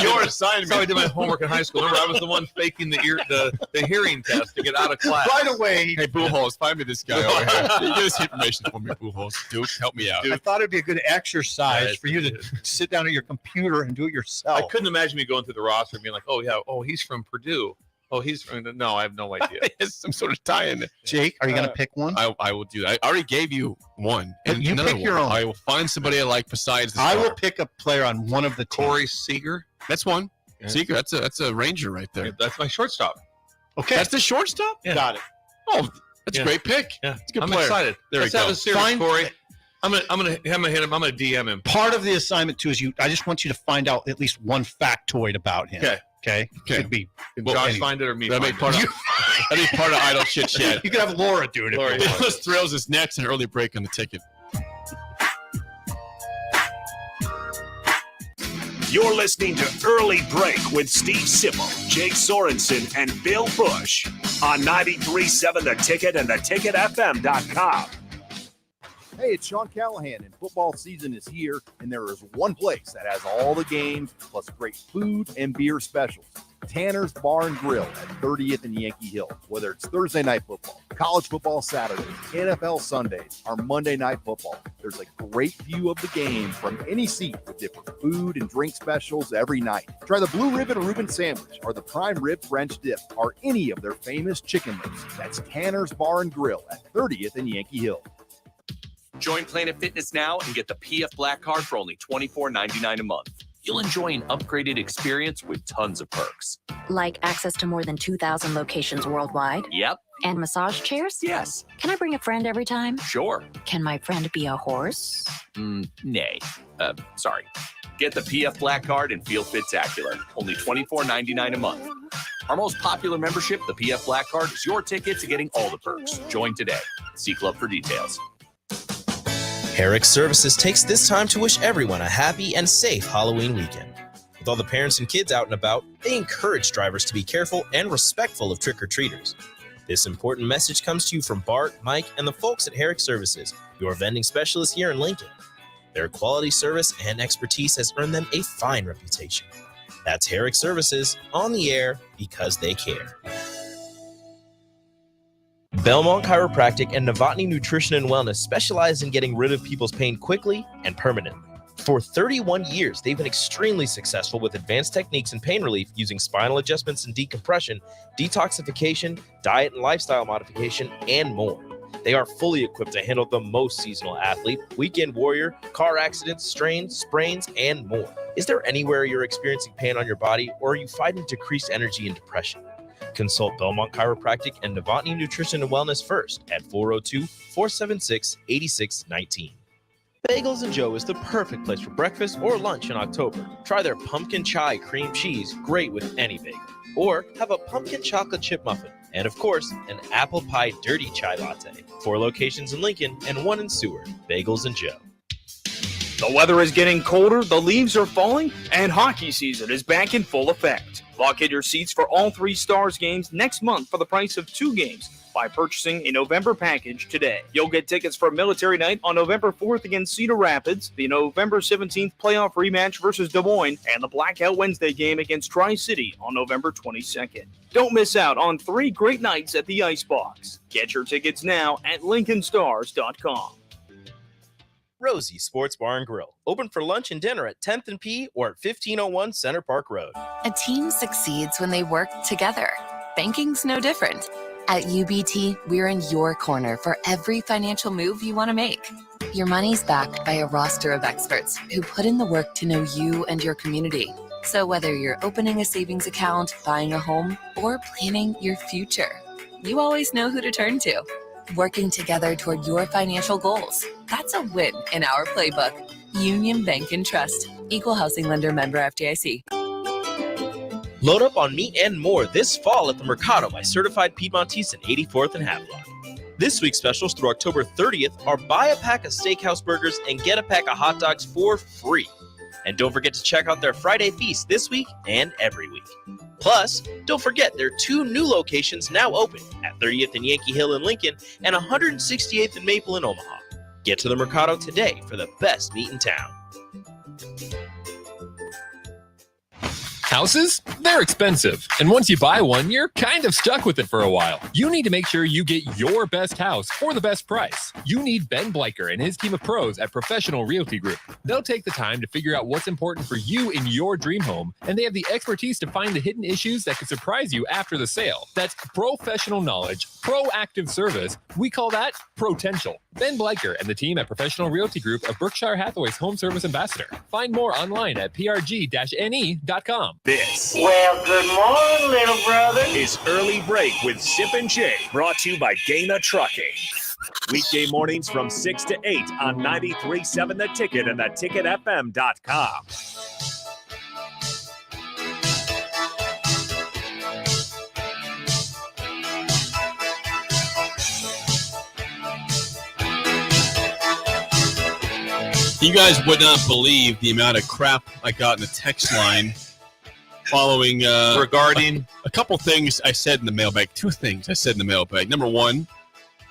your assignment. That's how I did my homework in high school. Remember, I was the one faking the hearing test to get out of class. Right away. Hey, Buchholz, find me this guy over here. Give us information for me, Buchholz. Duke, help me out. I thought it'd be a good exercise for you to sit down at your computer and do it yourself. I couldn't imagine me going through the roster and being like, he's from Purdue. Oh, no, I have no idea. It's some sort of tie in. Jake, are you going to pick one? I will do that. I already gave you one. And you pick your own. I will find somebody I like besides the I star. will pick a player on one of the teams. Corey Seager. That's one. Yeah. Seager, that's a Ranger right there. That's my shortstop. Okay. That's the shortstop? Yeah. Got it. Oh, that's a great pick. Yeah. It's a good I'm player. excited. There Let's we go. have a series, Corey. I'm gonna hit him. I'm gonna DM him. Part of the assignment too is I just want you to find out at least one factoid about him. Okay. Could be. Josh find it or me? That'd be part of Idle Chit Chat. You could have Laura do it. Those Thrills is next. An early break on the ticket. You're listening to Early Break with Steve Sipple, Jake Sorensen, and Bill Busch on 93.7 The Ticket and theticketfm.com. Hey, it's Sean Callahan, and football season is here, and there is one place that has all the games, plus great food and beer specials. Tanner's Bar and Grill at 30th and Yankee Hill. Whether it's Thursday night football, college football Saturdays, NFL Sundays, or Monday night football, there's a great view of the game from any seat with different food and drink specials every night. Try the Blue Ribbon Reuben Sandwich or the Prime Rib French Dip or any of their famous chicken lips. That's Tanner's Bar and Grill at 30th and Yankee Hill. Join Planet Fitness now and get the PF Black Card for only $24.99 a month. You'll enjoy an upgraded experience with tons of perks. Like access to more than 2,000 locations worldwide? Yep. And massage chairs? Yes. Can I bring a friend every time? Sure. Can my friend be a horse? Nay. Sorry. Get the PF Black Card and feel fit-tacular. Only $24.99 a month. Our most popular membership, the PF Black Card, is your ticket to getting all the perks. Join today. See Club for details. Herrick Services takes this time to wish everyone a happy and safe Halloween weekend. With all the parents and kids out and about, they encourage drivers to be careful and respectful of trick-or-treaters. This important message comes to you from Bart, Mike, and the folks at Herrick Services, your vending specialists here in Lincoln. Their quality service and expertise has earned them a fine reputation. That's Herrick Services, on the air because they care. Belmont Chiropractic and Novotny Nutrition and Wellness specialize in getting rid of people's pain quickly and permanently. For 31 years, they've been extremely successful with advanced techniques in pain relief using spinal adjustments and decompression, detoxification, diet and lifestyle modification, and more. They are fully equipped to handle the most seasonal athlete, weekend warrior, car accidents, strains, sprains, and more. Is there anywhere you're experiencing pain on your body, or are you fighting decreased energy and depression? Consult Belmont Chiropractic and Novotny Nutrition and Wellness first at 402-476-8619. Bagels and Joe is the perfect place for breakfast or lunch in October. Try their pumpkin chai cream cheese, great with any bagel. Or have a pumpkin chocolate chip muffin. And of course, an apple pie dirty chai latte. 4 locations in Lincoln and 1 in Seward. Bagels and Joe. The weather is getting colder, the leaves are falling, and hockey season is back in full effect. Lock in your seats for all 3 Stars games next month for the price of 2 games by purchasing a November package today. You'll get tickets for Military Night on November 4th against Cedar Rapids, the November 17th playoff rematch versus Des Moines, and the Blackout Wednesday game against Tri-City on November 22nd. Don't miss out on 3 great nights at the Icebox. Get your tickets now at LincolnStars.com. Rosie Sports Bar and Grill. Open for lunch and dinner at 10th and P or at 1501 Center Park Road. A team succeeds when they work together. Banking's no different. At UBT, we're in your corner for every financial move you want to make. Your money's backed by a roster of experts who put in the work to know you and your community. So whether you're opening a savings account, buying a home, or planning your future, you always know who to turn to. Working together toward your financial goals. That's a win in our playbook. Union Bank and Trust. Equal housing lender, member FDIC. Load up on meat and more this fall at the Mercado by Certified Piedmontese in 84th and Havelock. This week's specials through October 30th are buy a pack of steakhouse burgers and get a pack of hot dogs for free. And don't forget to check out their Friday feast this week and every week. Plus, don't forget their 2 new locations now open at 30th and Yankee Hill in Lincoln and 168th and Maple in Omaha. Get to the Mercado today for the best meat in town. Houses? They're expensive. And once you buy one, you're kind of stuck with it for a while. You need to make sure you get your best house for the best price. You need Ben Bleicher and his team of pros at Professional Realty Group. They'll take the time to figure out what's important for you in your dream home, and they have the expertise to find the hidden issues that could surprise you after the sale. That's professional knowledge, proactive service. We call that potential. Ben Bleicher and the team at Professional Realty Group of Berkshire Hathaway's home service ambassador. Find more online at prg-ne.com. This Well, good morning, little brother. is Early Break with Sip and Jay, brought to you by Gaina Trucking. Weekday mornings from 6 to 8 on 93.7 The Ticket and theticketfm.com. You guys would not believe the amount of crap I got in the text line following regarding a couple things I said in the mailbag. 2 things I said in the mailbag. Number 1,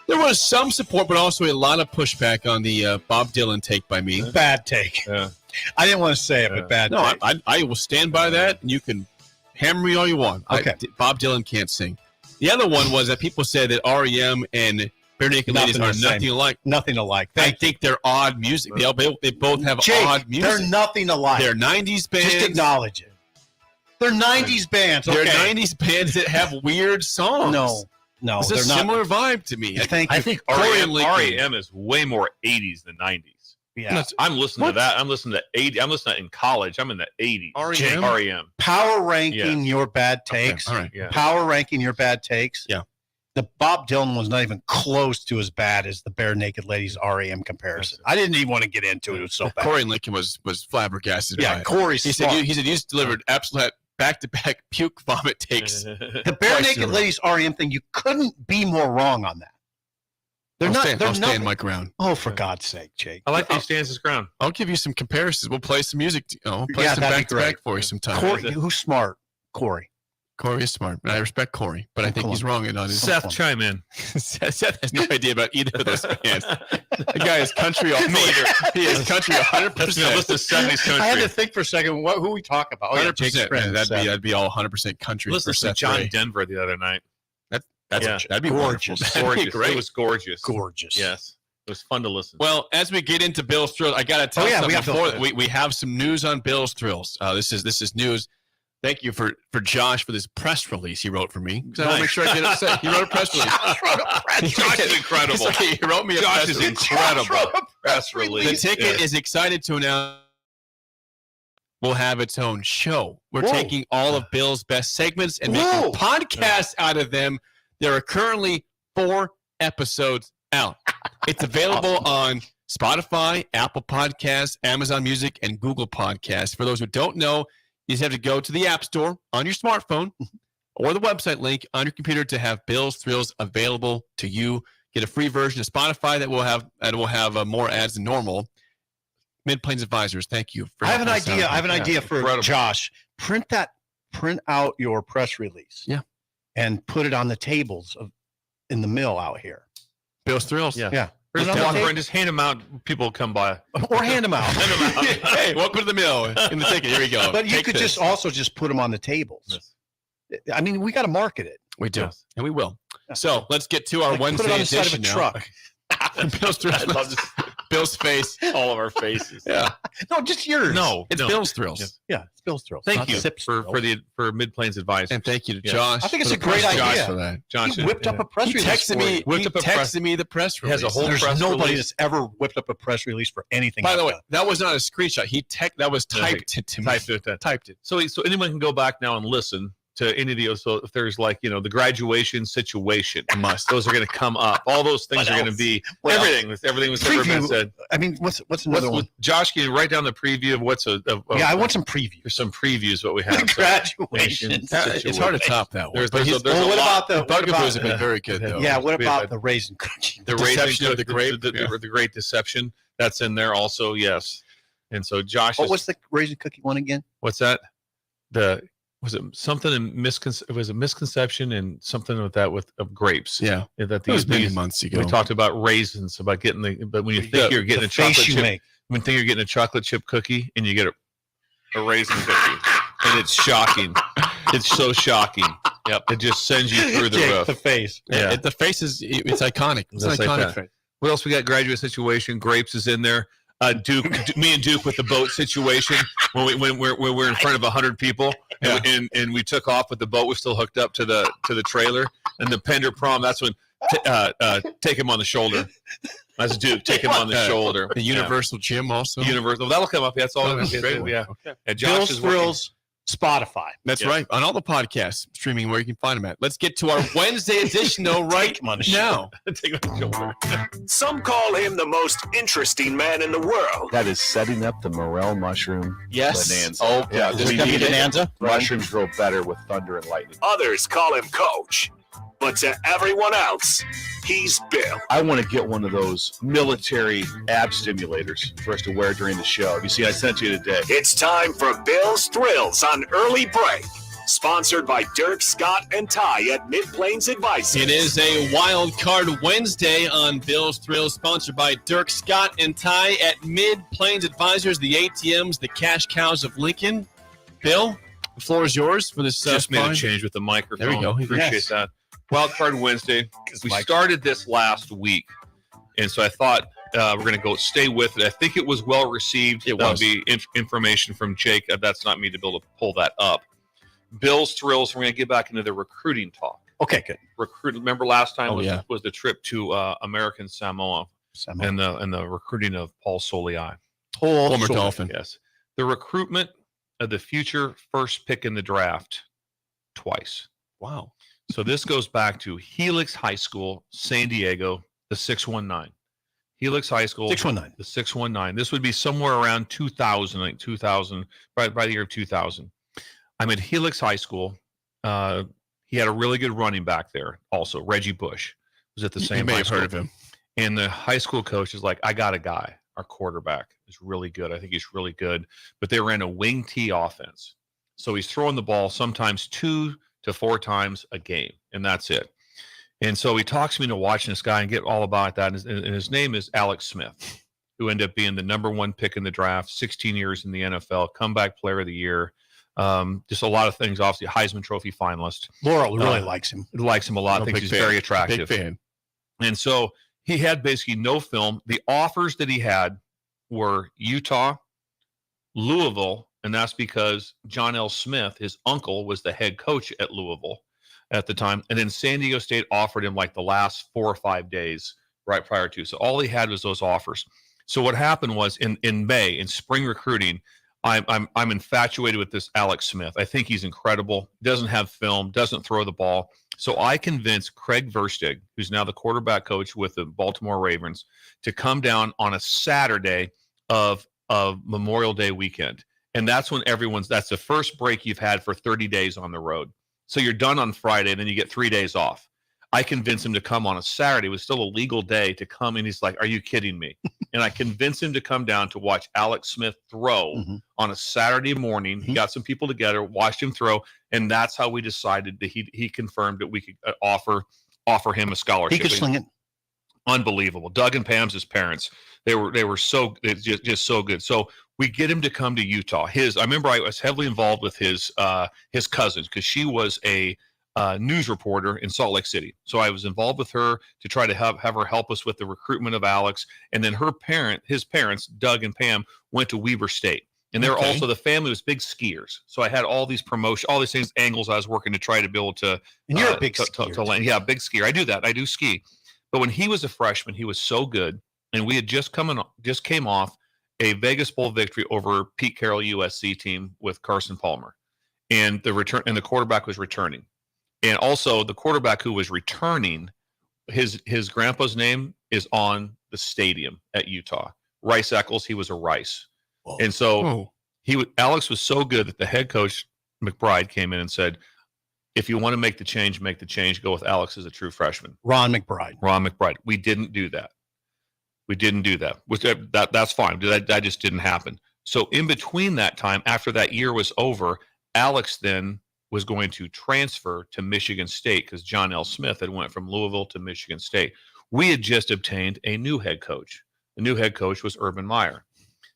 there was some support, but also a lot of pushback on the Bob Dylan take by me. Bad take. Yeah. I didn't want to say it, but bad No, take. I will stand by that, and you can hammer me all you want. Okay. Bob Dylan can't sing. The other one was that people said that REM and Bare Naked Ladies are nothing alike. Nothing alike. I think they're odd music. They both have Jake, odd music. they're nothing alike. They're 90s bands. Just acknowledge it. They're 90s bands. They're Okay. 90s bands that have weird songs. No, it's they're a not. similar vibe to me. I think Corey and Lincoln. REM is way more 80s than 90s. Yeah. I'm listening to that. I'm listening to 80. I'm listening to it in college. I'm in the 80s. REM? REM. Power ranking your bad takes. Okay, all right. Yeah. Power ranking your bad takes. Yeah. The Bob Dylan was not even close to as bad as the Bare Naked Ladies REM comparison. I didn't even want to get into it. It was so bad. Corey and Lincoln was flabbergasted. by Yeah, it. Corey's He smart. said you delivered absolute back-to-back puke vomit takes. The Bare Naked Ladies REM thing, you couldn't be more wrong on that. They're I'll stand my ground. Oh, for God's sake, Jake. I like that he stands his ground. I'll give you some comparisons. We'll play some music. We'll play Yeah, some that'd be back-to-back great. for you sometime. Corey, who's smart? Corey. Corey is smart, and I respect Corey, but I think he's wrong on his. Seth, chime in. Seth has no idea about either of those bands. The guy is country all He is country 100%. Listen to 70s country. I had to think for a second. Who we talk about? Oh, yeah, Jake's 100%. friend, Yeah, Seth. that'd be all 100% country. Listen for to Seth John Ray. Denver the other night. That'd be gorgeous. wonderful. That'd be Gorgeous. great. It was gorgeous. Gorgeous. Yes. was fun to listen. Well, as we get into Bill's Thrills, I got to tell something before we have some news on Bill's Thrills. This is news. Thank you for Josh for this press release he wrote for me. I want to make sure I get upset. He wrote a press release. Josh is incredible. He wrote me a Josh press is release. incredible. Press release. The Ticket is excited to announce will have its own show. We're taking all of Bill's best segments and making podcasts out of them. There are currently 4 episodes out. It's available on Spotify, Apple Podcasts, Amazon Music, and Google Podcasts. For those who don't know, you just have to go to the App Store on your smartphone or the website link on your computer to have Bill's Thrills available to you. Get a free version of Spotify that will have more ads than normal. Mid-Plains Advisors, thank you. I have an idea for Josh. Print out your press release. Yeah. And put it on the tables in the mill out here. Bill's Thrills. Yeah. Or just hand them out. People will come by. Or hand them out. Hey, welcome to the mill in the ticket. Here we go. But you could just put them on the tables. Yes. I mean, we got to market it. We do, and we will. So let's get to our Wednesday put it on the edition side of a now. truck. Bill's Thrills. I love this. Bill's face. All of our faces. Yeah. No, just yours. No, It's Bill's Thrills. Yeah, it's Bill's Thrills. Thank you for Mid-Plains Advisors. And thank you to Josh. I think it's for a the great press idea. for that. Josh He whipped up a press release. Texted me the press release. He has a whole There's press nobody release. that's ever whipped up a press release for anything. By the like way, that was not a screenshot. That was typed to me. Typed it. So anyone can go back now and listen to any of those. So if there's the graduation situation, those are going to come up. All those things are going to be everything was ever been said. I mean, what's another one? Josh, can you write down the preview of what's I want some previews. There's some previews what we have. Graduation. It's hard to top that one. What about the Bugaboos have been very good though. Yeah, what about the raisin cookie? The deception of the grape. The great deception. That's in there also. Yes. And so Josh. What was the raisin cookie one again? What's that? Was it something in misconception and something with that of grapes? Yeah, that was many months ago. We talked about raisins, about getting but when you think you're getting a chocolate chip, when you think you're getting a chocolate chip cookie and you get a raisin cookie, and it's shocking. It's so shocking. Yep, it just sends you through the roof. The face. Yeah, the face it's iconic. It's an iconic face. What else we got? Graduate situation. Grapes is in there. Me and Duke with the boat situation when we're in front of 100 people and we took off with the boat. We're still hooked up to the trailer and the Pender prom. That's when take him on the shoulder. That's Duke. Take him on the shoulder. The Universal Gym also. Universal. That'll come up. That's all. Yeah. Okay. Bill's Thrills. Spotify. That's right. On all the podcasts, streaming where you can find them at. Let's get to our Wednesday edition, though, right now. Some call him the most interesting man in the world. That is setting up the morel mushroom bonanza. Oh, yeah. This is going to be bonanza? Mushrooms grow better with thunder and lightning. Others call him Coach. But to everyone else, he's Bill. I want to get one of those military ab stimulators for us to wear during the show. You see, I sent you today. It's time for Bill's Thrills on Early Break. Sponsored by Dirk, Scott, and Ty at Mid-Plains Advisors. It is a Wild Card Wednesday on Bill's Thrills, sponsored by Dirk, Scott, and Ty at Mid-Plains Advisors, the ATMs, the cash cows of Lincoln. Bill, the floor is yours for this. Just made a change with the microphone. There we go. Appreciate that. Wild Card Wednesday. We started this last week, and so I thought we're going to stay with it. I think it was well received. That'll be information from Jake. That's not me to be able to pull that up. Bill's Thrills. We're going to get back into the recruiting talk. Okay, good. Remember last time was the trip to American Samoa. And the recruiting of Paul Soliai. Former Dolphin. Yes. The recruitment of the future first pick in the draft twice. Wow. So this goes back to Helix High School, San Diego, the 619. Helix High School, 619. The 619. This would be somewhere around 2000, by the year of 2000. I'm at Helix High School. He had a really good running back there also. Reggie Busch was at the same high school. You may have heard of him. And the high school coach is like, I got a guy. Our quarterback is really good. I think he's really good. But they ran a wing T offense. So he's throwing the ball sometimes 2 to 4 times a game, and that's it. And so he talks me into watching this guy and get all about that. And his name is Alex Smith, who ended up being the #1 pick in the draft, 16 years in the NFL, comeback player of the year. Just a lot of things, obviously, Heisman Trophy finalist. Laurel really likes him. Likes him a lot. Thinks he's very attractive. Big fan. And so he had basically no film. The offers that he had were Utah, Louisville, and that's because John L. Smith, his uncle, was the head coach at Louisville at the time. And then San Diego State offered him like the last 4 or 5 days right prior to. So all he had was those offers. So what happened was in May, in spring recruiting, I'm infatuated with this Alex Smith. I think he's incredible. Doesn't have film, doesn't throw the ball. So I convinced Craig Verstig, who's now the quarterback coach with the Baltimore Ravens, to come down on a Saturday of Memorial Day weekend. And that's when that's the first break you've had for 30 days on the road. So you're done on Friday, and then you get 3 days off. I convinced him to come on a Saturday. It was still a legal day to come, and he's like, "Are you kidding me?" And I convinced him to come down to watch Alex Smith throw on a Saturday morning. He got some people together, watched him throw, and that's how we decided that he confirmed that we could offer him a scholarship. He could sling it. Unbelievable. Doug and Pam's his parents. They were so just so good. So we get him to come to Utah. I remember I was heavily involved with his cousins because she was a news reporter in Salt Lake City. So I was involved with her to try to have her help us with the recruitment of Alex. And then his parents, Doug and Pam, went to Weber State. And they're also, the family was big skiers. So I had all these all these things, angles I was working to try to be able to. And you're a big skier. To land. Yeah, big skier. I do that. I do ski. But when he was a freshman, he was so good. And we had just came off a Vegas Bowl victory over Pete Carroll USC team with Carson Palmer. And the quarterback was returning. And also the quarterback who was returning, his grandpa's name is on the stadium at Utah. Rice Eccles, he was a Rice. Whoa. And so Alex was so good that the head coach, McBride, came in and said, "If you want to make the change, go with Alex as a true freshman." Ron McBride. We didn't do that. Which that's fine. That just didn't happen. So in between that time, after that year was over, Alex then was going to transfer to Michigan State because John L. Smith had went from Louisville to Michigan State. We had just obtained a new head coach. The new head coach was Urban Meyer.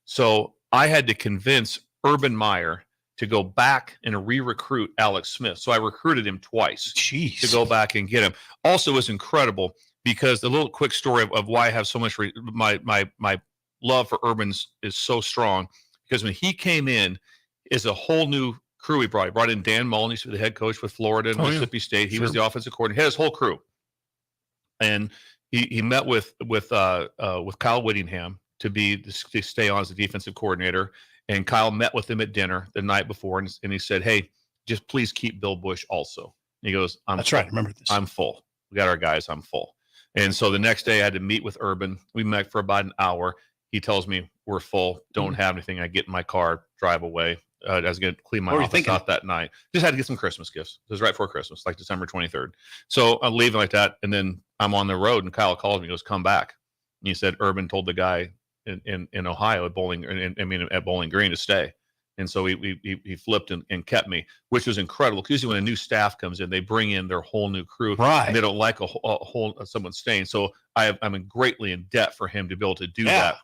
So I had to convince Urban Meyer to go back and re-recruit Alex Smith. So I recruited him twice to go back and get him. Also, it was incredible because the little quick story of why I have so much my love for Urban's is so strong, because when he came in, is a whole new crew he brought. He brought in Dan Mullen, he's the head coach with Florida and Mississippi State. He was the offensive coordinator. He had his whole crew, and he met with Kyle Whittingham to stay on as the defensive coordinator. And Kyle met with him at dinner the night before, and he said, "Hey, just please keep Bill Busch also." And he goes, "That's right. Remember this? I'm full. We got our guys. I'm full." And so the next day I had to meet with Urban. We met for about an hour. He tells me, "We're full. Don't have anything." I get in my car, drive away. I was going to clean my office out that night. Just had to get some Christmas gifts. It was right before Christmas, like December 23rd. So I'm leaving like that. And then I'm on the road, and Kyle calls me. He goes, "Come back." And he said, Urban told the guy in Ohio at Bowling Green to stay. And so he flipped and kept me, which was incredible. Because usually when a new staff comes in, they bring in their whole new crew. Right. And they don't like someone staying. So I'm greatly in debt for him to be able to do that,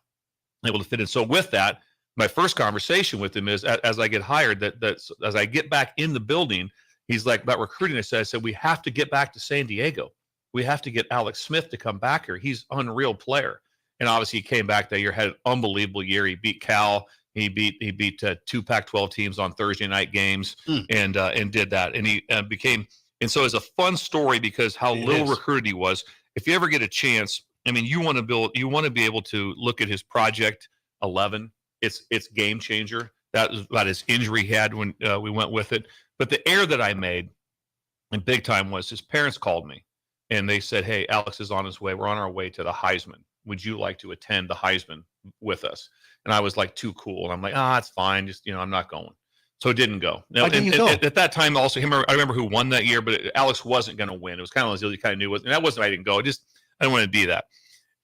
able to fit in. So with that, my first conversation with him is, as I get hired, that as I get back in the building, he's like, about recruiting. I said, we have to get back to San Diego. We have to get Alex Smith to come back here. He's an unreal player. And obviously he came back that year, had an unbelievable year. He beat Cal. He beat 2 Pac-12 teams on Thursday night games and did that. And he became, and so it's a fun story because how little recruited he was. If you ever get a chance, I mean, you want to be able to look at his Project 11. It's game changer. That was about his injury he had when we went with it. But the error that I made, and big time, was his parents called me and they said, "Hey, Alex is on his way. We're on our way to the Heisman. Would you like to attend the Heisman with us?" And I was like, too cool. And I'm like, it's fine. Just, I'm not going. So it didn't go. Now, at that time, also, I remember who won that year, but Alex wasn't going to win. It was kind of as you kind of knew it. And that wasn't, I didn't go. I didn't want to be that.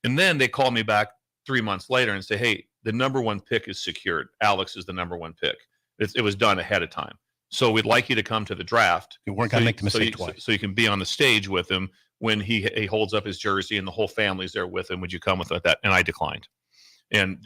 And then they called me back 3 months later and say, "Hey, the number one pick is secured. Alex is the number one pick. It was done ahead of time. So we'd like you to come to the draft. You weren't going to make the mistake twice. So you can be on the stage with him when he holds up his jersey and the whole family's there with him. Would you come with that?" And I declined. And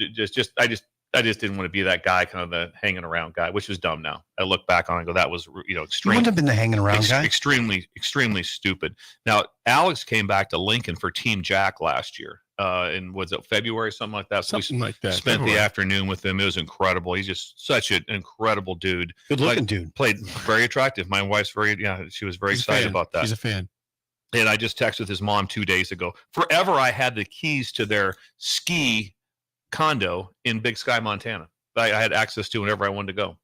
I just didn't want to be that guy, kind of the hanging around guy, which is dumb now. I look back on it and go, that was, extreme. You wouldn't have been the hanging around guy. Extremely stupid. Now, Alex came back to Lincoln for Team Jack last year. In was it February, something like that? Something like that. Spent the afternoon with him. It was incredible. He's just such an incredible dude. Good looking dude. Played very attractive. My wife's she was very excited about that. She's a fan. And I just texted his mom 2 days ago. Forever, I had the keys to their ski condo in Big Sky, Montana. I had access to whenever I wanted to go.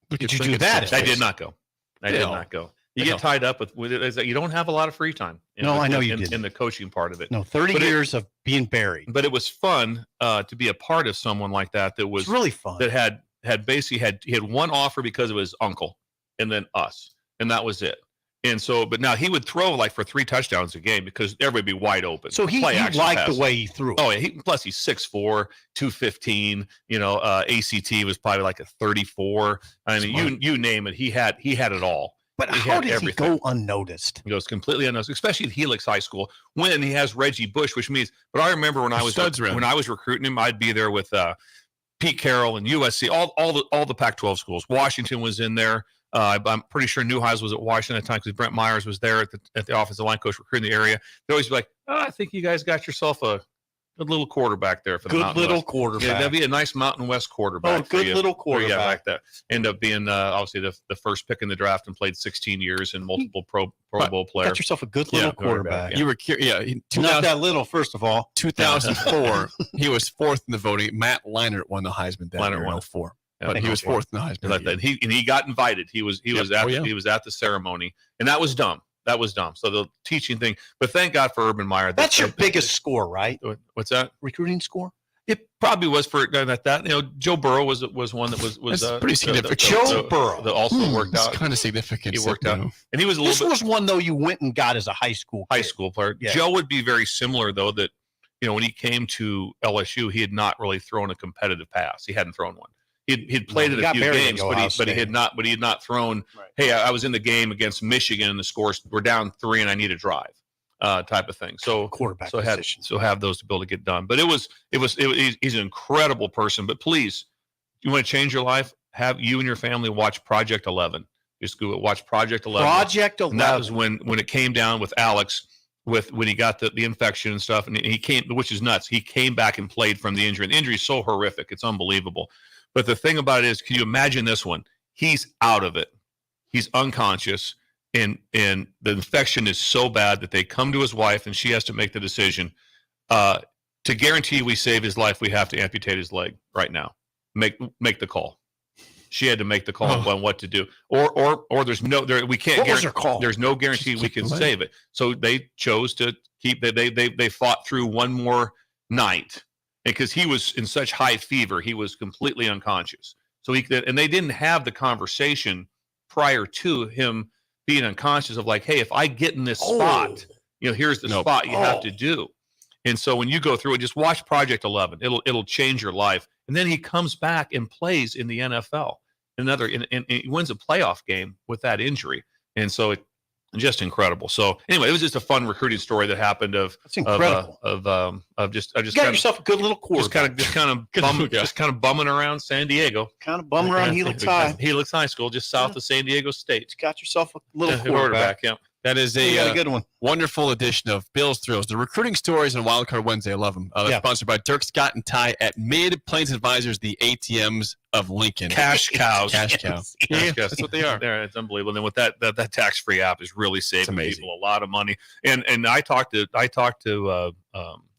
Did you do that? I did not go. I did not go. You get tied up with it. Is that you don't have a lot of free time. I know you did in the coaching part of it. No, 30 years of being buried. But it was fun to be a part of someone like that. That was really fun. That had basically he had one offer because of his uncle, and then us, and that was it. And so, but now he would throw like for 3 touchdowns a game because everybody would be wide open. So he liked the way he threw it. Oh yeah, plus he's 6'4", 215. ACT was probably like a 34. I mean, you name it, he had it all. But how did he go unnoticed? He goes completely unnoticed, especially at Helix High School when he has Reggie Busch, which means. But I remember when I was recruiting him, I'd be there with Pete Carroll and USC, all the Pac-12 schools. Washington was in there. I'm pretty sure Newhouse was at Washington at the time because Brent Myers was there at the offensive line coach recruiting the area. They'd always be like, I think you guys got yourself a good little quarterback there for the Mountain West. Quarterback. Yeah, that'd be a nice Mountain West quarterback. Oh, good little quarterback. Yeah, like that. End up being obviously the first pick in the draft and played 16 years and multiple Pro Bowl player. Got yourself a good little quarterback. Yeah. You were not that little, first of all. 2004, he was 4th in the voting. Matt Leinart won the Heisman that year in 04. Yeah, but he was 4th in the Heisman. Like that. He got invited. He was at the ceremony, and that was dumb. So the teaching thing, but thank God for Urban Meyer. That's your biggest score, right? What's that? Recruiting score? It probably was for that. Joe Burrow was one that was That's pretty significant. Joe Burrow that also worked out. It's kind of significant. He worked out, and he was a little. This was one though you went and got as a high school player. Yeah. Joe would be very similar though. That when he came to LSU, he had not really thrown a competitive pass. He hadn't thrown one. He'd played it a few games, but he had not thrown. Right. Hey, I was in the game against Michigan, and the scores we're down 3, and I need a drive, type of thing. So quarterback. Have those to be able to get done. But he's an incredible person. But please, you want to change your life? Have you and your family watch Project 11. Just go watch Project 11. Project 11. And that was when it came down with Alex. When he got the infection and stuff, and he came, which is nuts. He came back and played from the injury. And the injury is so horrific; it's unbelievable. But the thing about it is, can you imagine this one? He's out of it. He's unconscious, and the infection is so bad that they come to his wife, and she has to make the decision. To guarantee we save his life, we have to amputate his leg right now. Make the call. She had to make the call on what to do, or there's no we can't. What was her call? There's no guarantee we can save it. So they chose to keep. They fought through one more night. Because he was in such high fever, he was completely unconscious. So and they didn't have the conversation prior to him being unconscious of like, hey, if I get in this spot, here's the spot you have to do. And so when you go through it, just watch Project 11. It'll change your life. And then he comes back and plays in the NFL. And he wins a playoff game with that injury. And so just incredible. So anyway, it was just a fun recruiting story that happened That's incredible. Of just you got yourself a good little quarterback. Just kind of bumming around San Diego. Kind of bumming around Helix High. Helix High School, just south of San Diego State. You got yourself a little quarterback. Yeah. That is a good one. Wonderful edition of Bill's Thrills. The recruiting stories on Wildcard Wednesday. I love them. That's sponsored by Dirk, Scott, and Ty at Mid Plains Advisors, the ATMs of Lincoln. Cash cows. Cash cow. Yeah, that's what they are. It's unbelievable. And then with that tax-free app is really saving people a lot of money. And I talked to the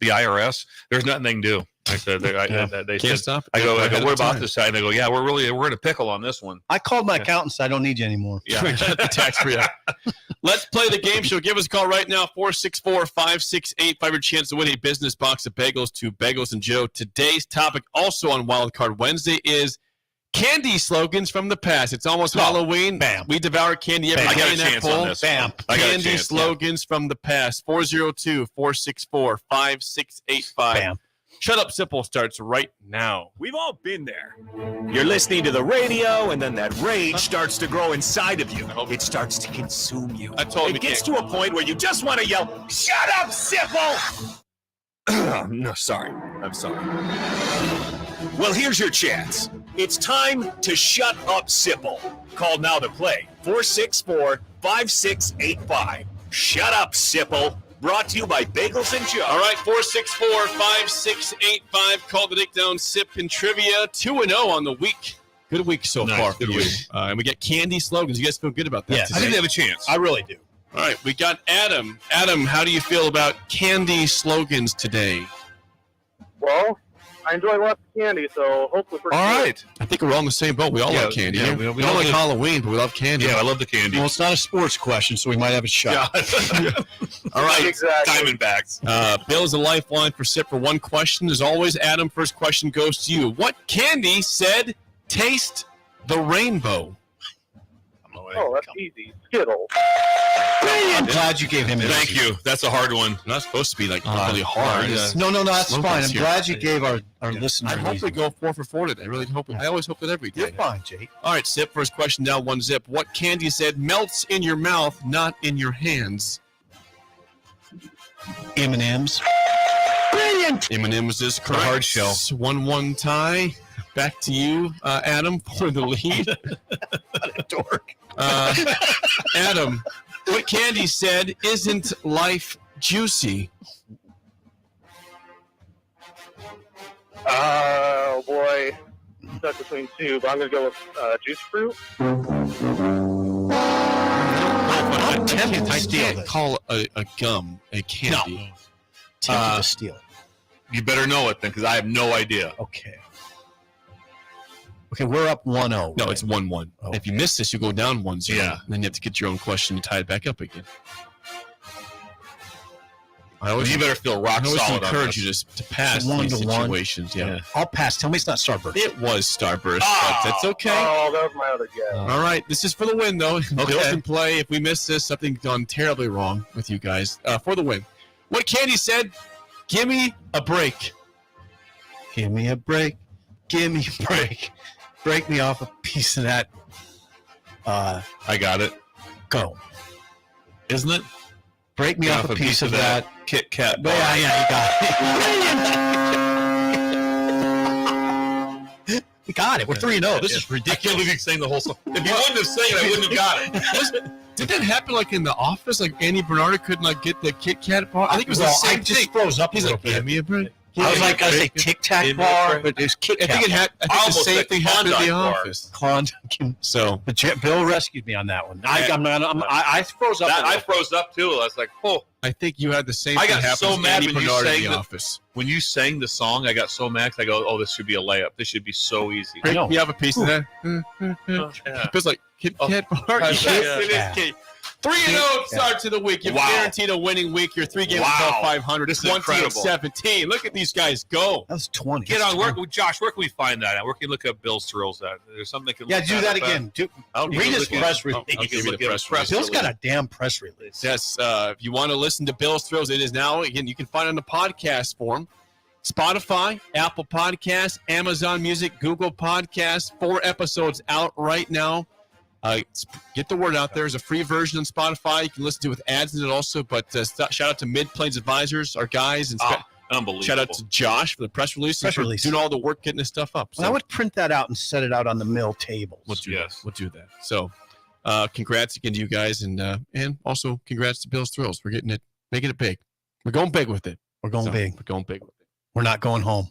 IRS. There's nothing they can do. I said, they said, stop. I go, what about this side? And they go, yeah, we're in a pickle on this one. I called my accountant, so I don't need you anymore. Yeah. The tax-free app. Let's play the game show. Give us a call right now, 464-568. Your chance to win a business box of bagels to Bagels and Joe. Today's topic, also on Wildcard Wednesday, is candy slogans from the past. It's almost Halloween. Bam. We devour candy every day in that poll. Bam. Candy slogans from the past. 402-464-5685. Bam. Shut Up Simple starts right now. We've all been there. You're listening to the radio, and then that rage starts to grow inside of you. It starts to consume you. I told him it gets to a point where you just want to yell, "Shut up, Simple!" No, sorry. I'm sorry. Well, here's your chance. It's time to shut up, Sipple. Call now to play 464-5685. Shut up, Sipple. Brought to you by Bagels and Joe. All right, 464-5685. Call the Dickdown Sip and Trivia. 2-0 on the week. Good week so far. Good for you. week. And we got candy slogans. You guys feel good about that? Yes. today? I think they have a chance. I really do. All right, we got Adam. Adam, how do you feel about candy slogans today? Well, I enjoy lots of candy, so hopefully for All right. I think we're all in the same boat. We all love candy. yeah, we we don't all like live- Halloween, but we love candy. Yeah, I love the candy. Well, it's not a sports question, so we might have a shot. All right. Exactly. Diamondbacks. Bill is a lifeline for SIP for one question. As always, Adam, first question goes to you. What candy said taste the rainbow? Oh, that's easy. Skittles. I'm glad you gave him an Thank you. That's a hard one. Not supposed to be like really hard. No, that's Slogans fine. I'm here. glad you gave our listeners I an hope easy we go 4 for 4 today. I really hope. I always hope that every day. You're fine, Jake. All right, Sip. First question down, 1-0. What candy said melts in your mouth, not in your hands? M&M's. Brilliant. M&M's is correct. hard shell. 1-1 tie. Back to you, Adam, for the lead. What a dork. Adam, what candy said isn't life juicy? Oh, boy. Stuck between two, but I'm going to go with juice fruit. I'm tempted to I steal can't this. call a gum a candy. Tempted to steal it. You better know it then, because I have no idea. Okay. Okay, we're up 1-0. No, right? it's 1-1. Oh. If you miss this, you go down 1-0. Yeah. And then you have to get your own question and tie it back up again. I always, You better feel rock I always solid on encourage this. you to pass One these to one. situations. Yeah. I'll pass. Tell me it's not Starburst. It was Starburst, Oh. but that's okay. Oh, that was my other guess. All right, this is for the win, though. Bill can play. If we miss this, something's gone terribly wrong with you guys. For the win. What candy said, give me a break? Give me a break. Give me a break. Break me off a piece of that. I got it. Go. Isn't it? Break me off a piece of that. Kit Kat. Yeah, you got it. We got it. We're 3-0. This is I can't ridiculous. believe you sang the whole song. If you wouldn't have sang it, I wouldn't have got it. Did that happen like in the office? Like Andy Bernard couldn't like get the Kit Kat bar? I think it was Well, the same I just thing. froze up a He's little like, bit. give me a break. I was like, I say Tic Tac bar, but it's Kit I Kat. think I think the Almost same like thing happened at the Klondike bar. office. Klondike. So But Bill rescued me on that one. I froze up. I froze up too. I was like, oh. I think you had the same I thing got happen so to mad Andy when you Bernard sang in the the- office. When you sang the song, I got so mad 'cause I go, oh, this should be a layup. This should be so easy. I know. You have a piece of that? Yeah. It was like Kit Kat bar. Oh, Yes, yeah. it is Kit. 3-0 start to the week. You've Wow. guaranteed a winning week. You're 3 games Wow. above 500. This is 20 and incredible. 17. Look at these guys go. That was 20. Get on work with Josh. Where can we find that at? Where can you look up Bill's Thrills at? There's something that can Yeah, look do that again. Read his press release. I'll give you the press release. Bill's got a damn press release. Yes, if you want to listen to Bill's Thrills, it is now. Again, you can find it on the podcast form. Spotify, Apple Podcasts, Amazon Music, Google Podcasts. 4 episodes out right now. Get the word out there. There's a free version on Spotify. You can listen to it with ads in it also. But shout out to Mid Plains Advisors, our guys. And Unbelievable. shout out to Josh for the press release. Press and for release. doing all the work getting this stuff up. Well, I would print that out and set it out on the mill tables. We'll do that. We'll do that. So, congrats again to you guys, and also congrats to Bill's Thrills. We're getting it, making it big. We're going big with it. We're going big. We're going big with it. We're not going home.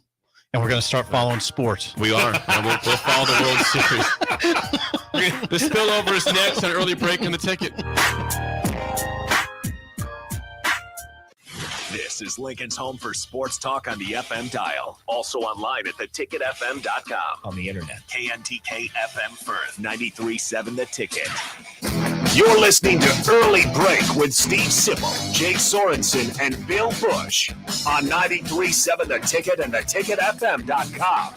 And we're going to start following sports. We are. And we'll follow the World Series. The spillover is next on early break in the ticket. This is Lincoln's home for sports talk on the FM dial. Also online at theticketfm.com. On the internet. KNTK FM Firth, 93.7 The Ticket. You're listening to Early Break with Steve Sipple, Jay Sorensen, and Bill Busch on 93.7 The Ticket and theticketfm.com.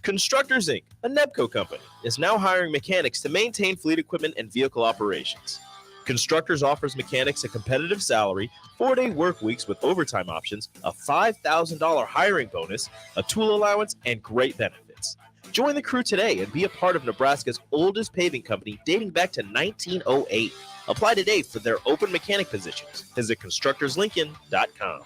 Constructors Inc., a Nebco company, is now hiring mechanics to maintain fleet equipment and vehicle operations. Constructors offers mechanics a competitive salary, 4-day work weeks with overtime options, a $5,000 hiring bonus, a tool allowance, and great benefits. Join the crew today and be a part of Nebraska's oldest paving company dating back to 1908. Apply today for their open mechanic positions. Visit constructorslincoln.com.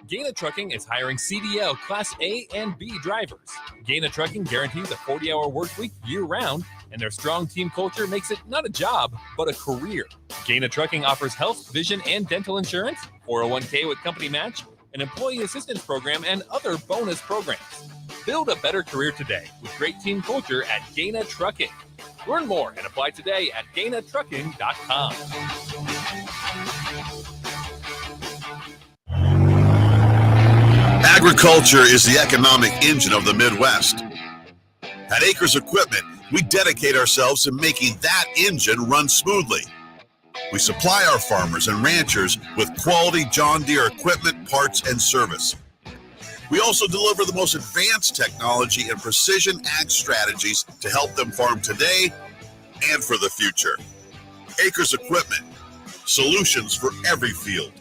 Gaina Trucking is hiring CDL Class A and B drivers. Gaina Trucking guarantees a 40-hour work week year-round, and their strong team culture makes it not a job, but a career. Gaina Trucking offers health, vision, and dental insurance, 401k with company match, an employee assistance program, and other bonus programs. Build a better career today with great team culture at Gaina Trucking. Learn more and apply today at GainaTrucking.com. Agriculture is the economic engine of the Midwest. At Acres Equipment, we dedicate ourselves to making that engine run smoothly. We supply our farmers and ranchers with quality John Deere equipment, parts, and service. We also deliver the most advanced technology and precision ag strategies to help them farm today and for the future. Acres Equipment, solutions for every field.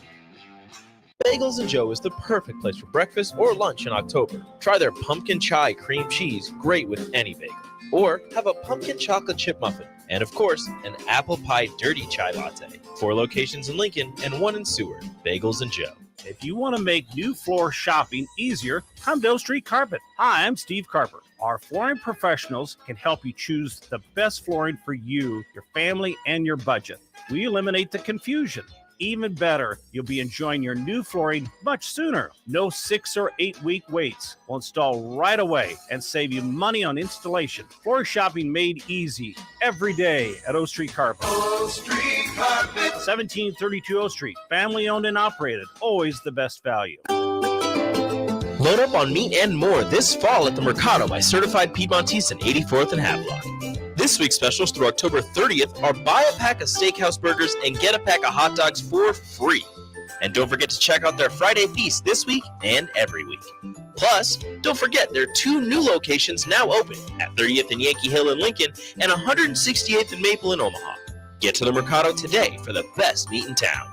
Bagels & Joe is the perfect place for breakfast or lunch in October. Try their pumpkin chai cream cheese, great with any bagel. Or have a pumpkin chocolate chip muffin. And of course, an apple pie dirty chai latte. 4 locations in Lincoln and 1 in Seward. Bagels & Joe. If you want to make new floor shopping easier, come to O Street Carpet. Hi, I'm Steve Carper. Our flooring professionals can help you choose the best flooring for you, your family, and your budget. We eliminate the confusion. Even better, you'll be enjoying your new flooring much sooner. No 6 or 8 week waits. We'll install right away and save you money on installation. Floor shopping made easy every day at O Street Carpet. O Street Carpet. 1732 O Street. Family owned and operated. Always the best value. Load up on meat and more this fall at the Mercado by Certified Piedmontese and 84th and Havelock. This week's specials through October 30th are buy a pack of steakhouse burgers and get a pack of hot dogs for free. And don't forget to check out their Friday feast this week and every week. Plus, don't forget their 2 new locations now open at 30th and Yankee Hill in Lincoln and 168th and Maple in Omaha. Get to the Mercado today for the best meat in town.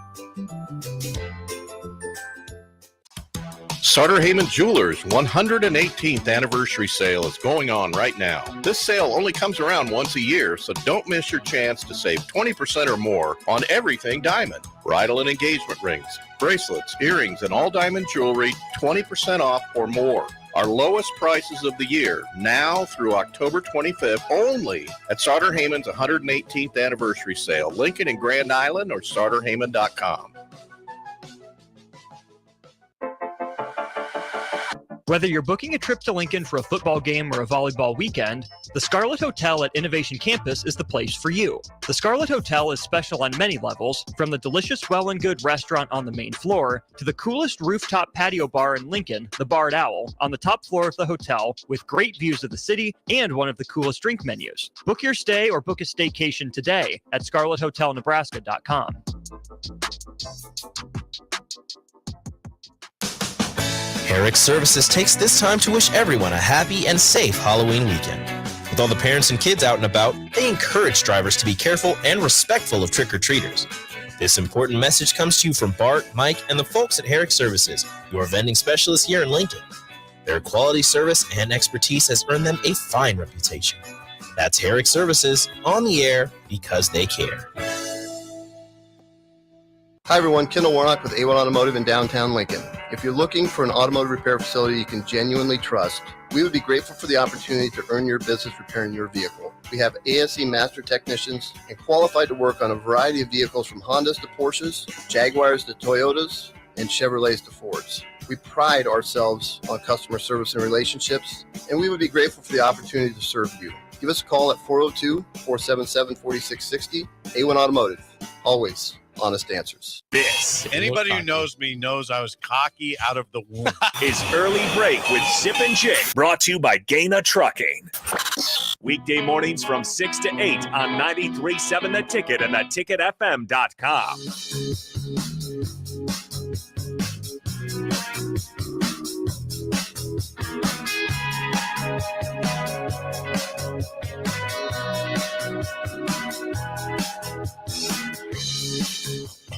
Sutter Heyman Jewelers 118th anniversary sale is going on right now. This sale only comes around once a year, so don't miss your chance to save 20% or more on everything diamond. Bridal and engagement rings, bracelets, earrings, and all diamond jewelry 20% off or more. Our lowest prices of the year, now through October 25th, only at Sutter Heyman's 118th anniversary sale. Lincoln and Grand Island or SutterHeyman.com. Whether you're booking a trip to Lincoln for a football game or a volleyball weekend, the Scarlet Hotel at Innovation Campus is the place for you. The Scarlet Hotel is special on many levels, from the delicious Well and Good restaurant on the main floor to the coolest rooftop patio bar in Lincoln, the Barred Owl, on the top floor of the hotel with great views of the city and one of the coolest drink menus. Book your stay or book a staycation today at scarlethotelnebraska.com. Herrick Services takes this time to wish everyone a happy and safe Halloween weekend. With all the parents and kids out and about, they encourage drivers to be careful and respectful of trick-or-treaters. This important message comes to you from Bart, Mike, and the folks at Herrick Services, your vending specialists here in Lincoln. Their quality service and expertise has earned them a fine reputation. That's Herrick Services, on the air because they care. Hi everyone, Kendall Warnock with A1 Automotive in downtown Lincoln. If you're looking for an automotive repair facility you can genuinely trust, we would be grateful for the opportunity to earn your business repairing your vehicle. We have ASE master technicians and qualified to work on a variety of vehicles from Hondas to Porsches, Jaguars to Toyotas, and Chevrolets to Fords. We pride ourselves on customer service and relationships, and we would be grateful for the opportunity to serve you. Give us a call at 402-477-4660. A1 Automotive, always honest answers. This Anybody who knows me knows I was cocky out of the womb. is Early Break with Zip and Jake, brought to you by Gaina Trucking. Weekday mornings from 6 to 8 on 93.7 The Ticket and theticketfm.com.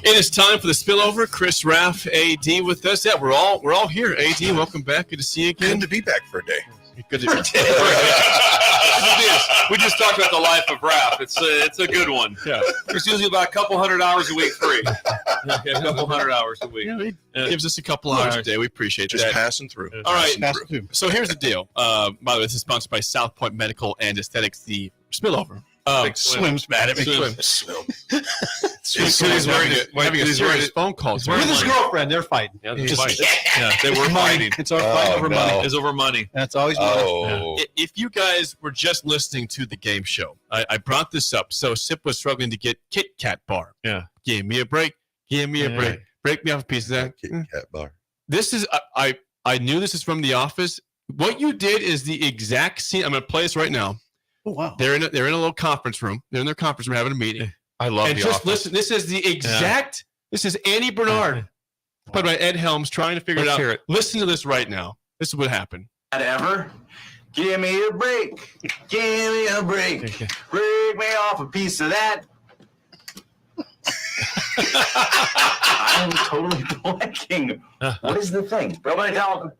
It is time for the spillover. Chris Raff, AD, with us. Yeah, we're all here. AD, welcome back. Good to see you again. Good to be back for a day. Good to be back. We just talked about the life of Raph. It's a good one. Yeah. There's usually about a couple 100 hours a week free. A couple 100 hours a week. Yeah, he gives us a couple hours a day. We appreciate Just that. passing through. All right. Passing through. So here's the deal. By the way, this is sponsored by South Point Medical and Aesthetics, the spillover. Swims, man. It makes Swim. He's having a serious phone call. With his girlfriend, they're fighting. Yeah, they were fighting. It's our fight over money. It's over money. That's always money. Oh. If you guys were just listening to the game show, I brought this up. So Sip was struggling to get Kit Kat bar. Yeah. Give me a break. Give me a break. Break me off a piece of that. Kit Kat bar. This is I knew this is from The Office. What you did is the exact scene. I'm going to play this right now. Oh, wow. They're in a little conference room. They're in their conference room having a meeting. I love and The just Office. listen. This is the exact. This is Annie Bernard, played by Ed Helms, trying to figure Let's it out. hear it. Listen to this right now. This is what happened. Ever? Give me a break. Give me a break. Break me off a piece of that. I'm totally blanking. What is the thing? Everybody tell him.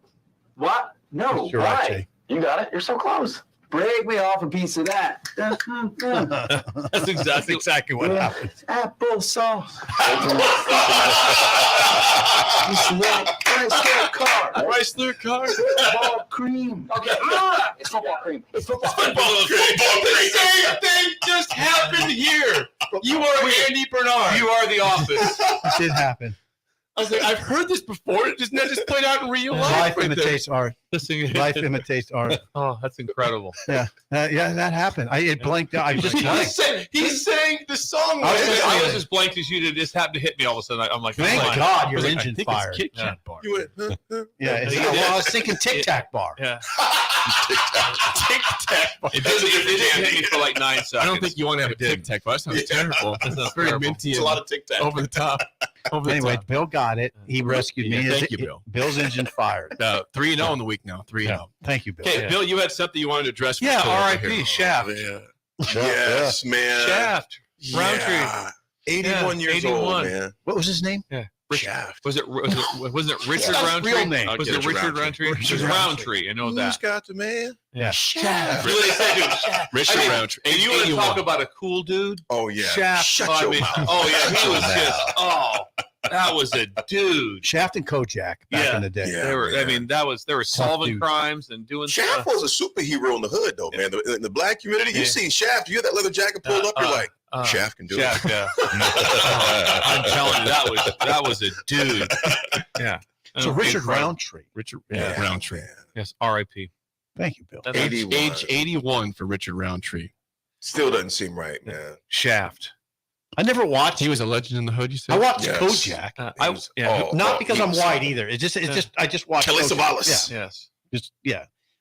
What? No. You're why? right, Jay. You got it. You're so close. Break me off a piece of that. That's exactly what happened. Applesauce. Chrysler car. Chrysler car. Football cream. Okay. It's football cream. It's football cream. The same thing just happened here. You are Andy Bernard. You are The Office. It did happen. I was like, I've heard this before. It just played out in real life. Life right imitates art. Life imitates art. Oh, that's incredible. Yeah, that happened. It blanked out. I just blanked. He's saying the song. I was as blank as you did. It just happened to hit me all of a sudden. I'm like, Thank oh, God your I engine think fired. it's Kit Kat bar. You went, Yeah, well, I was thinking Tic Tac bar. Yeah. Tic Tac bar. It didn't hit me for like 9 seconds. I don't think you want to have a Tic Tac bar. That sounds terrible. That sounds very minty. It's a lot of Tic Tac. Over the top. Anyway, Bill got it. He rescued me. Thank you, Bill. Bill's engine fired. 3-0 in the week now. 3-0. Thank you, Bill. Okay, Bill, you had something you wanted to address. Yeah, Phil over R.I.P. here. Shaft. Yes, man. Shaft. Roundtree. Yeah. 81 years 81. old, man. What was his name? Yeah. Shaft. Was it Richard That's Roundtree? real name. Was it Richard Roundtree? It was Roundtree. I know Who's that. got the man? Yeah. Shaft. Really, Richard Roundtree. And you want to talk about a cool dude? Oh, yeah. Shaft. Shut your mouth. Oh, yeah. He was just, that was a dude. Shaft and Kojak back in the day. Yeah, They were. man. I mean, they were solving dude. crimes and doing Shaft stuff. was a superhero in the hood, though, man. In the black community, you seen Shaft, you had that leather jacket pulled up, you're like, Shaft can do Shaft, it. yeah. I'm telling you, that was a dude. Yeah. So Richard Roundtree. Richard Yeah, Roundtree. man. Yes, R.I.P. Thank you, Bill. That's 81. age 81 for Richard Roundtree. Still doesn't seem right, man. Shaft. I never watched. He was a legend in the hood, you said? I watched Yes. Kojak. Not because I'm white either. I just watched Kelly Kojak. Savalas. Yeah. Yes. Just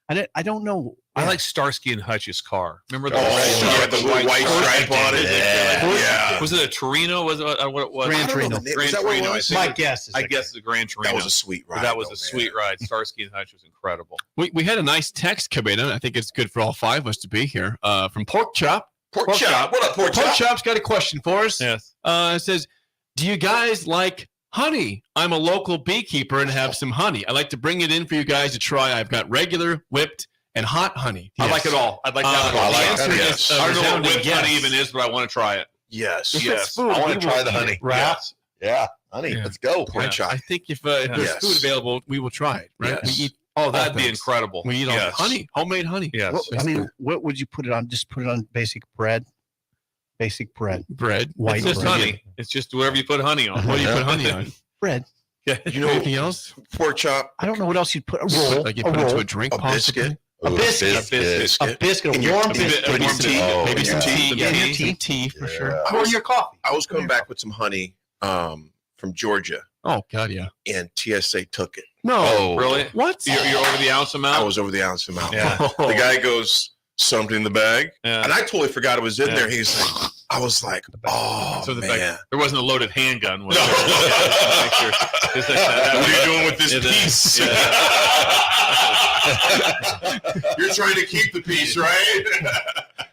I don't know. I like Starsky and Hutch's car. Remember the yeah, the little white stripe on it. Yeah. Was it a Torino? Was it what it was? Gran Torino. Is that what it was? My guess is I guess the Gran Torino. That was a sweet ride. That was though, a sweet ride. Starsky and Hutch was incredible. We had a nice text come in. I think it's good for all five of us to be here. From Pork Chop. Pork Chop. What up, Pork Chop? Pork Chop's got a question for us. Yes. It says, do you guys like honey? I'm a local beekeeper and have some honey. I'd like to bring it in for you guys to try. I've got regular, whipped, and hot honey. I like it all. I'd like to have it all. The I like answer that, is yes. I don't know what resounding whipped yes. honey even is, but I want to try it. Yes. If it's Yes. food, I want we to try will the eat honey. it, right? Yes. Yeah. Honey. Yeah. Let's go. Yeah, Pork Chop. I think if there's Yes. food available, we will try it. Right? Yes. We eat. Oh, that'd be things. incredible. We eat all Yes. honey, homemade honey. Yes. What, I mean, what would you put it on? Just put it on basic bread. Basic bread. Bread. White It's just bread. honey. It's just whatever you put honey on. What do you put honey on? Bread. Yeah. You know, Anything else? Pork chop, I don't know what else you'd put. A roll. Like you a put it roll. into a drink, a possibly? biscuit. A biscuit. A biscuit. A In your warm tea. biscuit. Maybe some tea. Oh, Maybe some yeah. tea. Yeah, Yeah, tea. some tea for sure. I Or was, your coffee. I was coming back with some honey from Georgia, Oh, God, yeah. and TSA took it. No. Oh, really? What? You're over the ounce amount? I was over the ounce amount. Yeah. The guy goes, something in the bag. Yeah. And I totally forgot it was in there. He's like, I was like, oh, So the man. back, there wasn't a loaded handgun. Was No. there? What are you doing with this piece? You're trying to keep the peace, right?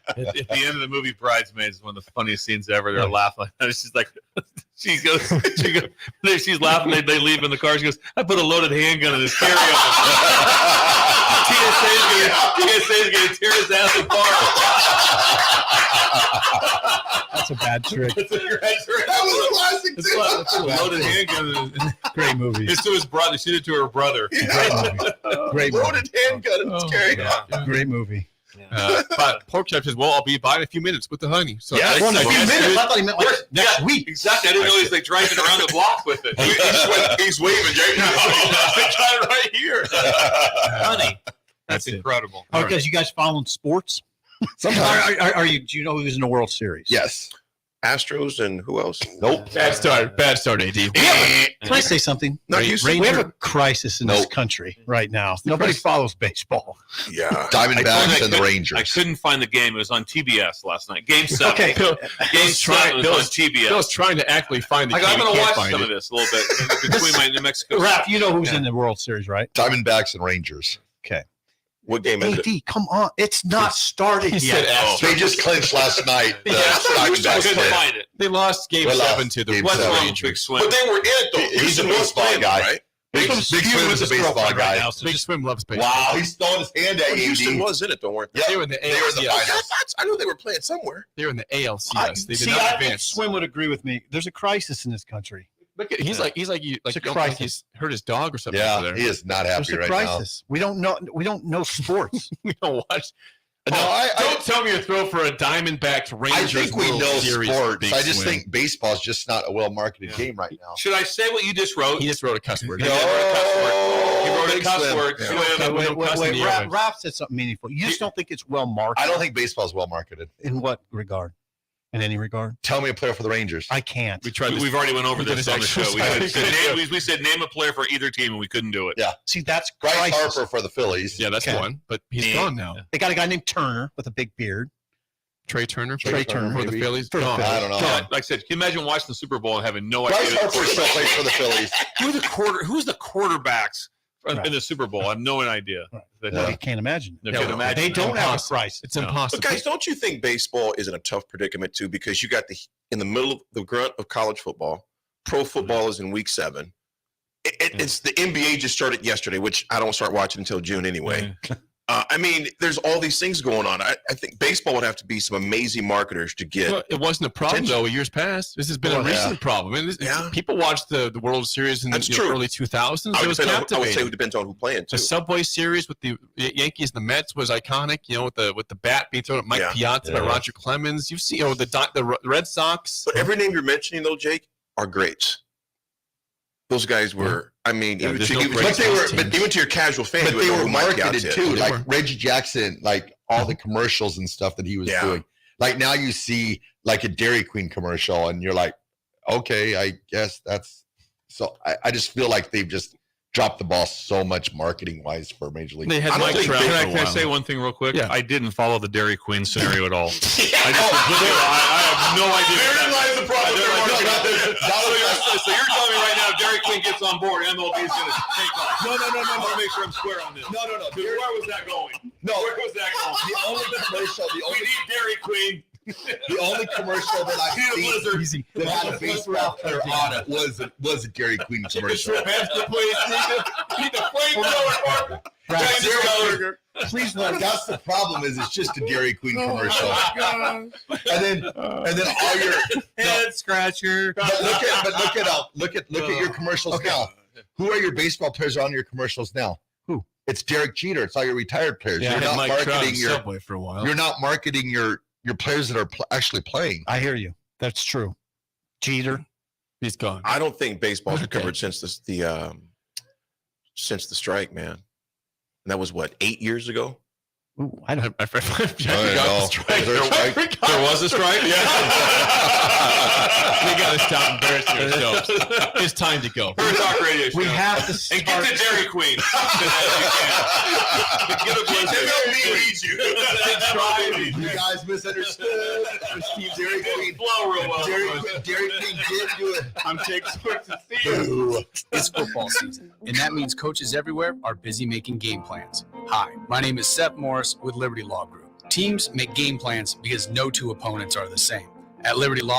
At the end of the movie Bridesmaids is one of the funniest scenes ever. They're laughing. It's just like she goes, she's laughing. They leave in the car. She goes, I put a loaded handgun in his carry-on. TSA is going to tear his ass apart. That's a bad trick. That was a classic It's a loaded handgun. Great movie. It's to his brother. They shoot it to her brother. Great movie. Loaded handgun. It's scary. Great movie. But Pork Chop says, well, I'll be by in a few minutes with the honey. So Yeah, Well, in a few minutes. I thought he meant like next week. Exactly. I didn't know he was like driving around the block with it. He's waving right now. I got it right here. Honey. That's incredible. Oh, because you guys following sports? Sometimes. Are you? Do you know who's in the World Series? Yes. Astros and who else? Nope. Bad start, AD. Can I say something? No, we have a crisis in this country right now. Nobody follows baseball. Yeah. Diamondbacks and the Rangers. I couldn't find the game. It was on TBS last night. Game 7. Okay. Game 7 was on TBS. Bill's trying to actively find the game. I'm going to watch find some it. of this a little bit between my New Mexico. Raph, you know who's in the World Series, right? Diamondbacks and Rangers. Okay. What game is it? AD, come on. It's not started yet. They just clinched last night. The Diamondbacks couldn't did. find it. They lost Game They lost 7 to the Game West 7. Rangers. Big swim. But they were in it, though. He's a Houston was baseball playing guy. them, right? Big Swim is a baseball guy. Big Swim loves baseball. Wow, he's throwing his hand at Houston AD. was in it, though, weren't they? Yeah, They were in the they were in the ALCS. finals. I knew they were playing somewhere. They were in the ALCS. They did See, not I think advance. Swim would agree with me. There's a crisis in this country. Look at he's like you like It's a don't think crisis. he's hurt his dog or something. Yeah, over there. he is not There's happy a right crisis. We don't know sports. We don't watch. now. No, Don't tell me you're throw for a Diamondbacks I Rangers. think we World know Series sports. Big I just Swim. think baseball is just not a well-marketed game right now. Should I say what you just wrote? He just wrote a cuss word. He wrote a cuss word. He wrote a Big cuss Swim. word. Yeah. Swim. Wait. Raph said something meaningful. You just don't think it's well marketed. I don't think baseball is well-marketed. In what regard? In any regard? Tell me a player for the Rangers. I can't. We've already went over we did this this on the show. exercise. We said name a player for either team, and we couldn't do it. Yeah. See, that's Bryce crisis. Harper for the Phillies. Yeah, that's Okay. one. But he's gone now. They got a guy named Turner with a big beard. Trey Turner. Trey Turner, for the maybe. Phillies. For the Gone. I don't know. Yeah, like I said, can you imagine watching the Super Bowl and having no Bryce idea? Harper still plays for the Phillies. Who's the quarterbacks Right. in the Super Bowl? I have no idea. Well, you can't imagine. No, can't imagine. They don't have a Impossible. crisis. It's impossible. But guys, don't you think baseball is in a tough predicament too? Because you got in the middle of the grunt of college football. Pro football is in week 7. It's the NBA just started yesterday, which I don't start watching until June anyway. I mean, there's all these things going on. I think baseball would have to be some amazing marketers to get. Well, it wasn't a problem though. Years past, this has been a recent problem. And people watched the World Series in the early 2000s. It was I would captivating. say it depends on who playing too. The Subway Series with the Yankees and the Mets was iconic. You know, with the bat being thrown at Mike Piazza by Roger Clemens. You've seen the Red Sox. But every name you're mentioning though, Jake, are greats. Those guys were. I mean, even to your casual fan, But you they would know were who Mike marketed Piazza is. too. They Like were. Reggie Jackson, like all the commercials and stuff that he was doing. Like now you see like a Dairy Queen commercial, and you're like, okay, I guess that's. So I just feel like they've just dropped the ball so much marketing wise for Major League. They had Mike Trout for a Can I while. say one thing real quick? Yeah. I didn't follow the Dairy Queen scenario at all. I have no idea. Therein lies the problem. So you're telling me right now, if Dairy Queen gets on board, MLB is going to take off. No. I want to make sure I'm square on this. No. Where was that going? No. Where was that going? The only commercial, We need Dairy Queen. the only commercial that I've seen that had a baseball player on it was a Dairy Queen commercial. Keep the flamethrower. Please, that's the problem. Is it's just a Dairy Queen commercial, and then all your Head scratcher. But look at your commercials now. Who are your baseball players on your commercials now? Who? It's Derek Jeter. It's all your retired players. Yeah, You're I had not Mike Trout marketing in your Subway for a while. You're not marketing your players that are actually playing. I hear you. That's true. Jeter. He's gone. I don't think baseball's recovered since the strike, man. And that was what, 8 years ago? Ooh, I don't. I forgot the strike. There was a strike? We got to stop embarrassing ourselves. It's time to go. We're a talk radio show. We have to start. And get to Dairy Queen. Get a needs you. You guys misunderstood. Dairy Queen. Flow real well. Dairy Queen did do it. I'm Jake Sports and Steve. Boo. It's football season, and that means coaches everywhere are busy making game plans. Hi, my name is Seth Morris with Liberty Law Group. Teams make game plans because no two opponents are the same. At Liberty Law